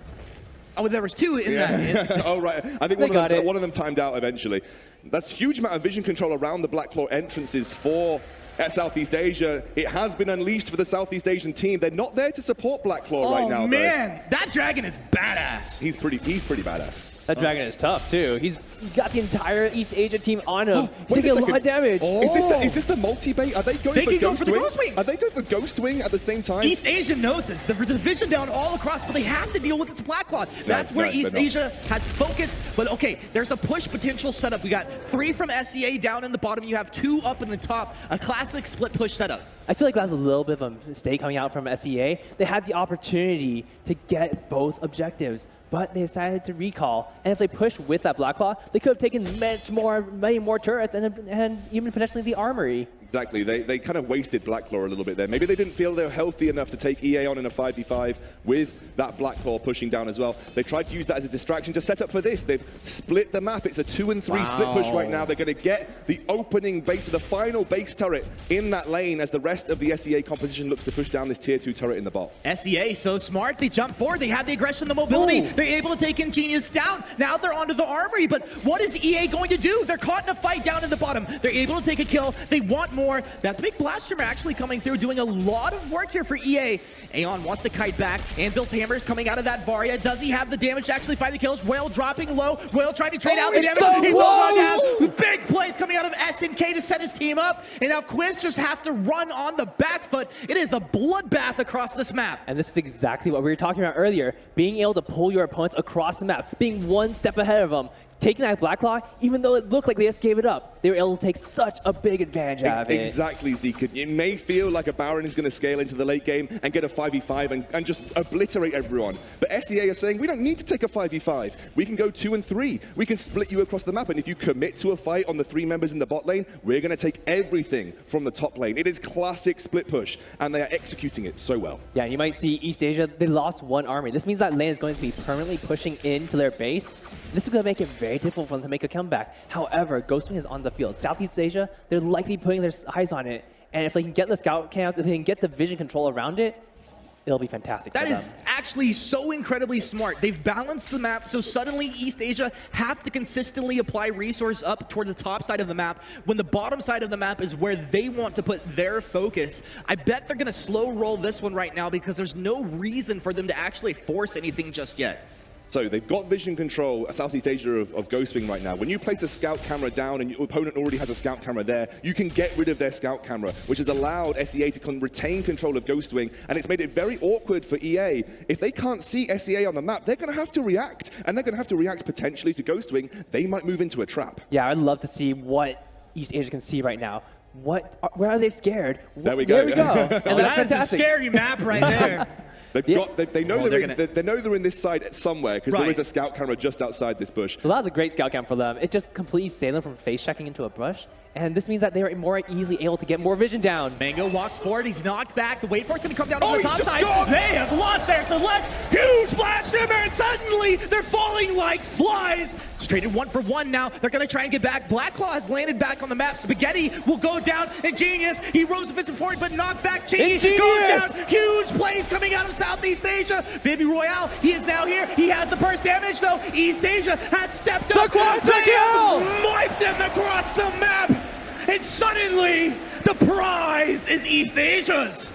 Oh, there was 2 in that. Oh, right. I think one of them timed out eventually. That's a huge amount of vision control around the Blackclaw entrances for Southeast Asia. It has been unleashed for the Southeast Asian team. They're not there to support Blackclaw right now, man. That dragon is badass. He's pretty badass. That dragon is tough, too. He's got the entire East Asia team on him. He's taking a lot of damage. Is this the multi-bait? Are they going for Ghostwing? Are they going for Ghostwing at the same time? East Asia knows this. There's a vision down all across, but they have to deal with its Blackclaw. That's where East Asia has focused. But okay, there's a push potential setup. We got 3 from SEA down in the bottom. You have 2 up in the top. A classic split push setup. I feel like that was a little bit of a mistake coming out from SEA. They had the opportunity to get both objectives, but they decided to recall. And if they pushed with that Blackclaw, they could have taken many more turrets and even potentially the armory. Exactly. They kind of wasted Blackclaw a little bit there. Maybe they didn't feel they were healthy enough to take EA on in a 5v5 with that Blackclaw pushing down as well. They tried to use that as a distraction to set up for this. They've split the map. It's a 2 and 3 split push right now. They're going to get the opening base of the final base turret in that lane as the rest of the SEA composition looks to push down this tier 2 turret in the bot. SEA so smart. They jump forward. They have the aggression, the mobility. They're able to take Ingenious down. Now they're onto the armory. But what is EA going to do? They're caught in a fight down in the bottom. They're able to take a kill. They want more more. That big blast streamer actually coming through, doing a lot of work here for EA. Aeon wants to kite back. Anvil's hammer is coming out of that Varia. Does he have the damage to actually find the kills? Whale dropping low. Whale trying to trade out the damage. So He will run out. close! Big plays coming out of SNK to set his team up. And now Quiz just has to run on the back foot. It is a bloodbath across this map. And this is exactly what we were talking about earlier. Being able to pull your opponents across the map, being one step ahead of them. Taking that Blacklaw, even though it looked like they just gave it up, they were able to take such a big advantage out of it. Exactly, Zeke. It may feel like a Baron is going to scale into the late game and get a 5v5 and just obliterate everyone. But SEA are saying, we don't need to take a 5v5. We can go 2 and 3. We can split you across the map. And if you commit to a fight on the 3 members in the bot lane, we're going to take everything from the top lane. It is classic split push, and they are executing it so well. Yeah, you might see East Asia, they lost 1 army. This means that lane is going to be permanently pushing into their base. This is going to make it very difficult for them to make a comeback. However, Ghostwing is on the field. Southeast Asia, they're likely putting their eyes on it. And if they can get the scout camps, if they can get the vision control around it, it'll be fantastic That for is them. actually so incredibly smart. They've balanced the map, so suddenly East Asia have to consistently apply resource up toward the top side of the map when the bottom side of the map is where they want to put their focus. I bet they're going to slow roll this one right now because there's no reason for them to actually force anything just yet. So they've got vision control, Southeast Asia of Ghostwing right now. When you place a scout camera down and your opponent already has a scout camera there, you can get rid of their scout camera, which has allowed SEA to retain control of Ghostwing, and it's made it very awkward for EA. If they can't see SEA on the map, they're going to have to react, and they're going to have to react potentially to Ghostwing. They might move into a trap. Yeah, I'd love to see what East Asia can see right now. Where are they scared? There we go. There we go. And that's That's fantastic. a scary map right there. They know they're in this side somewhere because there Right. is a scout camera just outside this bush. So that was a great scout camp for them. It just completely saved them from face checking into a bush. And this means that they are more easily able to get more vision down. Mango walks forward. He's knocked back. The wait for it's going to come down on the he's top just side. gone. They have lost there. So left. Huge blast hammer. And suddenly they're falling like flies. It's traded 1 for 1 now. They're going to try and get back. Blacklaw has landed back on the map. Spaghetti will go down. Ingenious. He roams a bit forward, but knocked back. Chingy goes down. Huge plays coming out of Southeast Asia. Vivi Royale, he is now here. He has the burst damage, though. East Asia has stepped up. The kill! Wiped them across the map. And suddenly, the prize is East Asia's.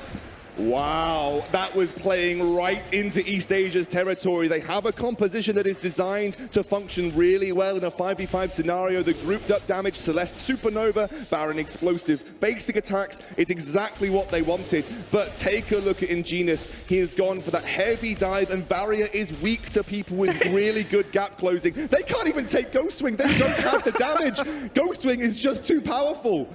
Wow, that was playing right into East Asia's territory. They have a composition that is designed to function really well in a 5v5 scenario. The grouped up damage, Celeste Supernova, Baron Explosive, basic attacks. It's exactly what they wanted. But take a look at Ingenious. He has gone for that heavy dive, and Varia is weak to people with really good gap closing. They can't even take Ghostwing. They don't have the damage. Ghostwing is just too powerful.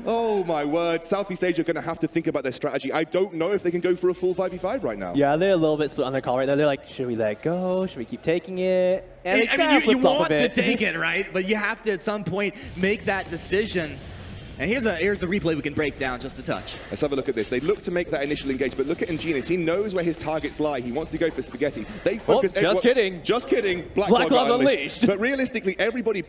Oh my word, Southeast Asia are going to have to think about their strategy. I don't know if they can go for a full 5v5 right now. Yeah, they're a little bit split on their call right now. They're like, should we let go? Should we keep taking it? And I mean, you want to take it, right? But you have to at some point make that decision. And here's a replay we can break down just a touch. Let's have a look at this. They look to make that initial engage, but look at Ingenious. He knows where his targets lie. He wants to go for Spaghetti. They focus. Just kidding. Just kidding. Blacklaw's unleashed. But realistically, everybody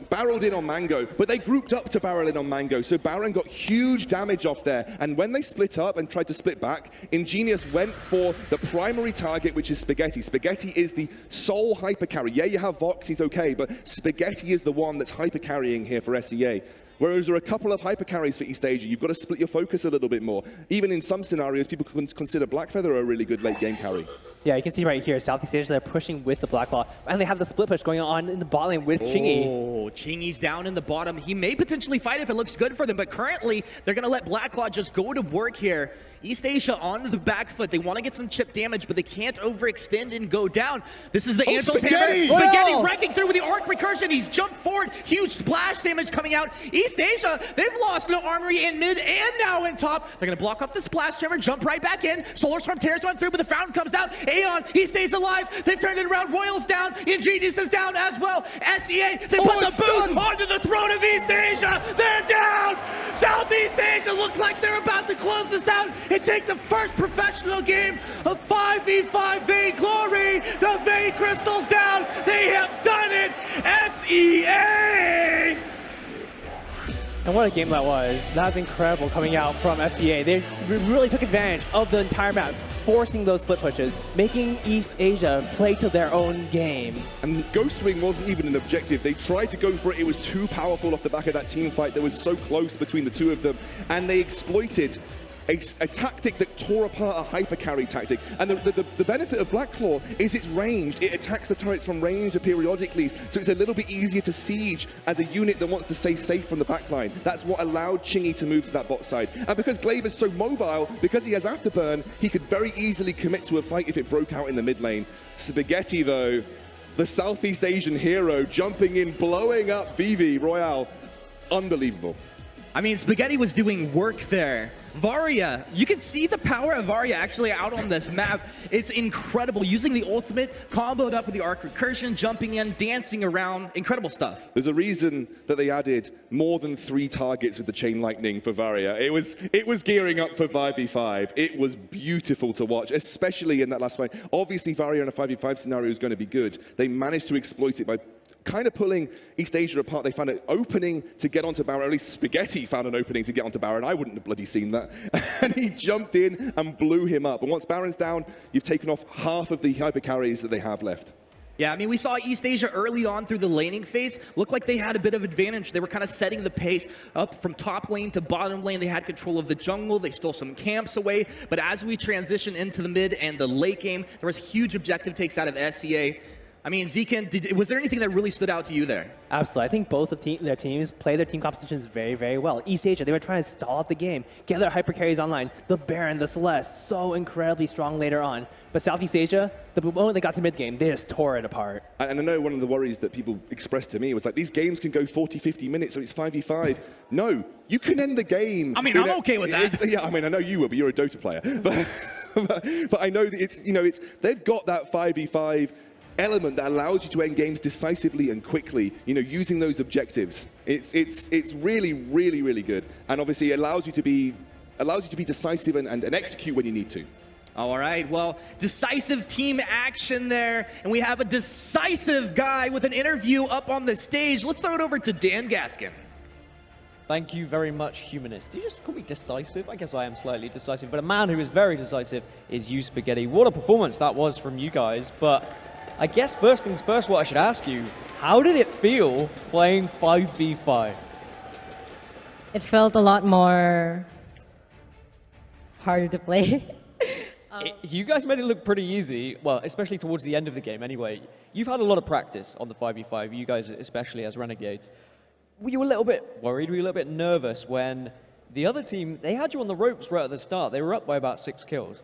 barreled in on Mango, but they grouped up to barrel in on Mango. So Baron got huge damage off there. And when they split up and tried to split back, Ingenious went for the primary target, which is Spaghetti. Spaghetti is the sole hyper carry. Yeah, you have Vox, he's okay, but Spaghetti is the one that's hyper carrying here for SEA. Whereas there are a couple of hyper carries for East Asia. You've got to split your focus a little bit more. Even in some scenarios, people consider Blackfeather a really good late game carry. Yeah, you can see right here, Southeast Asia, they're pushing with the Blacklaw. And they have the split push going on in the bot lane with Chingy. Oh, Chingy's down in the bottom. He may potentially fight if it looks good for them, but currently they're going to let Blacklaw just go to work here. East Asia on the back foot. They want to get some chip damage, but they can't overextend and go down. This is the Angel's Hammer. Spaghetti wrecking through with the arc recursion. He's jumped forward. Huge splash damage coming out. East Asia, they've lost no armory in mid and now in top. They're going to block off the splash hammer, jump right back in. Solar Storm tears on through, but the fountain comes down. Aeon, he stays alive. They've turned it around. Royal's down. Ingenious is down as well. SEA, they put the boot onto the throne of East Asia. They're down. Southeast Asia look like they're about to close this out and take the first professional game of 5v5 Vainglory. The Vein Crystal's down. They have done it. SEA. And what a game that was. That was incredible coming out from SEA. They really took advantage of the entire map. forcing those split pushes, making East Asia play to their own game. And Ghost Wing wasn't even an objective. They tried to go for it. It was too powerful off the back of that team fight that was so close between the two of them. And they exploited a tactic that tore apart a hyper carry tactic. And the benefit of Blackclaw is it's ranged. It attacks the turrets from range periodically, so it's a little bit easier to siege as a unit that wants to stay safe from the backline. That's what allowed Chingy to move to that bot side. And because Glaive is so mobile, because he has Afterburn, he could very easily commit to a fight if it broke out in the mid lane. Spaghetti, though, the Southeast Asian hero, jumping in, blowing up Vivi Royale. Unbelievable. I mean, Spaghetti was doing work there. Varia, you can see the power of Varia actually out on this map. It's incredible. Using the ultimate, comboed up with the arc recursion, jumping in, dancing around. Incredible stuff. There's a reason that they added more than 3 targets with the Chain Lightning for Varia. It was gearing up for 5v5. It was beautiful to watch, especially in that last fight. Obviously, Varia in a 5v5 scenario is going to be good. They managed to exploit it by kind of pulling East Asia apart. They found an opening to get onto Baron. At least Spaghetti found an opening to get onto Baron. I wouldn't have bloody seen that. And he jumped in and blew him up. And once Baron's down, you've taken off half of the hyper carries that they have left. Yeah, I mean, we saw East Asia early on through the laning phase. Looked like they had a bit of advantage. They were kind of setting the pace up from top lane to bottom lane. They had control of the jungle. They stole some camps away. But as we transition into the mid and the late game, there was huge objective takes out of SCA. I mean, Zekin, was there anything that really stood out to you there? Absolutely. I think both of their teams play their team compositions very, very well. East Asia, they were trying to stall out the game, get their hyper carries online. The Baron, the Celeste, so incredibly strong later on. But Southeast Asia, the moment they got to mid-game, they just tore it apart. And I know one of the worries that people expressed to me was like, these games can go 40, 50 minutes, so it's 5v5. No, you can end the game. I mean, I'm okay with that. Yeah, I mean, I know you will, but you're a Dota player. But I know that they've got that 5v5 element that allows you to end games decisively and quickly, using those objectives. It's really, really, really good. And obviously it allows you to be decisive and execute when you need to. All right, well, decisive team action there. And we have a decisive guy with an interview up on the stage. Let's throw it over to Dan Gaskin. Thank you very much, Humanist. Do you just call me decisive? I guess I am slightly decisive, but a man who is very decisive is you, Spaghetti. What a performance that was from you guys. But I guess first things first, what I should ask you, how did it feel playing 5v5? It felt a lot more harder to play. You guys made it look pretty easy, well, especially towards the end of the game anyway. You've had a lot of practice on the 5v5, you guys especially as Renegades. Were you a little bit worried, were you a little bit nervous when the other team, they had you on the ropes right at the start. They were up by about 6 kills.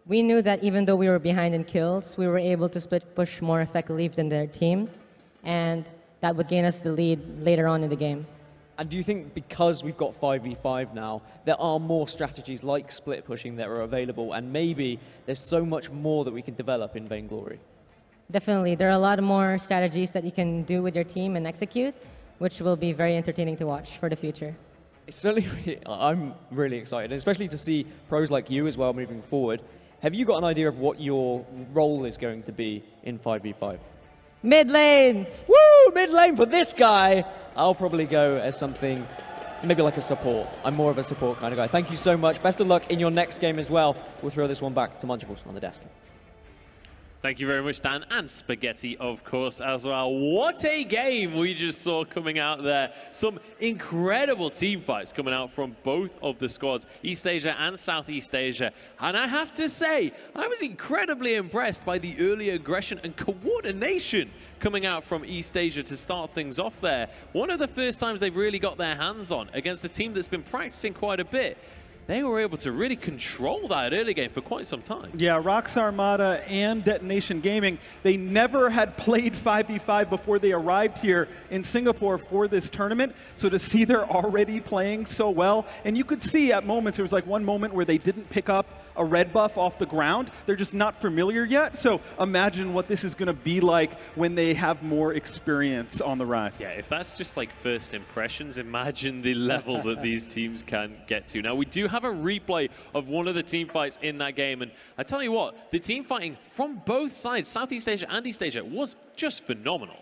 We knew that even though we were behind in kills, we were able to split push more effectively than their team, and that would gain us the lead later on in the game. And do you think because we've got 5v5 now, there are more strategies like split pushing that are available, and maybe there's so much more that we can develop in Vainglory? Definitely. There are a lot more strategies that you can do with your team and execute, which will be very entertaining to watch for the future. It's certainly, I'm really excited, especially to see pros like you as well moving forward. Have you got an idea of what your role is going to be in 5v5? Mid lane! Woo! Mid lane for this guy! I'll probably go as something, maybe like a support. I'm more of a support kind of guy. Thank you so much. Best of luck in your next game as well. We'll throw this one back to Munchables on the desk. Thank you very much, Dan, and Spaghetti, of course, as well. What a game we just saw coming out there. Some incredible team fights coming out from both of the squads, East Asia and Southeast Asia. And I have to say, I was incredibly impressed by the early aggression and coordination coming out from East Asia to start things off there. One of the first times they've really got their hands on against a team that's been practicing quite a bit. They were able to really control that early game for quite some time. Yeah, Rox Armada and Detonation Gaming, they never had played 5v5 before they arrived here in Singapore for this tournament. So to see they're already playing so well, and you could see at moments, there was like one moment where they didn't pick up a red buff off the ground. They're just not familiar yet. So imagine what this is going to be like when they have more experience on the rise. Yeah, if that's just like first impressions, imagine the level that these teams can get to. Now, we do have a replay of one of the team fights in that game. And I tell you what, the team fighting from both sides, Southeast Asia and East Asia, was just phenomenal.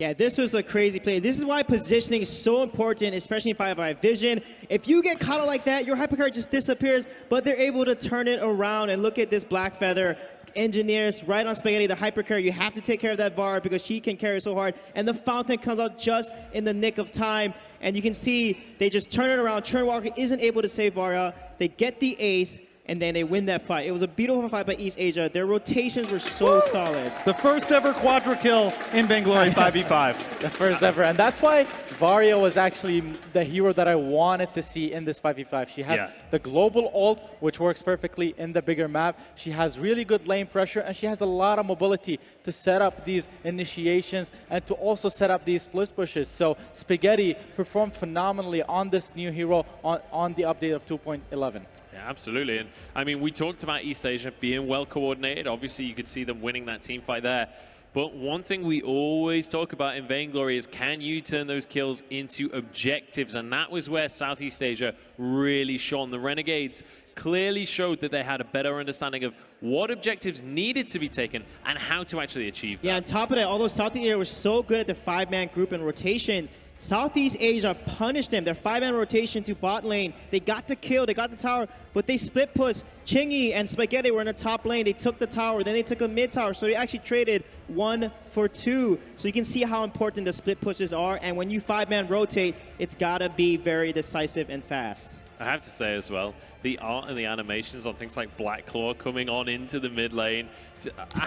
Yeah, this was a crazy play. This is why positioning is so important, especially in 5v5 vision. If you get caught out like that, your hypercar just disappears, but they're able to turn it around. And look at this Black Feather. Engineers right on Spaghetti, the hypercar. You have to take care of that VAR because she can carry so hard. And the fountain comes out just in the nick of time. And you can see they just turn it around. Churn Walker isn't able to save Varya. They get the ace, and then they win that fight. It was a beautiful fight by East Asia. Their rotations were so solid. The first ever quadra kill in Vainglory 5v5. The first ever. And that's why Varya was actually the hero that I wanted to see in this 5v5. She has the global ult, which works perfectly in the bigger map. She has really good lane pressure, and she has a lot of mobility to set up these initiations and to also set up these split pushes. So Spaghetti performed phenomenally on this new hero on the update of 2.11. Yeah, absolutely. And I mean, we talked about East Asia being well coordinated. Obviously, you could see them winning that team fight there. But one thing we always talk about in Vainglory is, can you turn those kills into objectives? And that was where Southeast Asia really shone. The Renegades clearly showed that they had a better understanding of what objectives needed to be taken and how to actually achieve that. Yeah, on top of that, although Southeast Asia was so good at the 5-man group and rotations, Southeast Asia punished them. Their 5-man rotation to bot lane. They got the kill, they got the tower, but they split push. Chingy and Spaghetti were in the top lane. They took the tower, then they took a mid tower. So they actually traded 1 for 2. So you can see how important the split pushes are. And when you 5-man rotate, it's gotta be very decisive and fast. I have to say as well, the art and the animations on things like Black Claw coming on into the mid lane,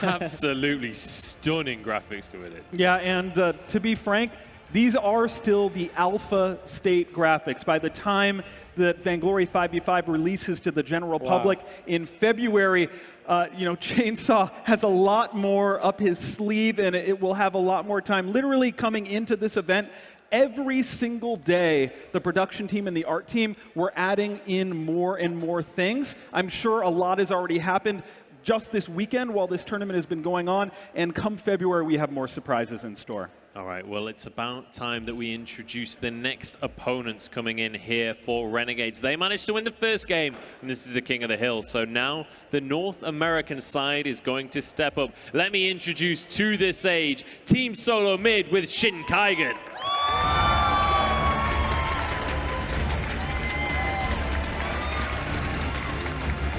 absolutely stunning graphics with it. Yeah, and to be frank, these are still the alpha state graphics. By the time that Vainglory 5v5 releases to the general public in February, Chainsaw has a lot more up his sleeve, and it will have a lot more time. Literally coming into this event, every single day, the production team and the art team were adding in more and more things. I'm sure a lot has already happened just this weekend while this tournament has been going on, and come February, we have more surprises in store. All right, well, it's about time that we introduce the next opponents coming in here for Renegades. They managed to win the first game, and this is a King of the Hill. So now the North American side is going to step up. Let me introduce to the stage Team Solo Mid with Shin Kaigen.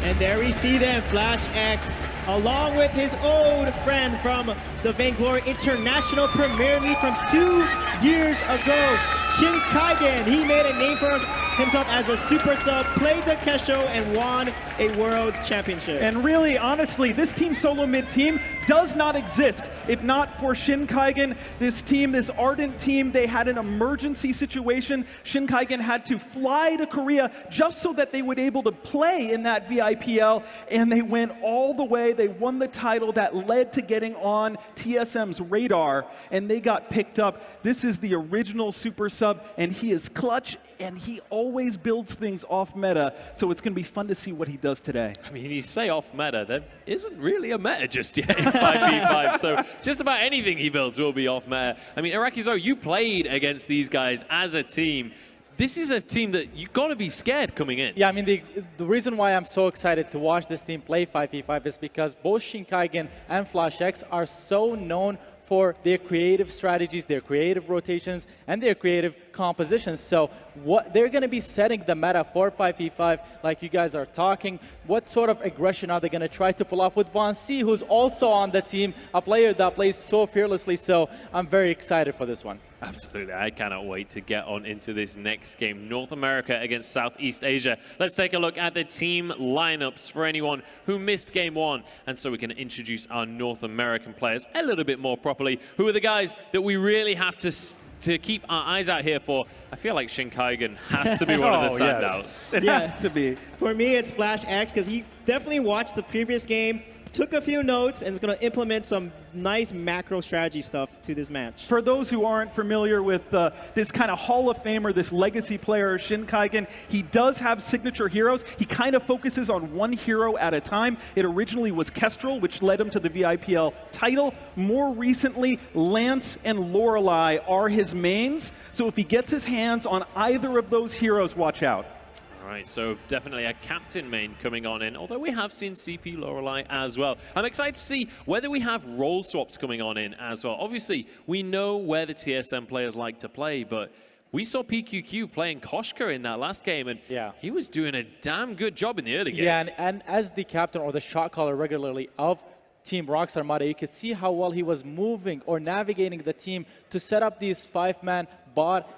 And there we see them, Flash X, along with his old friend from the Vainglory International Premier League from 2 years ago, Shin Kaigen. He made a name for himself as a super sub, played the Kesho, and won a world championship. And really, honestly, this Team Solo Mid team does not exist if not for Shin Kaigen. This team, this Ardent team, they had an emergency situation. Shin Kaigen had to fly to Korea just so that they would be able to play in that VIPL, and they went all the way. They won the title that led to getting on TSM's radar, and they got picked up. This is the original super sub, and he is clutch, and he always builds things off meta, so it's going to be fun to see what he does today. I mean, you say off meta, there isn't really a meta just yet in 5v5, so just about anything he builds will be off meta. I mean, Irakizo, you played against these guys as a team. This is a team that you've got to be scared coming in. Yeah, I mean, the reason why I'm so excited to watch this team play 5v5 is because both Shin Kaigen and Flash X are so known for their creative strategies, their creative rotations, and their creative compositions. So what they're going to be setting the meta for 5v5, like you guys are talking. What sort of aggression are they going to try to pull off with Von C, who's also on the team, a player that plays so fearlessly. So I'm very excited for this one. Absolutely. I cannot wait to get on into this next game. North America against Southeast Asia. Let's take a look at the team lineups for anyone who missed game one. And so we can introduce our North American players a little bit more properly. Who are the guys that we really have to keep our eyes out here for? I feel like Shin Kaigen has to be one of the standouts. Yes. It has to be. For me, it's Flash X, because he definitely watched the previous game, took a few notes, and is going to implement some nice macro strategy stuff to this match. For those who aren't familiar with this kind of Hall of Famer, this legacy player, Shin Kaigen, he does have signature heroes. He kind of focuses on one hero at a time. It originally was Kestrel, which led him to the VIPL title. More recently, Lance and Lorelei are his mains. So if he gets his hands on either of those heroes, watch out. All right, so definitely a captain main coming on in, although we have seen CP Lorelei as well. I'm excited to see whether we have role swaps coming on in as well. Obviously, we know where the TSM players like to play, but we saw PQQ playing Koshka in that last game, and he was doing a damn good job in the early game. Yeah, and as the captain or the shot caller regularly of Team Rockstar Armada, you could see how well he was moving or navigating the team to set up these 5-man bot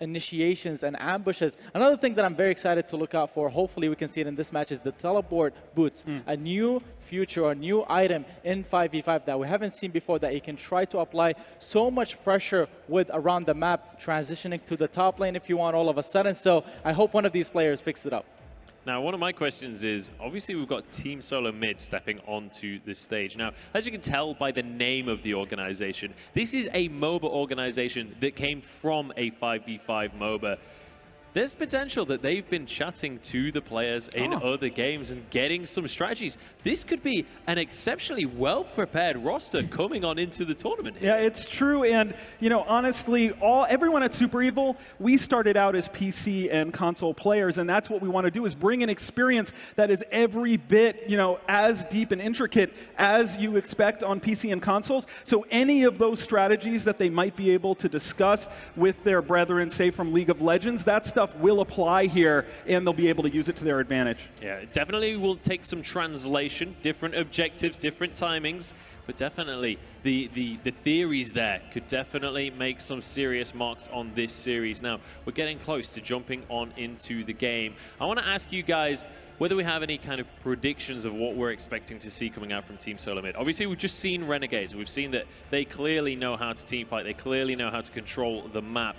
initiations and ambushes. Another thing that I'm very excited to look out for, hopefully we can see it in this match, is the teleport boots. A new feature or new item in 5v5 that we haven't seen before, that you can try to apply so much pressure with around the map, transitioning to the top lane if you want all of a sudden. So I hope one of these players picks it up. Now, one of my questions is, obviously we've got Team Solo Mid stepping onto this stage. Now, as you can tell by the name of the organization, this is a MOBA organization that came from a 5v5 MOBA. There's potential that they've been chatting to the players in other games and getting some strategies. This could be an exceptionally well-prepared roster coming on into the tournament. Yeah, it's true. And, you know, honestly, everyone at Super Evil, we started out as PC and console players, and that's what we want to do, is bring an experience that is every bit, you know, as deep and intricate as you expect on PC and consoles. So any of those strategies that they might be able to discuss with their brethren, say, from League of Legends, that stuff will apply here, and they'll be able to use it to their advantage. Yeah, it definitely will take some translation, different objectives, different timings, but definitely the theories there could definitely make some serious marks on this series. Now, we're getting close to jumping on into the game. I want to ask you guys whether we have any kind of predictions of what we're expecting to see coming out from Team Solo Mid. Obviously, we've just seen Renegades. We've seen that they clearly know how to teamfight. They clearly know how to control the map.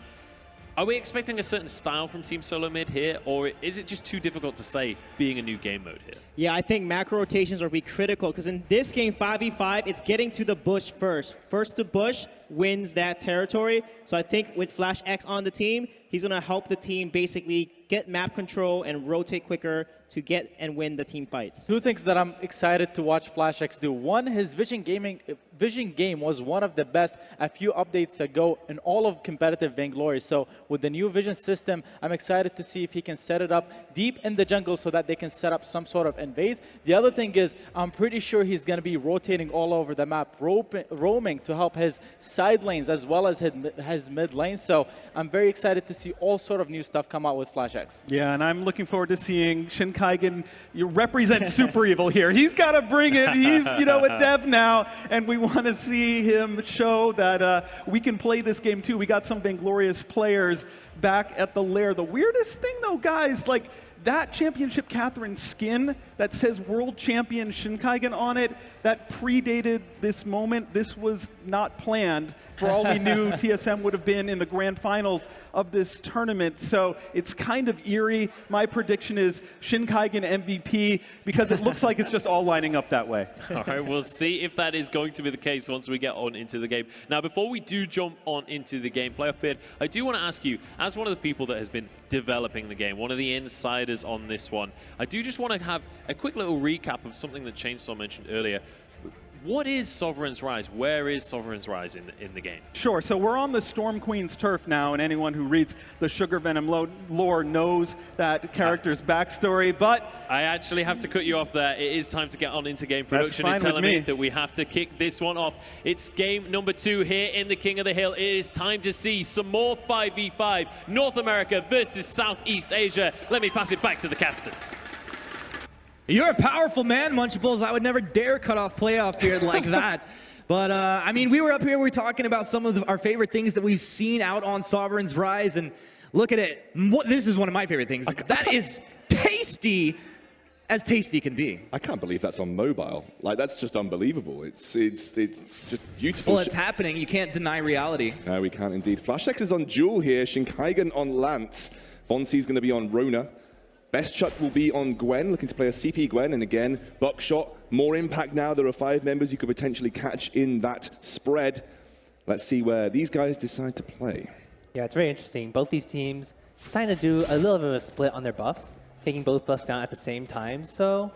Are we expecting a certain style from Team Solo Mid here, or is it just too difficult to say, being a new game mode here? Yeah, I think macro rotations will be critical, because in this game, 5v5, it's getting to the bush first. First to bush wins that territory. So I think with Flash X on the team, he's going to help the team basically get map control and rotate quicker to get and win the team fights. Two things that I'm excited to watch Flash X do. One, his vision game was one of the best a few updates ago in all of competitive Vainglory. So with the new vision system, I'm excited to see if he can set it up deep in the jungle so that they can set up some sort of invade. The other thing is, I'm pretty sure he's going to be rotating all over the map, roaming to help his side lanes as well as his mid lane. So I'm very excited to see all sort of new stuff come out with Flash X. Yeah, and I'm looking forward to seeing Shinkaigen represent Super Evil here. He's got to bring it. He's, you know, a dev now, and we want to see him show that we can play this game too. We got some Vainglorious players back at the lair. The weirdest thing though, guys, like that Championship Catherine skin that says World Champion Shinkaigen on it, that predated this moment. This was not planned. For all we knew, TSM would have been in the grand finals of this tournament. So it's kind of eerie. My prediction is Shinkaigen MVP, because it looks like it's just all lining up that way. All right, we'll see if that is going to be the case once we get on into the game. Now, before we do jump on into the game playoff period, I do want to ask you, as one of the people that has been developing the game, one of the insiders on this one, I do just want to have a quick little recap of something that Chainsaw mentioned earlier. What is Sovereign's Rise? Where is Sovereign's Rise in the game? Sure. So we're on the Storm Queen's turf now, and anyone who reads the Sugar Venom lore knows that character's backstory, but... I actually have to cut you off there. It is time to get on into game. Production is telling me that we have to kick this one off. It's game number 2 here in the King of the Hill. It is time to see some more 5v5. North America versus Southeast Asia. Let me pass it back to the casters. You're a powerful man, Munchables. I would never dare cut off playoff period like that. But, I mean, we were up here, we were talking about some of our favorite things that we've seen out on Sovereign's Rise, and look at it. This is one of my favorite things. That is tasty as tasty can be. I can't believe that's on mobile. Like, that's just unbelievable. It's just beautiful. Well, it's happening. You can't deny reality. No, we can't indeed. Flashx is on Jewel here. Shinkaigen on Lance. Vonsi's going to be on Rona. Best Chuck will be on Gwen, looking to play a CP Gwen, and again, Buckshot, more impact now. There are 5 members you could potentially catch in that spread. Let's see where these guys decide to play. Yeah, it's very interesting. Both these teams decided to do a little bit of a split on their buffs, taking both buffs down at the same time. So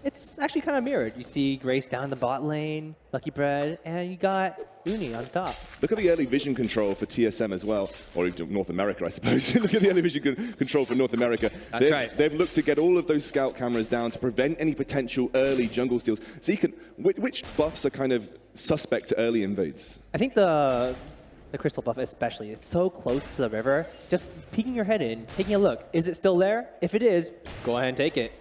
it's actually kind of mirrored. You see Grace down the bot lane, Lucky Bread, and you got Uni on top. Look at the early vision control for TSM as well, or North America, I suppose. Look at the early vision control for North America. That's right. They've looked to get all of those scout cameras down to prevent any potential early jungle steals. Zekan, which buffs are kind of suspect to early invades? I think the crystal buff especially, it's so close to the river. Just peeking your head in, taking a look. Is it still there? If it is, go ahead and take it.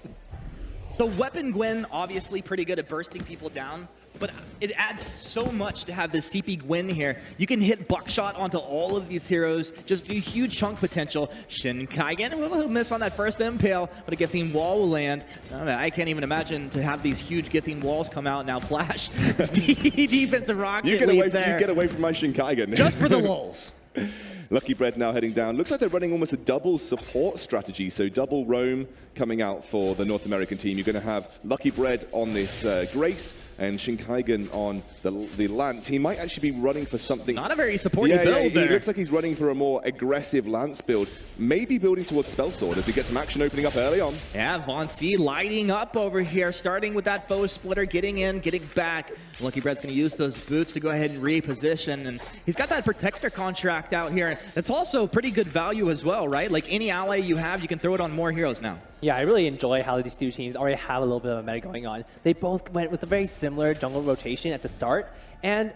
So Weapon Gwen, obviously pretty good at bursting people down, but it adds so much to have this CP Gwen here. You can hit buckshot onto all of these heroes, just do huge chunk potential. Shin Kaigen will miss on that first impale, but a Githing wall will land. I can't even imagine to have these huge Githing walls come out now. Flash, defensive rocket You lead there. You get away from my Shin Kaigen. Just for the lulz. Lucky Bread now heading down. Looks like they're running almost a double support strategy. So double roam coming out for the North American team. You're going to have Lucky Bread on this Grace and Shin Kaigen on the Lance. He might actually be running for something. Not a very supportive build there. He looks like he's running for a more aggressive Lance build. Maybe building towards Spell Sword as we get some action opening up early on. Yeah, Von C lighting up over here, starting with that foe splitter, getting in, getting back. Lucky Bread's going to use those boots to go ahead and reposition. And he's got that Protector contract out here. That's also pretty good value as well, right? Like any ally you have, you can throw it on more heroes now. Yeah, I really enjoy how these two teams already have a little bit of a meta going on. They both went with a very similar jungle rotation at the start. And,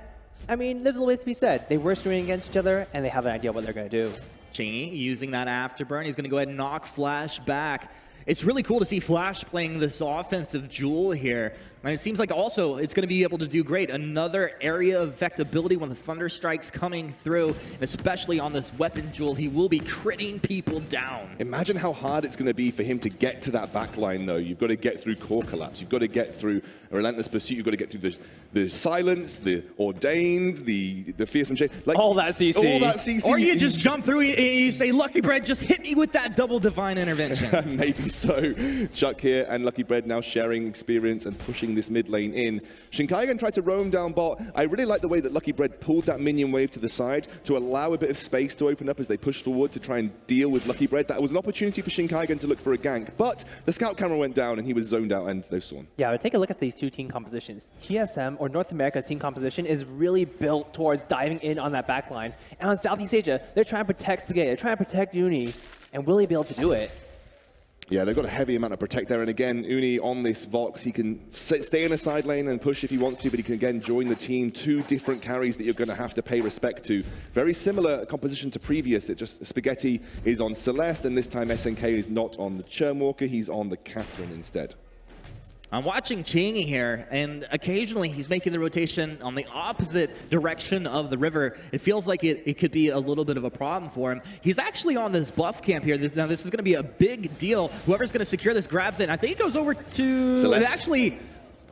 I mean, there's a little bit to be said. They were screening against each other, and they have an idea what they're going to do. Chingy using that afterburn. He's going to go ahead and knock Flash back. It's really cool to see Flash playing this offensive jewel here. And it seems like also it's going to be able to do great. Another area of effectability when the Thunder Strike's coming through, and especially on this weapon jewel, he will be critting people down. Imagine how hard it's going to be for him to get to that backline, though. You've got to get through Core Collapse. You've got to get through a Relentless Pursuit. You've got to get through the Silence, the Ordained, the Fearsome Shade. Like, all that CC. All that CC. Or you just jump through and you say, Lucky Bread, just hit me with that double Divine Intervention. Maybe so. Chuck here and Lucky Bread now sharing experience and pushing this mid lane in. Shin Kaigen tried to roam down bot. I really like the way that Lucky Bread pulled that minion wave to the side to allow a bit of space to open up as they push forward to try and deal with Lucky Bread. That was an opportunity for Shin Kaigen to look for a gank, but the scout camera went down and he was zoned out and they saw him. Yeah, but take a look at these two team compositions. TSM, or North America's team composition, is really built towards diving in on that backline. And on Southeast Asia, they're trying to protect Spaghetti, they're trying to protect Uni, and will he be able to do it? Yeah, they've got a heavy amount of protect there, and again, Uni on this Vox, he can stay in a side lane and push if he wants to, but he can again join the team. Two different carries that you're going to have to pay respect to. Very similar composition to previous, it just Spaghetti is on Celeste, and this time SNK is not on the Churnwalker, he's on the Catherine instead. I'm watching Chingy here, and occasionally he's making the rotation on the opposite direction of the river. It feels like it could be a little bit of a problem for him. He's actually on this buff camp here. Now this is going to be a big deal. Whoever's going to secure this grabs it. And I think it goes over to... Celeste. Actually,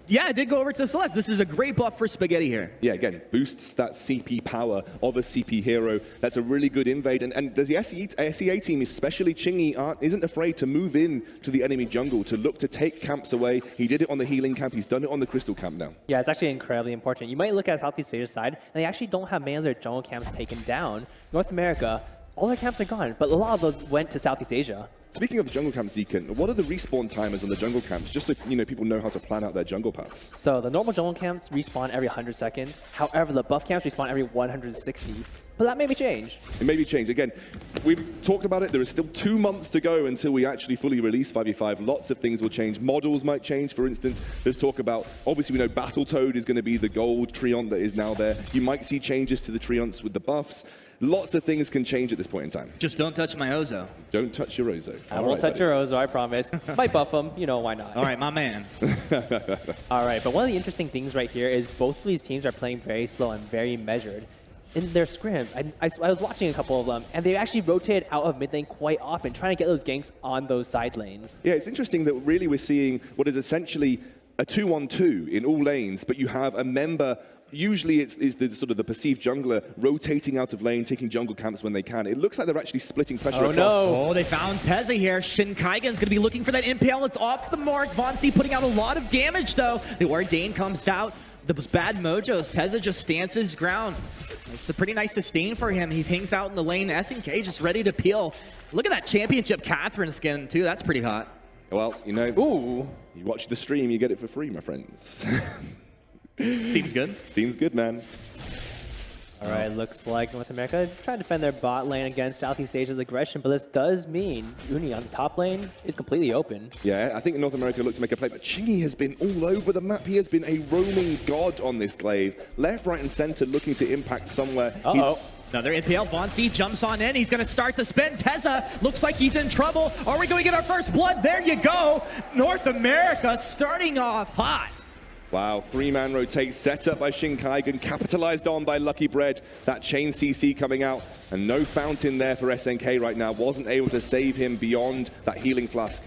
yeah, it did go over to Celeste. This is a great buff for Spaghetti here. Yeah, again, boosts that CP power of a CP hero. That's a really good invade. And the SEA team, especially Chingy, isn't afraid to move in to the enemy jungle, to look to take camps away. He did it on the healing camp. He's done it on the crystal camp now. Yeah, it's actually incredibly important. You might look at Southeast Asia's side, and they actually don't have many of their jungle camps taken down. North America, all their camps are gone, but a lot of those went to Southeast Asia. Speaking of the jungle camps, Zekan, what are the respawn timers on the jungle camps, just so people know how to plan out their jungle paths? So the normal jungle camps respawn every 100 seconds. However, the buff camps respawn every 160. But that may be changed. It may be changed. Again, we've talked about it. There is still 2 months to go until we actually fully release 5v5. Lots of things will change. Models might change. For instance, there's talk about, obviously we know Battletoad is going to be the gold Treant that is now there. You might see changes to the Treants with the buffs. Lots of things can change at this point in time. Just don't touch my Ozo. Don't touch your Ozo. I won't touch your Ozo, I promise. Might buff him, why not? All right, my man. All right, but one of the interesting things right here is both of these teams are playing very slow and very measured. In their scrims, I was watching a couple of them, and they actually rotated out of mid lane quite often, trying to get those ganks on those side lanes. Yeah, it's interesting that really we're seeing what is essentially a 2-on-2 in all lanes, but you have a member. Usually it's the sort of the perceived jungler rotating out of lane, taking jungle camps when they can. It looks like they're actually splitting pressure across. Oh, they found Teza here. Shin Kaigen's going to be looking for that impale. It's off the mark. Von C putting out a lot of damage, though. The Ordain comes out. Those bad mojos. Teza just stands his ground. It's a pretty nice sustain for him. He hangs out in the lane. SNK just ready to peel. Look at that championship Catherine skin, too. That's pretty hot. Well, you know, Ooh. you watch the stream, you get it for free, my friends. Seems good. Seems good, man. All right, looks like North America trying to defend their bot lane against Southeast Asia's aggression, but this does mean Uni on the top lane is completely open. Yeah, I think North America looks to make a play, but Chingy has been all over the map. He has been a roaming god on this glaive. Left, right, and center looking to impact somewhere. Uh-oh. Another NPL. Vainglory jumps on in. He's going to start the spin. Teza looks like he's in trouble. Are we going to get our first blood? There you go. North America starting off hot. Wow, 3-man rotate set up by Shinkaigen, capitalized on by Lucky Bread. That chain CC coming out, and no fountain there for SNK right now. Wasn't able to save him beyond that healing flask.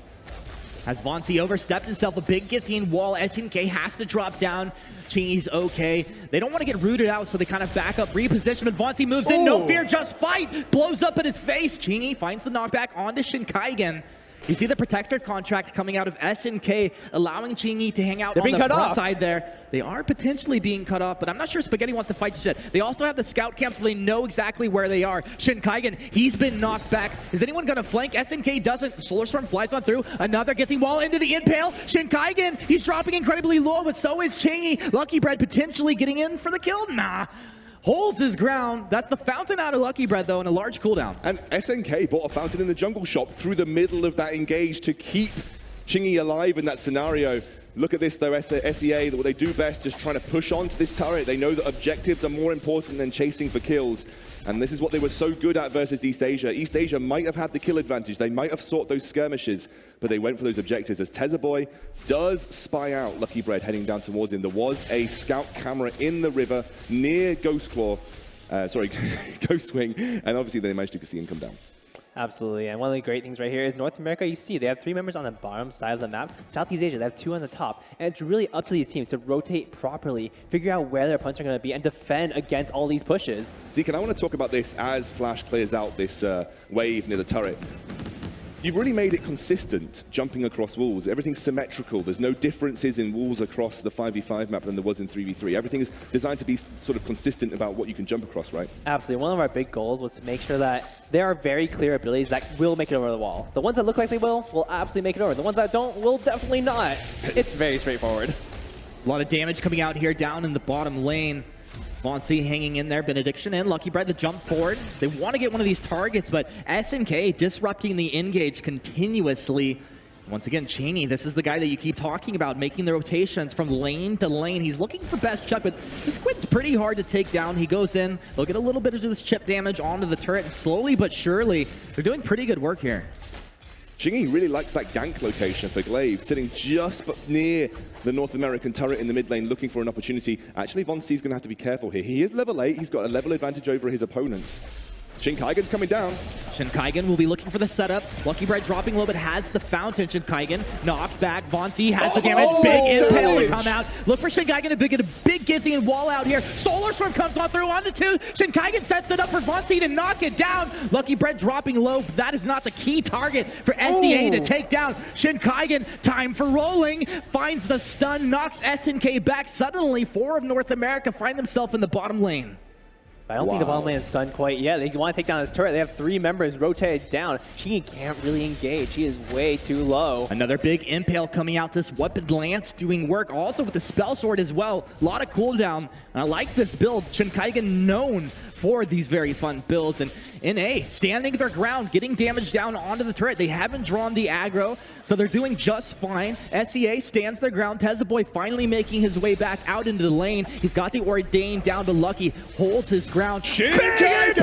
As Vainglory overstepped himself, a big Githian wall. SNK has to drop down. Chingy's okay. They don't want to get rooted out, so they kind of back up, reposition, but Vainglory moves in. No fear, just fight. Blows up in his face. Chingy finds the knockback onto Shinkaigen. You see the protector contract coming out of SNK, allowing Chingy to hang out on the front side there. They are potentially being cut off, but I'm not sure Spaghetti wants to fight just yet. They also have the scout camp, so they know exactly where they are. Shinkaigen, he's been knocked back. Is anyone going to flank? SNK doesn't. Solar Storm flies on through. Another Githian wall into the impale. Shinkaigen, he's dropping incredibly low, but so is Chingy. Lucky Bread potentially getting in for the kill. Nah. Holds his ground. That's the fountain out of Lucky Bread, though, and a large cooldown. And SNK bought a fountain in the jungle shop through the middle of that engage to keep Chingy alive in that scenario. Look at this, though, SEA, what they do best, just trying to push onto this turret. They know that objectives are more important than chasing for kills. And this is what they were so good at versus East Asia. East Asia might have had the kill advantage. They might have sought those skirmishes, but they went for those objectives. As Tezzaboy does spy out Lucky Bread heading down towards him. There was a scout camera in the river near Ghostwing, and obviously they managed to see him come down. Absolutely, and one of the great things right here is North America, you see, they have 3 members on the bottom side of the map. Southeast Asia, they have 2 on the top. And it's really up to these teams to rotate properly, figure out where their opponents are going to be, and defend against all these pushes. Zeke, and I want to talk about this as Flash clears out this wave near the turret. You've really made it consistent, jumping across walls. Everything's symmetrical. There's no differences in walls across the 5v5 map than there was in 3v3. Everything is designed to be sort of consistent about what you can jump across, right? Absolutely. One of our big goals was to make sure that there are very clear abilities that will make it over the wall. The ones that look like they will absolutely make it over. The ones that don't will definitely not. It's very straightforward. A lot of damage coming out here down in the bottom lane. Vainglory hanging in there, Benediction and Lucky Bread to jump forward. They want to get one of these targets, but SNK disrupting the engage continuously. Once again, Chingy, this is the guy that you keep talking about, making the rotations from lane to lane. He's looking for best chuck, but this Squid's pretty hard to take down. He goes in, they'll get a little bit of this chip damage onto the turret, and slowly but surely, they're doing pretty good work here. Chingy really likes that gank location for Glaive, sitting just near the North American turret in the mid lane, looking for an opportunity. Actually, Vainglory's going to have to be careful here. He is level 8. He's got a level advantage over his opponents. Shinkaigen's coming down. Shinkaigen will be looking for the setup. Lucky Bread dropping low, but has the fountain. Shinkaigen knocked back. Vainglory has the damage. Big impale to come out. Look for Shinkaigen to get a big Githian wall out here. Solar Storm comes on through onto 2. Shinkaigen sets it up for Vainglory to knock it down. Lucky Bread dropping low. That is not the key target for SEA to take down. Shinkaigen, time for rolling. Finds the stun, knocks SNK back. Suddenly, 4 of North America find themselves in the bottom lane. I don't think the bottom lane is done quite yet. They want to take down this turret. They have 3 members rotated down. She can't really engage. She is way too low. Another big impale coming out. This weapon lance doing work. Also with the spell sword as well. A lot of cooldown. And I like this build. Shinkaigen known for these very fun builds. And NA standing their ground, getting damage down onto the turret. They haven't drawn the aggro, so they're doing just fine. SEA stands their ground. Tezzaboy finally making his way back out into the lane. He's got the Ordained down to Lucky. Holds his ground. Shinkaigen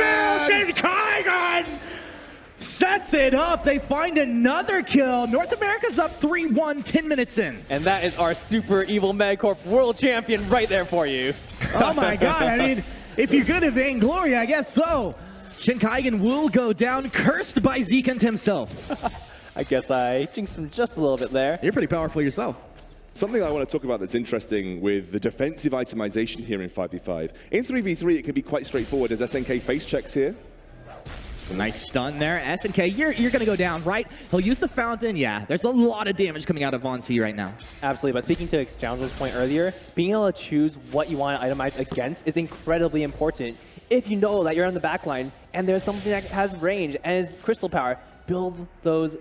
sets it up. They find another kill. North America's up 3-1, 10 minutes in. And that is our super evil Medcorp world champion right there for you. Oh my god, I mean, if you're good at Vainglory, I guess so. Shinkaigen will go down, cursed by Zekent himself. I guess I jinxed him just a little bit there. You're pretty powerful yourself. Something I want to talk about that's interesting with the defensive itemization here in 5v5. In 3v3, it can be quite straightforward as SNK face checks here. A nice stun there. SNK, you're going to go down, right? He'll use the fountain. Yeah, there's a lot of damage coming out of Vainglory right now. Absolutely, but speaking to Exchounder's point earlier, being able to choose what you want to itemize against is incredibly important. If you know that you're on the back line and there's something that has range and is crystal power, build those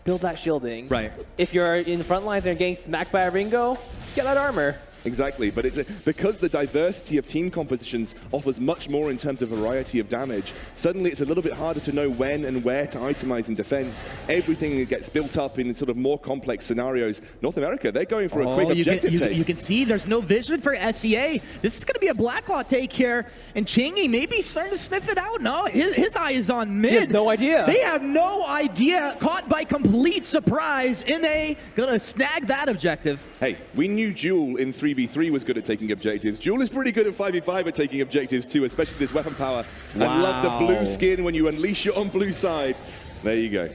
build that shielding. Right. If you're in the front lines and you're getting smacked by a Ringo, get that armor. Exactly, but because the diversity of team compositions offers much more in terms of variety of damage, suddenly it's a little bit harder to know when and where to itemize in defense. Everything gets built up in sort of more complex scenarios. North America, they're going for a quick objective take. You can see there's no vision for SEA. This is going to be a Blacklaw take here, and Chingy maybe starting to sniff it out. No, his eye is on mid. He has no idea. They have no idea. Caught by complete surprise. NA gonna snag that objective. Hey, we knew Jewel in 3v3 was good at taking objectives. Jewel is pretty good in 5v5 at taking objectives too, especially this weapon power. Wow. I love the blue skin when you unleash your on blue side. There you go.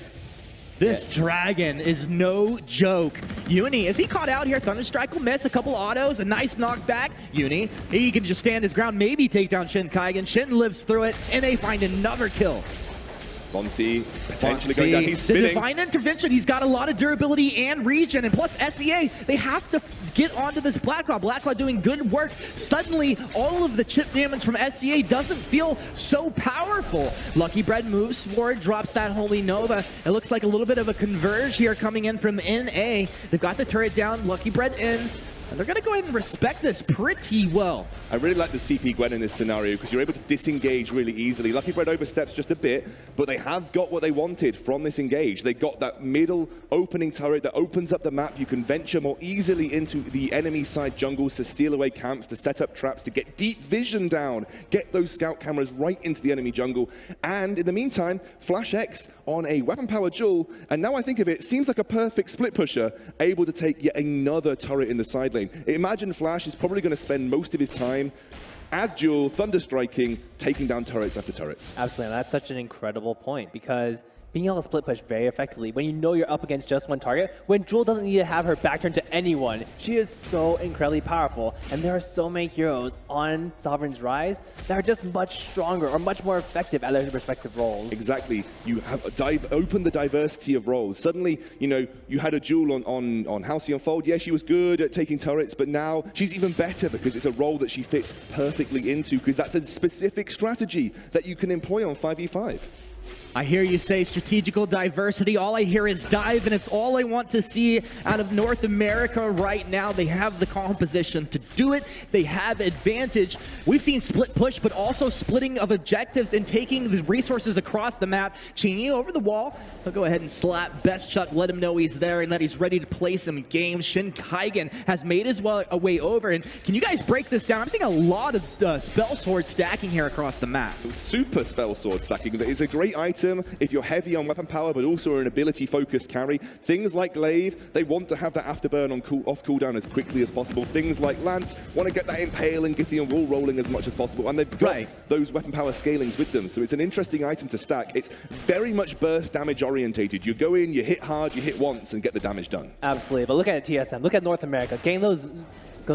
This dragon is no joke. Uni, is he caught out here? Thunderstrike will miss, a couple autos, a nice knockback. Uni, he can just stand his ground, maybe take down Shin Kaigen. Shin lives through it, and they find another kill. Bonsi potentially going down. He's spinning. The Divine Intervention, he's got a lot of durability and regen, and plus SEA, they have to get onto this Blacklaw. Blacklaw doing good work. Suddenly, all of the chip damage from SEA doesn't feel so powerful. Lucky Bread moves forward, drops that Holy Nova. It looks like a little bit of a converge here coming in from NA. They've got the turret down, Lucky Bread in. And they're going to go ahead and respect this pretty well. I really like the CP Gwen in this scenario because you're able to disengage really easily. Lucky Bread oversteps just a bit, but they have got what they wanted from this engage. They got that middle opening turret that opens up the map. You can venture more easily into the enemy side jungles to steal away camps, to set up traps, to get deep vision down, get those scout cameras right into the enemy jungle. And in the meantime, Flash X on a weapon power Jewel, and now I think of it, seems like a perfect split pusher, able to take yet another turret in the side lane. Imagine Flash is probably going to spend most of his time as Jewel, thunderstriking, taking down turrets after turrets. Absolutely, that's such an incredible point because being able to split push very effectively when you know you're up against just one target, when Jewel doesn't need to have her back turned to anyone, she is so incredibly powerful. And there are so many heroes on Sovereign's Rise that are just much stronger or much more effective at their respective roles. Exactly. You have opened the diversity of roles. Suddenly, you know, you had a Jewel on Halcyon Fold. Yeah, she was good at taking turrets, but now she's even better because it's a role that she fits perfectly into because that's a specific strategy that you can employ on 5v5. I hear you say strategical diversity. All I hear is dive, and it's all I want to see out of North America right now. They have the composition to do it. They have advantage. We've seen split push, but also splitting of objectives and taking the resources across the map. Chingy over the wall. He'll go ahead and slap Best Chuck, let him know he's there and that he's ready to play some games. Shin Kaigen has made his way over. And can you guys break this down? I'm seeing a lot of spell sword stacking here across the map. Super spell sword stacking. It's a great item if you're heavy on weapon power, but also an ability-focused carry. Things like Glaive, they want to have that afterburn on off cooldown as quickly as possible. Things like Lance want to get that Impale and Githian wall rolling as much as possible, and they've got those weapon power scalings with them. So it's an interesting item to stack. It's very much burst damage orientated. You go in, you hit hard, you hit once, and get the damage done. Absolutely, but look at TSM, look at North America, getting those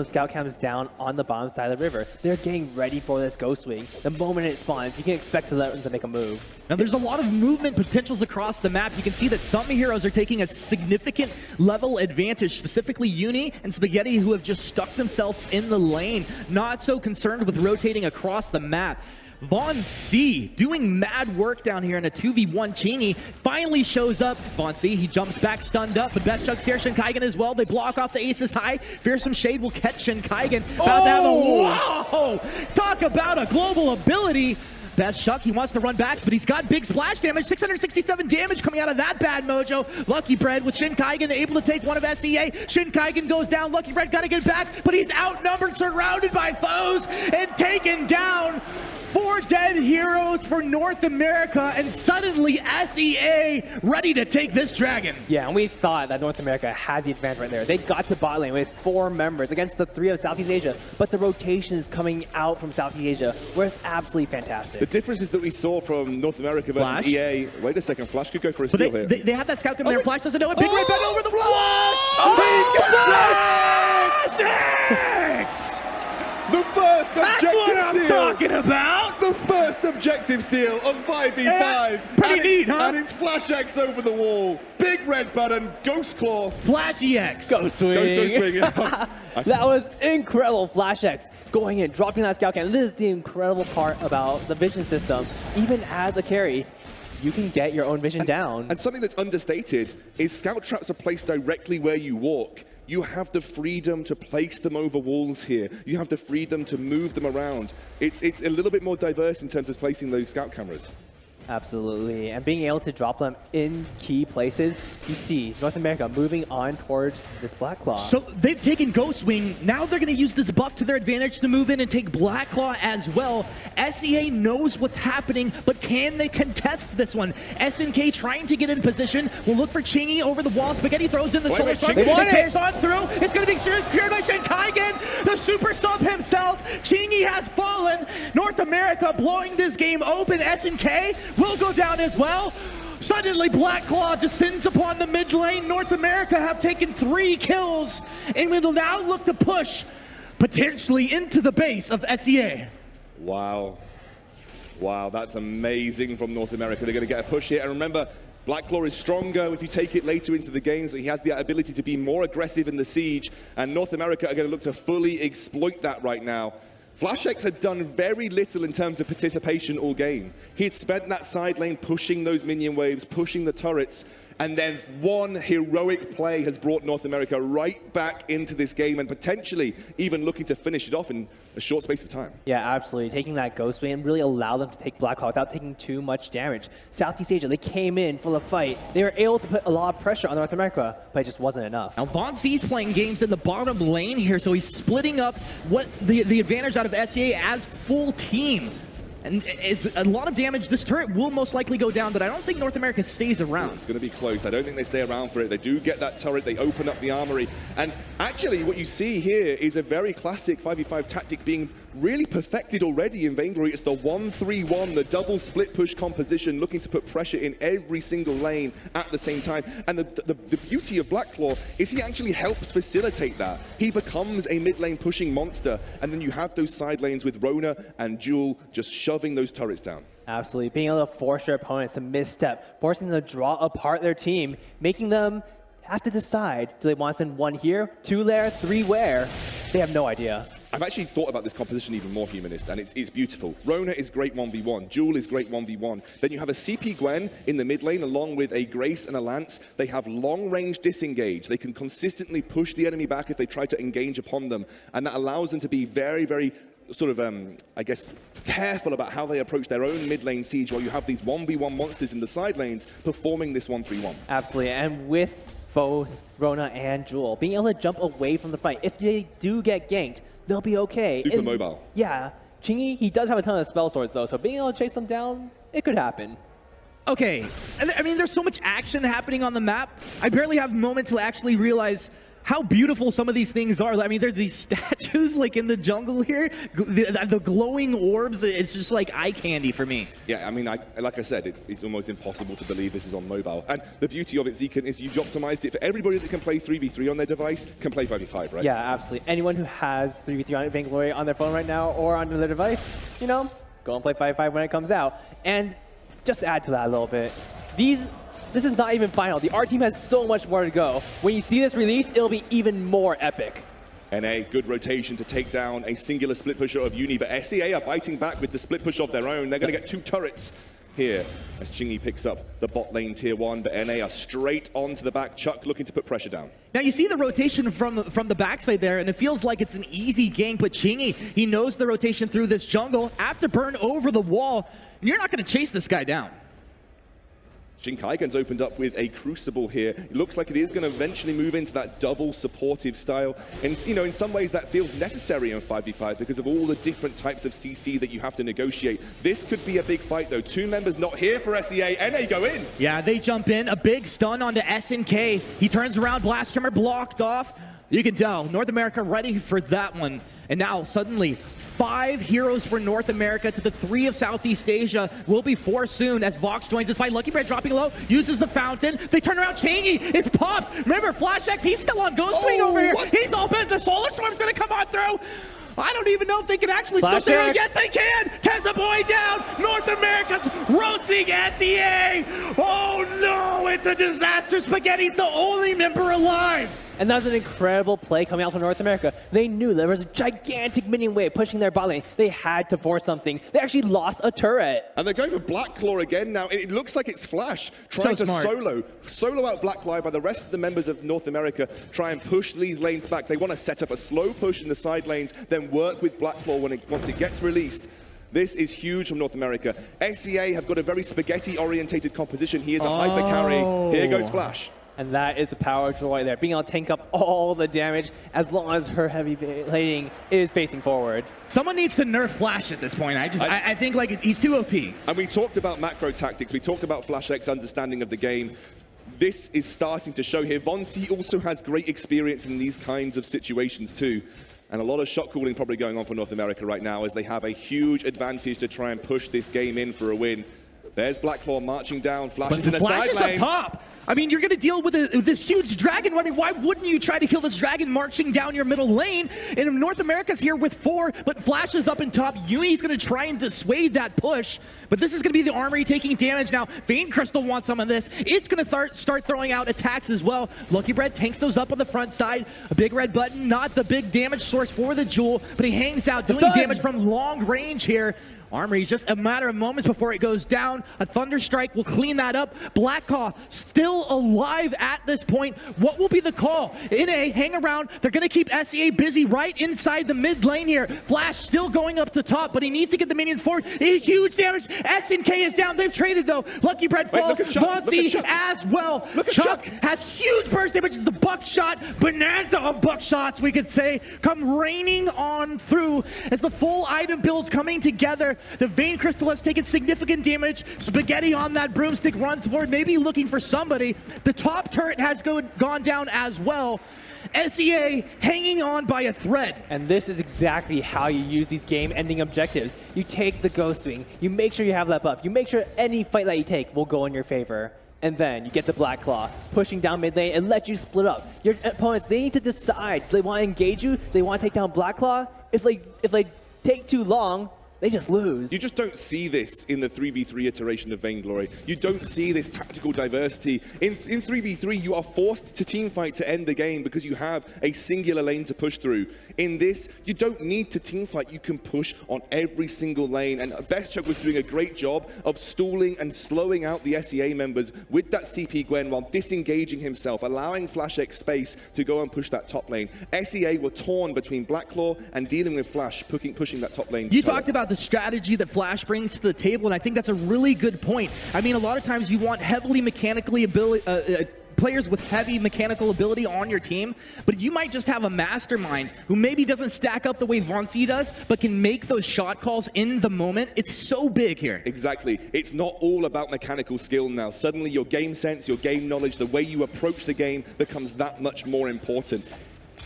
scout cams down on the bottom side of the river. They're getting ready for this Ghost Wing. The moment it spawns, you can expect them to make a move. Now there's a lot of movement potentials across the map. You can see that some heroes are taking a significant level advantage, specifically Uni and Spaghetti, who have just stuck themselves in the lane, not so concerned with rotating across the map. Von C doing mad work down here in a 2v1. Chingy finally shows up. Von C, he jumps back, stunned up, but Best Chuck's here. Shin Kaigen as well. They block off the Aces High. Fearsome Shade will catch Shin Kaigen. About to have a whoa! Talk about a global ability. Best Chuck, he wants to run back, but he's got big splash damage. 667 damage coming out of that bad mojo. Lucky Bread with Shin Kaigen able to take one of SEA. Shin Kaigen goes down. Lucky Bread got to get back, but he's outnumbered, surrounded by foes, and taken down. 4 dead heroes for North America, and suddenly SEA ready to take this dragon. Yeah, and we thought that North America had the advantage right there. They got to bot lane with 4 members against the 3 of Southeast Asia, but the rotation is coming out from Southeast Asia, where it's absolutely fantastic. The differences that we saw from North America versus Flash. EA. Wait a second, Flash could go for a steal here. They have that scout coming there. Flash doesn't know it. Big red bend over the Flash! The first objective steal! That's what I'm talking about! The first objective steal of 5v5! Pretty neat, huh? And it's Flash X over the wall. Big red button, Ghost Claw. Flashy X. Ghost Swing. Ghost Swing. That was incredible. Flash X going in, dropping that scout cannon. This is the incredible part about the vision system. Even as a carry, you can get your own vision down. And something that's understated is scout traps are placed directly where you walk. You have the freedom to place them over walls here. You have the freedom to move them around. It's a little bit more diverse in terms of placing those scout cameras. Absolutely, and being able to drop them in key places. You see North America moving on towards this Black Claw. So they've taken Ghost Wing. Now they're going to use this buff to their advantage to move in and take Black Claw as well. SEA knows what's happening, but can they contest this one? SNK trying to get in position. We'll look for Chingy over the wall. Spaghetti throws in the Solar Storm. It tears on through. It's going to be secured by Shenkaigen, the super sub himself. Chingy has fallen. North America blowing this game open. SNK will go down as well. Suddenly, Black Claw descends upon the mid lane. North America have taken 3 kills and will now look to push potentially into the base of SEA. Wow. Wow, that's amazing from North America. They're going to get a push here. And remember, Black Claw is stronger if you take it later into the game, so he has the ability to be more aggressive in the siege. And North America are going to look to fully exploit that right now. FlashX had done very little in terms of participation all game. He had spent that side lane pushing those minion waves, pushing the turrets, and then one heroic play has brought North America right back into this game and potentially even looking to finish it off in a short space of time. Yeah, absolutely. Taking that Ghost Wing really allowed them to take Black Claw without taking too much damage. Southeast Asia, they came in full of fight. They were able to put a lot of pressure on North America, but it just wasn't enough. Now, Von C's playing games in the bottom lane here, so he's splitting up what the advantage out of SEA as full team. And it's a lot of damage. This turret will most likely go down, but I don't think North America stays around. It's going to be close. I don't think they stay around for it. They do get that turret. They open up the armory. And actually, what you see here is a very classic 5v5 tactic being really perfected already in Vainglory. It's the 1-3-1, the double split push composition, looking to put pressure in every single lane at the same time. And the beauty of Black Claw is he actually helps facilitate that. He becomes a mid lane pushing monster, and then you have those side lanes with Rona and Jewel just shoving those turrets down. Absolutely. Being able to force your opponents to misstep, forcing them to draw apart their team, making them have to decide, do they want to send 1 here, 2 there, 3 where? They have no idea. I've actually thought about this composition even more, Humanist, and it's beautiful. Rona is great 1v1. Jewel is great 1v1. Then you have a CP Gwen in the mid lane along with a Grace and a Lance. They have long-range disengage. They can consistently push the enemy back if they try to engage upon them, and that allows them to be very, very sort of, I guess, careful about how they approach their own mid lane siege while you have these 1v1 monsters in the side lanes performing this 1-3-1. Absolutely, and with both Rona and Jewel being able to jump away from the fight, if they do get ganked, they'll be okay. Super mobile. Yeah, Chingy, he does have a ton of spell swords though, so being able to chase them down, it could happen. Okay, I mean, there's so much action happening on the map. I barely have a moment to actually realize how beautiful some of these things are. I mean, there's these statues like in the jungle here, the glowing orbs. It's just like eye candy for me. Yeah, I mean, like I said, it's almost impossible to believe this is on mobile. And the beauty of it, Zekan, is you've optimized it for everybody that can play 3v3 on their device, can play 5v5, right? Yeah, absolutely. Anyone who has 3v3 on Vainglory on their phone right now or on their device, you know, go and play 5v5 when it comes out. And just to add to that a little bit, this is not even final. The R team has so much more to go. When you see this release, it'll be even more epic. NA, good rotation to take down a singular split pusher of Uni, but SEA are biting back with the split push of their own. They're going to get 2 turrets here as Chingy picks up the bot lane tier 1, but NA are straight onto the back. Chuck looking to put pressure down. Now you see the rotation from the backside there, and it feels like it's an easy gank, but Chingy, he knows the rotation through this jungle. Afterburn over the wall, and you're not going to chase this guy down. Shenkaigen's opened up with a Crucible here. It looks like it is going to eventually move into that double supportive style. And, you know, in some ways that feels necessary in 5v5 because of all the different types of CC that you have to negotiate. This could be a big fight, though. 2 members not here for SEA. NA go in. Yeah, they jump in. A big stun onto SNK. He turns around. Blast Trimmer blocked off. You can tell North America ready for that one. And now suddenly 5 heroes for North America to the 3 of Southeast Asia. Will be 4 soon as Vox joins this fight. Lucky Bread dropping low, uses the fountain. They turn around, Chingy is popped. Remember, FlashX, he's still on Ghost Wing over here. What? He's all business. Solar Storm's gonna come on through. I don't even know if they can actually Flash still do it. X. Yes, they can. Tessa Boy down. North America's roasting SEA. Oh no, it's a disaster. Spaghetti's the only member alive. And that was an incredible play coming out from North America. They knew there was a gigantic minion wave pushing their bot lane. They had to force something. They actually lost a turret. And they're going for Black Claw again now. It looks like it's Flash trying to solo out Black Claw by the rest of the members of North America, try and push these lanes back. They want to set up a slow push in the side lanes, then work with Black Claw once it gets released. This is huge from North America. SEA have got a very spaghetti-orientated composition. He is a hyper carry. Here goes Flash. And that is the power of Joy there, being able to tank up all the damage as long as her heavy laning is facing forward. Someone needs to nerf Flash at this point. I think like he's too OP. And we talked about macro tactics. We talked about Flash X's understanding of the game. This is starting to show here. Von C also has great experience in these kinds of situations too. And a lot of shot calling probably going on for North America right now as they have a huge advantage to try and push this game in for a win. There's Black Claw marching down. Flash is in the side lane. Flash is up top. I mean, you're going to deal with this huge dragon running. Why wouldn't you try to kill this dragon marching down your middle lane? And North America's here with 4, but Flash is up in top. Uni's going to try and dissuade that push, but this is going to be the Armory taking damage now. Vayne Crystal wants some of this. It's going to start throwing out attacks as well. Lucky Bread tanks those up on the front side. A big red button, not the big damage source for the Jewel, but he hangs out doing damage from long range here. Armory is just a matter of moments before it goes down. A Thunder Strike will clean that up. Blackcaw still alive at this point. What will be the call? NA, hang around. They're going to keep SEA busy right inside the mid lane here. Flash still going up to top, but he needs to get the minions forward. Huge damage. SNK is down. They've traded though. Lucky Bread falls. Von C as well. Chuck has huge burst damage. It's the buckshot. Bonanza of buckshots, we could say, come raining on through as the full item builds coming together. The Vayne Crystal has taken significant damage. Spaghetti on that broomstick runs forward, maybe looking for somebody. The top turret has gone down as well. SEA hanging on by a thread. And this is exactly how you use these game-ending objectives. You take the Ghost Wing, you make sure you have that buff, you make sure any fight that you take will go in your favor. And then you get the Black Claw, pushing down mid lane and let you split up. Your opponents, they need to decide. Do they want to engage you? Do they want to take down Black Claw? If they take too long, they just lose. You just don't see this in the 3v3 iteration of Vainglory. You don't see this tactical diversity. In 3v3, you are forced to teamfight to end the game because you have a singular lane to push through. In this, you don't need to teamfight. You can push on every single lane. And Bestchuck was doing a great job of stalling and slowing out the SEA members with that CP Gwen while disengaging himself, allowing Flash X space to go and push that top lane. SEA were torn between Black Claw and dealing with Flash, pushing that top lane. You talked about the strategy that Flash brings to the table, and I think that's a really good point. I mean, a lot of times you want heavily mechanically players with heavy mechanical ability on your team, but you might just have a mastermind who maybe doesn't stack up the way Von C does, but can make those shot calls in the moment. It's so big here. Exactly. It's not all about mechanical skill now. Suddenly your game sense, your game knowledge, the way you approach the game becomes that much more important.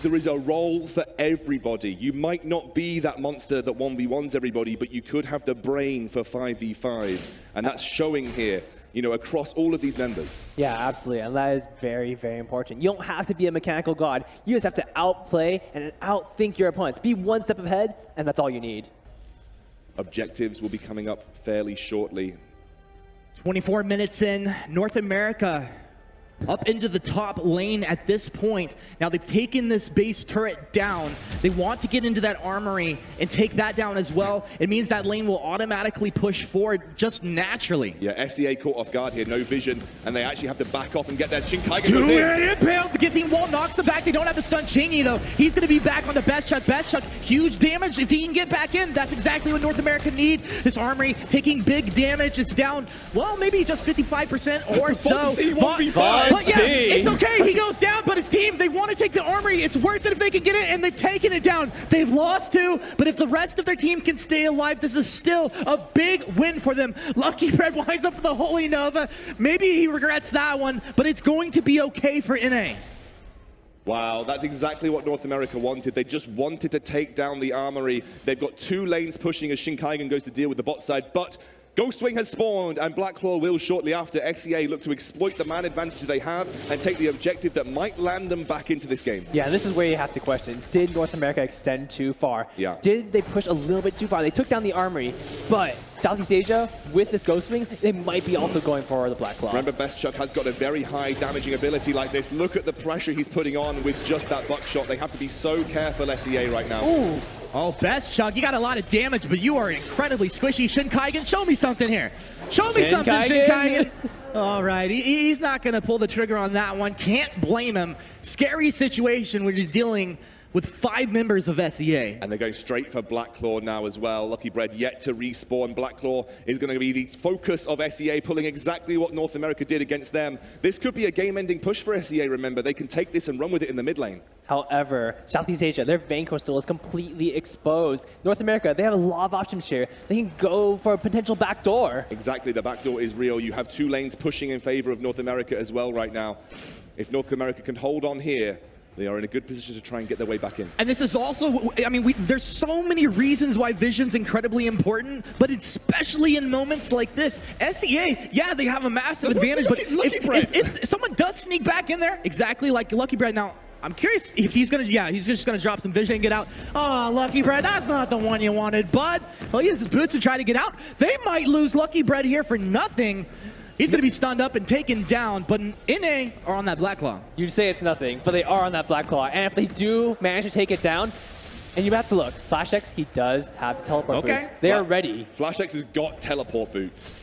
There is a role for everybody. You might not be that monster that 1v1s everybody, but you could have the brain for 5v5. And that's showing here, you know, across all of these members. Yeah, absolutely. And that is very, very important. You don't have to be a mechanical god. You just have to outplay and outthink your opponents. Be one step ahead, and that's all you need. Objectives will be coming up fairly shortly. 24 minutes in, North America up into the top lane at this point. Now they've taken this base turret down. They want to get into that armory and take that down as well. It means that lane will automatically push forward just naturally. Yeah, SEA caught off guard here, no vision, and they actually have to back off and get that Shinkaigen. Impaled, the Githing wall knocks them back. They don't have the stun Chingy though. He's gonna be back on the Bestchuck. Bestchuck, huge damage. If he can get back in, that's exactly what North America need. This armory taking big damage. It's down, well, maybe just 55% or so. But yeah, it's okay, he goes down, but his team, they want to take the armory. It's worth it if they can get it, and they've taken it down. They've lost 2, but if the rest of their team can stay alive, this is still a big win for them. Lucky Bread winds up for the Holy Nova. Maybe he regrets that one, but it's going to be okay for NA. Wow, that's exactly what North America wanted. They just wanted to take down the armory. They've got 2 lanes pushing as Shinkaigen goes to deal with the bot side, but Ghostwing has spawned, and Blacklaw will shortly after. SEA look to exploit the man advantage they have and take the objective that might land them back into this game. Yeah, this is where you have to question, did North America extend too far? Yeah. Did they push a little bit too far? They took down the Armory, but Southeast Asia, with this Ghostwing, they might be also going for the Blacklaw. Remember, Best Chuck has got a very high damaging ability like this. Look at the pressure he's putting on with just that buckshot. They have to be so careful, SEA, right now. Ooh. Oh, Best Chuck, you got a lot of damage, but you are incredibly squishy. Shin Kaigen, show me something here. Show me something, Shin Kaigen. All right, he's not going to pull the trigger on that one. Can't blame him. Scary situation when you're dealing with 5 members of SEA. And they're going straight for Blacklaw now as well. Lucky Bread yet to respawn. Blacklaw is going to be the focus of SEA, pulling exactly what North America did against them. This could be a game-ending push for SEA, remember. They can take this and run with it in the mid lane. However, Southeast Asia, their Vayne Crystal is completely exposed. North America, they have a lot of options here. They can go for a potential backdoor. Exactly, the backdoor is real. You have 2 lanes pushing in favor of North America as well right now. If North America can hold on here, they are in a good position to try and get their way back in. And this is also, I mean, there's so many reasons why Vision's incredibly important, but especially in moments like this. SEA, yeah, they have a massive advantage, but if someone does sneak back in there, exactly like Lucky Bread, now, I'm curious if he's gonna, yeah, he's just gonna drop some vision and get out. Oh, Lucky Bread, that's not the one you wanted, but well, he has his boots to try to get out. They might lose Lucky Bread here for nothing. He's going to be stunned up and taken down, but NA are on that Blacklaw. You'd say it's nothing, but they are on that Blacklaw. And if they do manage to take it down, and you have to look, FlashX, he does have the teleport boots. They are ready. FlashX has got teleport boots.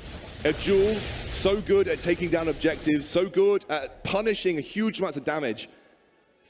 A Jewel, so good at taking down objectives, so good at punishing huge amounts of damage.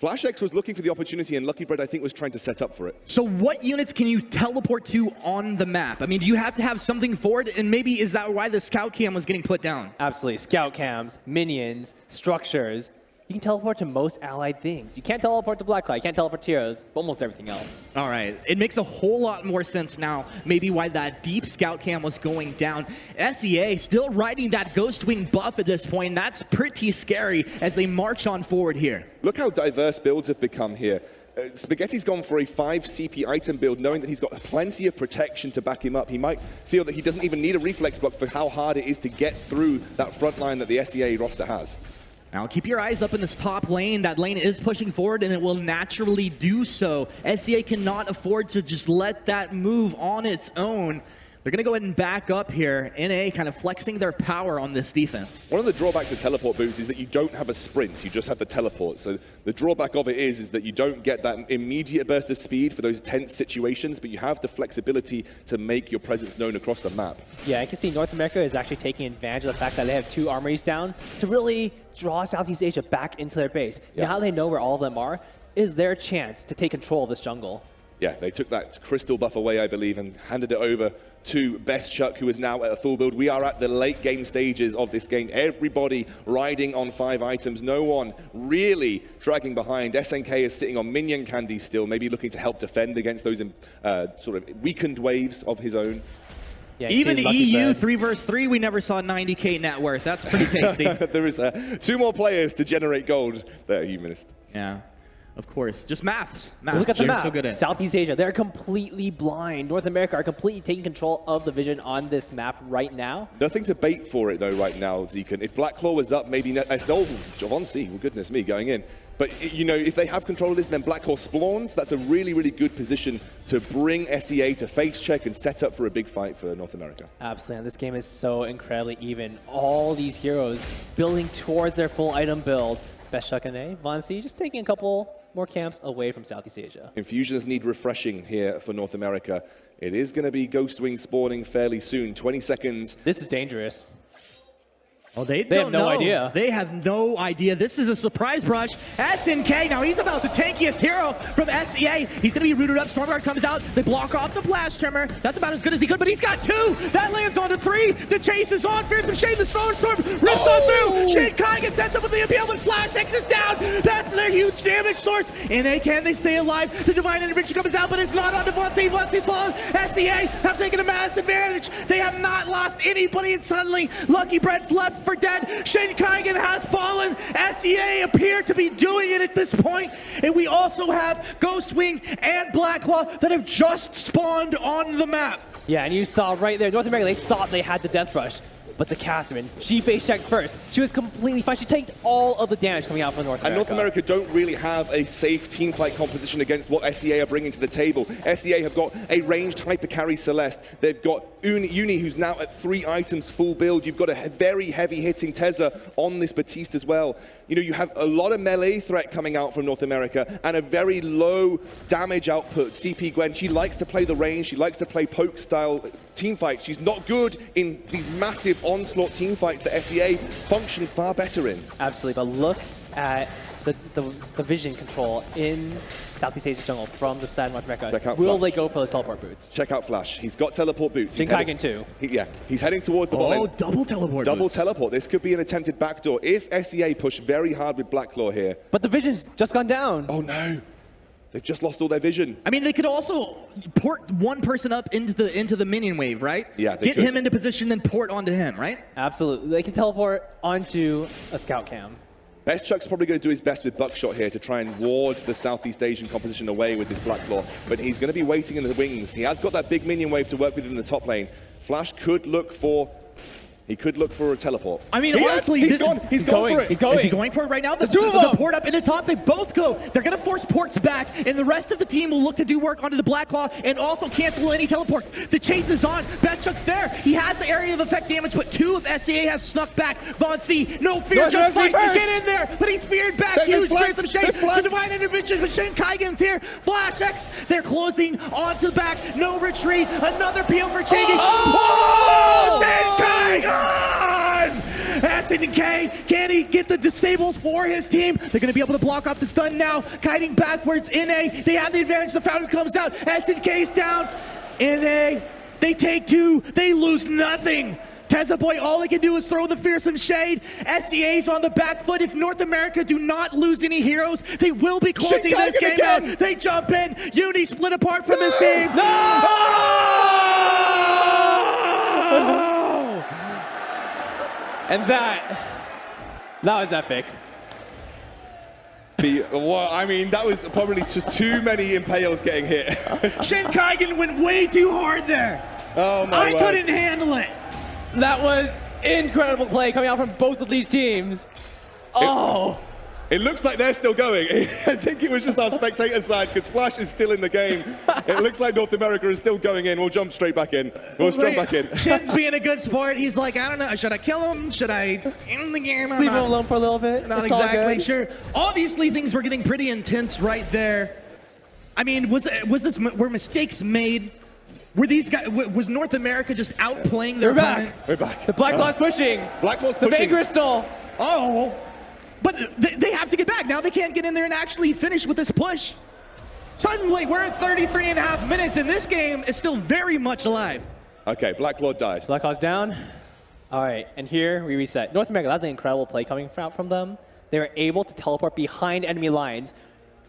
FlashX was looking for the opportunity, and Lucky Bread, I think, was trying to set up for it. So what units can you teleport to on the map? I mean, do you have to have something for it? And maybe is that why the scout cam was getting put down? Absolutely. Scout cams, minions, structures. You can teleport to most allied things. You can't teleport to Blacklaw, you can't teleport to heroes, but almost everything else. All right. It makes a whole lot more sense now, maybe why that deep scout cam was going down. SEA still riding that Ghostwing buff at this point. That's pretty scary as they march on forward here. Look how diverse builds have become here. Spaghetti's gone for a 5 CP item build, knowing that he's got plenty of protection to back him up. He might feel that he doesn't even need a reflex block for how hard it is to get through that front line that the SEA roster has. Now keep your eyes up in this top lane. That lane is pushing forward and it will naturally do so. SEA cannot afford to just let that move on its own. They're going to go ahead and back up here. NA kind of flexing their power on this defense. One of the drawbacks of teleport boots is that you don't have a sprint, you just have the teleport. So the drawback of it is that you don't get that immediate burst of speed for those tense situations, but you have the flexibility to make your presence known across the map. Yeah, I can see North America is actually taking advantage of the fact that they have 2 armories down to really draw Southeast Asia back into their base. Yeah. Now they know where all of them are, is their chance to take control of this jungle. Yeah, they took that crystal buff away, I believe, and handed it over to Best Chuck, who is now at a full build. We are at the late game stages of this game. Everybody riding on 5 items. No one really dragging behind. SNK is sitting on minion candy still, maybe looking to help defend against those sort of weakened waves of his own. Yeah, even EU 3 vs 3, we never saw 90k net worth. That's pretty tasty. There is 2 more players to generate gold there, Humanist. Yeah. Of course, just maths. Look at the map. So good at. Southeast Asia, they're completely blind. North America are completely taking control of the vision on this map right now. Nothing to bait for it though right now, Zekan. If Blacklaw was up, maybe Javon C, well, goodness me, going in. But you know, if they have control of this, and then Blacklaw spawns, that's a really, really good position to bring SEA to face check and set up for a big fight for North America. Absolutely, and this game is so incredibly even. All these heroes building towards their full item build. Best Chuck and A, Von C just taking a couple more camps away from Southeast Asia. Infusions need refreshing here for North America. It is going to be Ghostwing spawning fairly soon. 20 seconds. This is dangerous. Well, they have no idea. They have no idea. This is a surprise brush. SNK, now he's about the tankiest hero from SEA. He's going to be rooted up. Stormguard comes out. They block off the blast tremor. That's about as good as he could, but he's got 2. That lands onto 3. The chase is on. Fearsome Shade, the Storm rips on through. Shade Kaigen sets up with the appeal, but Flash X is down. That's their huge damage source. NA, can they stay alive? The Divine Intervention comes out, but it's not on Devontae. Devontae's fallen. SEA have taken a massive advantage. They have not lost anybody, and suddenly Lucky Bread's left for dead. Shin Kaigen has fallen. SEA appear to be doing it at this point. And we also have Ghostwing and Blacklaw that have just spawned on the map. Yeah, and you saw right there, North America, they thought they had the Death Rush. But the Catherine, she face checked first. She was completely fine. She tanked all of the damage coming out from North America. And North America don't really have a safe teamfight composition against what SEA are bringing to the table. SEA have got a ranged hyper carry Celeste. They've got Uni, who's now at 3 items full build. You've got a very heavy hitting Tezza on this Batiste as well. You know, you have a lot of melee threat coming out from North America and a very low damage output. CP Gwen, she likes to play the range. She likes to play poke style team fights. She's not good in these massive onslaught team fights that SEA function far better in. Absolutely, but look at the vision control in Southeast Asia jungle from the side of North America. Will they go for those teleport boots? Check out Flash. He's got teleport boots. Shin Kaigen too. He's heading towards the bot lane. Oh, double teleport Double boots. teleport. This could be an attempted backdoor if SEA push very hard with Blacklaw here. But the vision's just gone down. Oh no. They've just lost all their vision. I mean, they could also port one person up into the minion wave, right? Yeah, Get him into position, then port onto him, right? Absolutely. They can teleport onto a scout cam. Best Chuck's probably going to do his best with Buckshot here to try and ward the Southeast Asian composition away with this Blacklaw, but he's going to be waiting in the wings. He has got that big minion wave to work with in the top lane. Flash could look for... He could look for a teleport. I mean, honestly, he's gone. He's going for it. He's going. Is he going for it right now? The port up in the top, they both go. They're going to force ports back, and the rest of the team will look to do work onto the Blacklaw and also cancel any teleports. The chase is on. Best Chuck's there. He has the area of effect damage, but 2 of SEA have snuck back. Von C, no fear, just fight. Get in there, but he's feared back. Huge fearsome shade. The divine intervention, but Shin Kaigen's here. Flash X, they're closing onto the back. No retreat. Another peel for Chingy. Oh, Shin Kaigen! SNK, can he get the disables for his team? They're going to be able to block off the stun now. Kiting backwards, NA, they have the advantage. The fountain comes out. SNK's down. NA, they take 2. They lose nothing. Tezza Boy, all they can do is throw the fearsome shade. SEA's on the back foot. If North America do not lose any heroes, they will be closing this game out. They jump in. Uni split apart from his team. No! Oh! And that was epic. I mean, that was probably just too many Impales getting hit. Shin Kaigen went way too hard there. Oh my word. I couldn't handle it. That was incredible play coming out from both of these teams. Oh. It looks like they're still going. I think it was just our spectator side because Flash is still in the game. It looks like North America is still going in. We'll jump straight back in. We'll jump back in. Shin's being a good sport. He's like, I don't know, should I kill him? Should I end the game? Just leave him alone for a little bit. Not exactly sure. Obviously, things were getting pretty intense right there. I mean, were mistakes made? Were these guys? Was North America just outplaying their opponent? We're back. The Blacklaw's pushing. Blacklaw's pushing. The Vainglory crystal. Oh. But they have to get back. Now they can't get in there and actually finish with this push. Suddenly, we're at 33.5 minutes, and this game is still very much alive. Okay, Blacklaw died. Blacklaw's down. All right, and here we reset. North America, that's an incredible play coming out from them. They were able to teleport behind enemy lines,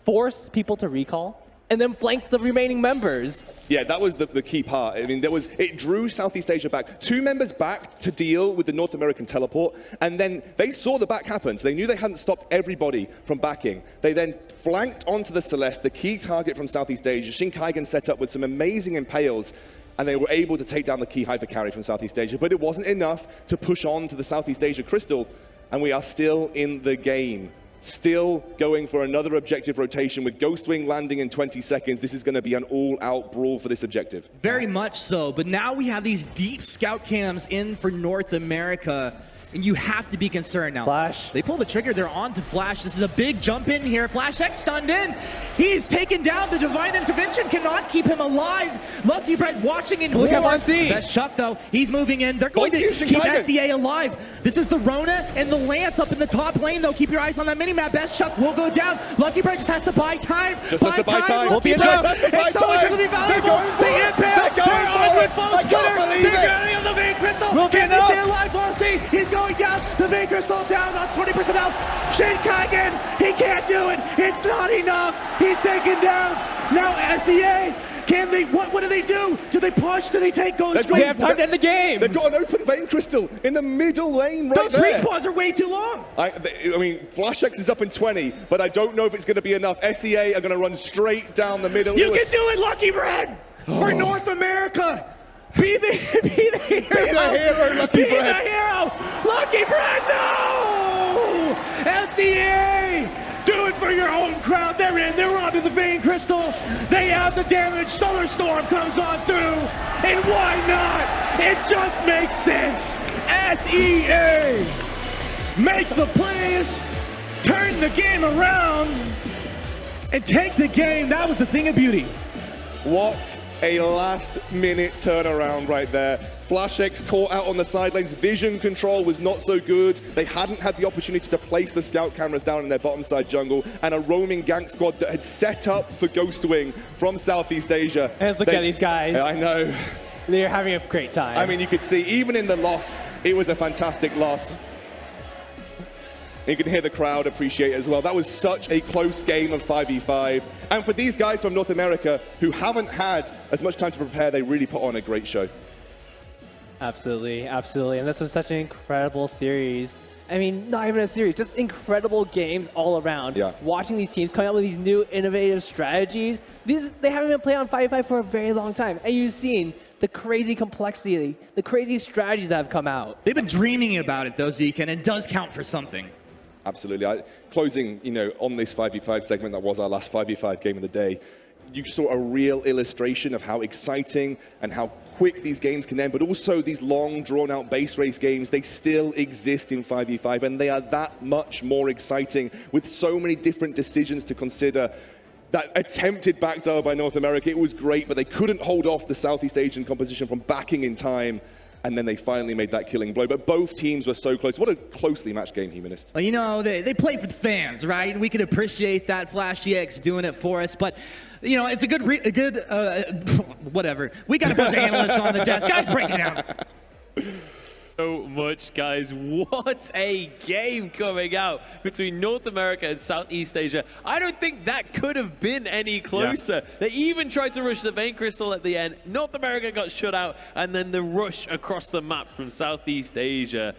force people to recall, and then flank the remaining members. Yeah, that was the key part. I mean, it drew Southeast Asia back. 2 members back to deal with the North American teleport, and then they saw the back happen, so they knew they hadn't stopped everybody from backing. They then flanked onto the Celeste, the key target from Southeast Asia. Shin Kaigen set up with some amazing impales, and they were able to take down the key hyper carry from Southeast Asia, but it wasn't enough to push on to the Southeast Asia crystal, and we are still in the game. Still going for another objective rotation with Ghostwing landing in 20 seconds. This is going to be an all-out brawl for this objective. Very much so, but now we have these deep scout cams in for North America. And you have to be concerned now. Flash. They pull the trigger. They're on to Flash. This is a big jump in here. Flash X stunned in. He's taken down. The Divine Intervention cannot keep him alive. Lucky Brett watching in Look at horror. Monsi. Best Chuck, though. He's moving in. They're going to keep SEA alive. This is the Rona and the Lance up in the top lane, though. Keep your eyes on that minimap. Best Chuck will go down. Lucky Brett just has to buy time. Just has to buy time. Lucky Brett has to buy time. They're going for it. They're on with full splitter. They're getting on the main crystal. Can they stay alive? Monsi. He's going down. The main crystal down on 20% health. Shin Kaigen, he can't do it. It's not enough. He's taken down. Now SEA Can they, what do they do? Do they push? Do they take Ghost They have time to end the game. They've got an open Vein Crystal in the middle lane right Those there. respawns are way too long. I mean, FlashX is up in 20, but I don't know if it's going to be enough. SEA are going to run straight down the middle. You can do it, Lucky Bread! For North America! Be the hero! Be the hero, Lucky Bread! Be the hero! Lucky Bread, no! SEA! Do it for your home crowd. They're in. They're onto the Vein Crystal. They have the damage. Solar Storm comes on through. And why not? It just makes sense. SEA! Make the plays. Turn the game around. And take the game. That was the thing of beauty. What a last-minute turnaround right there. FlashX caught out on the side lanes. Vision control was not so good. They hadn't had the opportunity to place the scout cameras down in their bottom side jungle, and a roaming gank squad that had set up for Ghostwing from Southeast Asia. Let's look at these guys. I know. They're having a great time. I mean, you could see, even in the loss, it was a fantastic loss. You can hear the crowd appreciate it as well. That was such a close game of 5v5. And for these guys from North America who haven't had as much time to prepare, they really put on a great show. Absolutely, absolutely. And this is such an incredible series. I mean, not even a series, just incredible games all around. Yeah. Watching these teams coming up with these new innovative strategies. They haven't been playing on 5v5 for a very long time. And you've seen the crazy complexity, the crazy strategies that have come out. They've been dreaming about it, though, Zeke, and it does count for something. Absolutely. Closing, on this 5v5 segment, that was our last 5v5 game of the day, you saw a real illustration of how exciting and how quick these games can end, but also these long, drawn-out base race games, they still exist in 5v5, and they are that much more exciting with so many different decisions to consider. That attempted backdoor by North America, it was great, but they couldn't hold off the Southeast Asian composition from backing in time. And then they finally made that killing blow. But both teams were so close. What a closely matched game, Humanist. Well, they play for the fans, right? We can appreciate that. Flash GX doing it for us. But, it's a good whatever. We got a bunch of analysts on the desk. Guys, break it down. So much, guys. What a game coming out between North America and Southeast Asia. I don't think that could have been any closer. Yeah. They even tried to rush the Vein Crystal at the end. North America got shut out, and then the rush across the map from Southeast Asia.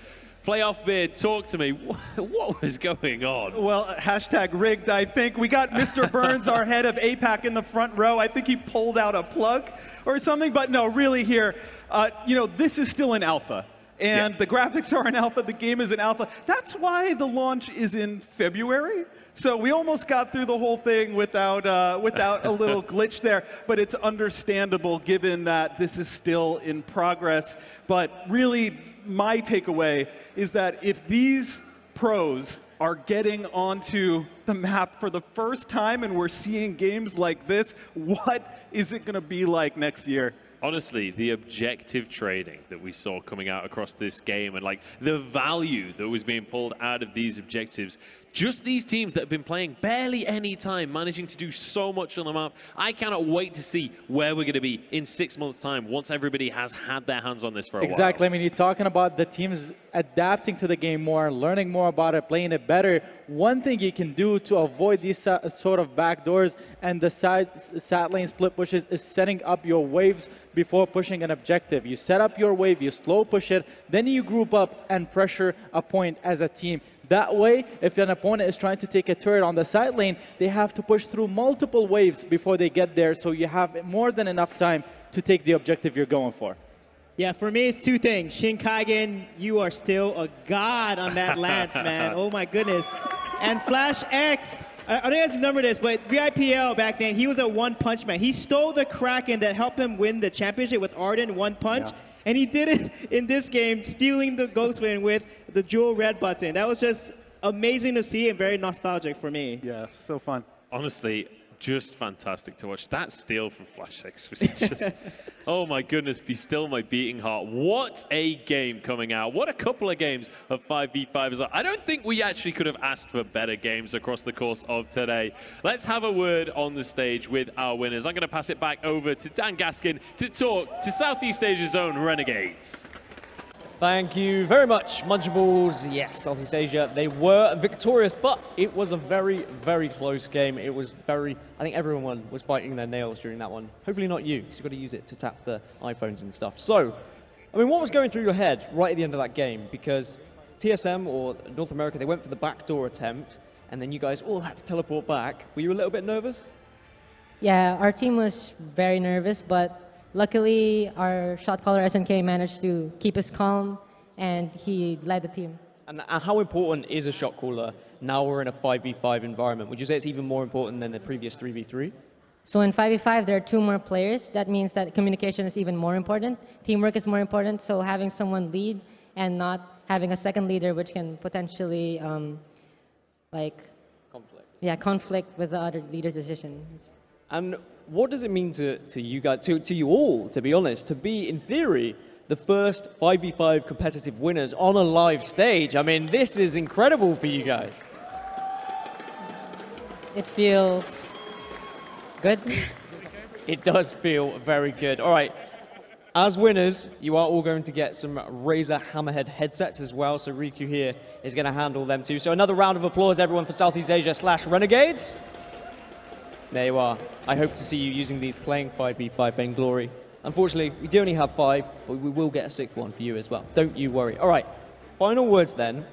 Playoff Beard, talk to me. What was going on? Well, hashtag rigged, I think. We got Mr. Burns, our head of APAC, in the front row. I think he pulled out a plug or something. But no, really here, this is still in alpha. And the graphics are in alpha, the game is in alpha. That's why the launch is in February. So we almost got through the whole thing without a little glitch there. But it's understandable given that this is still in progress. But really, my takeaway is that if these pros are getting onto the map for the first time and we're seeing games like this, what is it going to be like next year? Honestly, the objective trading that we saw coming out across this game and the value that was being pulled out of these objectives, just these teams that have been playing barely any time, managing to do so much on the map. I cannot wait to see where we're going to be in 6 months' time once everybody has had their hands on this for a while. Exactly. I mean, you're talking about the teams adapting to the game more, learning more about it, playing it better. One thing you can do to avoid these sort of backdoors and the side lane split pushes is setting up your waves before pushing an objective. You set up your wave, you slow push it, then you group up and pressure a point as a team. That way, if an opponent is trying to take a turret on the side lane, they have to push through multiple waves before they get there, so you have more than enough time to take the objective you're going for. Yeah, for me, it's two things. Shin Kaigen, you are still a god on that lance, man. Oh, my goodness. And Flash X, I don't know if you guys remember this, but VIPL back then, he was a one-punch man. He stole the Kraken that helped him win the championship with Arden one punch. Yeah. And he did it in this game, stealing the Ghost Win with the dual red button. That was just amazing to see and very nostalgic for me. Yeah, so fun. Honestly, just fantastic to watch. That steal from FlashX was just, oh my goodness, be still my beating heart. What a game coming out. What a couple of games of 5v5 as well. I don't think we actually could have asked for better games across the course of today. Let's have a word on the stage with our winners. I'm going to pass it back over to Dan Gaskin to talk to Southeast Asia's own Renegades. Thank you very much, Munchables. Yes, Southeast Asia, they were victorious, but it was a very, very close game. It was I think everyone was biting their nails during that one. Hopefully not you, because you've got to use it to tap the iPhones and stuff. So, I mean, what was going through your head right at the end of that game? Because TSM, or North America, they went for the backdoor attempt, and then you guys all had to teleport back. Were you a little bit nervous? Yeah, our team was very nervous, but luckily, our shot caller SNK managed to keep us calm, and he led the team. And how important is a shot caller now we're in a 5v5 environment? Would you say it's even more important than the previous 3v3? So in 5v5, there are 2 more players. That means that communication is even more important. Teamwork is more important, so having someone lead and not having a second leader, which can potentially, conflict with the other leader's decision. And what does it mean to you guys, to you all, to be honest, to be, in theory, the first 5v5 competitive winners on a live stage? I mean, this is incredible for you guys. It feels good. It does feel very good. All right. As winners, you are all going to get some Razer Hammerhead headsets as well, so Riku here is going to handle them too. So another round of applause, everyone, for Southeast Asia / Renegades. There you are. I hope to see you using these playing 5v5 Vainglory. Unfortunately, we do only have 5, but we will get a 6th one for you as well. Don't you worry. All right, final words then.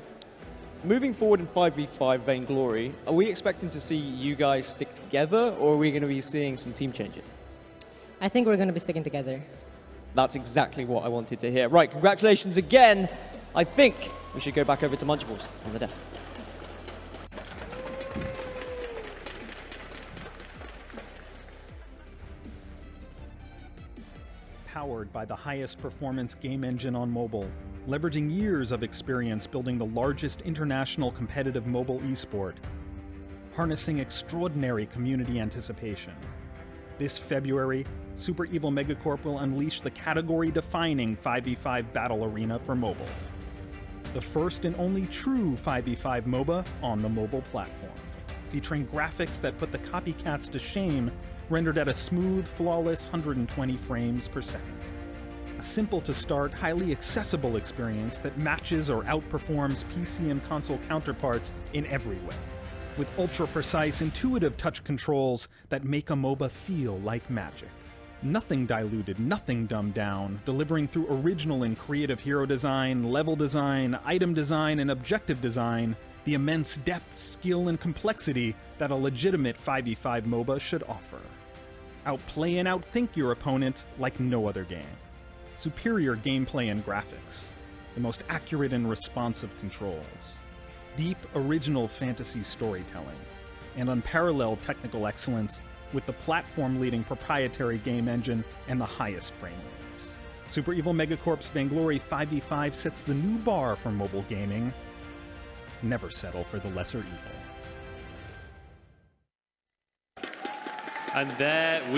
Moving forward in 5v5 Vainglory, are we expecting to see you guys stick together, or are we going to be seeing some team changes? I think we're going to be sticking together. That's exactly what I wanted to hear. Right, congratulations again. I think we should go back over to Munchables on the desk. Powered by the highest performance game engine on mobile, leveraging years of experience building the largest international competitive mobile esport, harnessing extraordinary community anticipation. This February, Super Evil Megacorp will unleash the category-defining 5v5 battle arena for mobile. The first and only true 5v5 MOBA on the mobile platform, featuring graphics that put the copycats to shame, rendered at a smooth, flawless 120 frames per second. A simple-to-start, highly accessible experience that matches or outperforms PC and console counterparts in every way, with ultra-precise, intuitive touch controls that make a MOBA feel like magic. Nothing diluted, nothing dumbed down, delivering through original and creative hero design, level design, item design, and objective design, the immense depth, skill, and complexity that a legitimate 5v5 MOBA should offer. Outplay and outthink your opponent like no other game. Superior gameplay and graphics. The most accurate and responsive controls. Deep, original fantasy storytelling. And unparalleled technical excellence with the platform-leading proprietary game engine and the highest frame rates. Super Evil Megacorp's Vainglory 5v5 sets the new bar for mobile gaming. Never settle for the lesser evil. And there we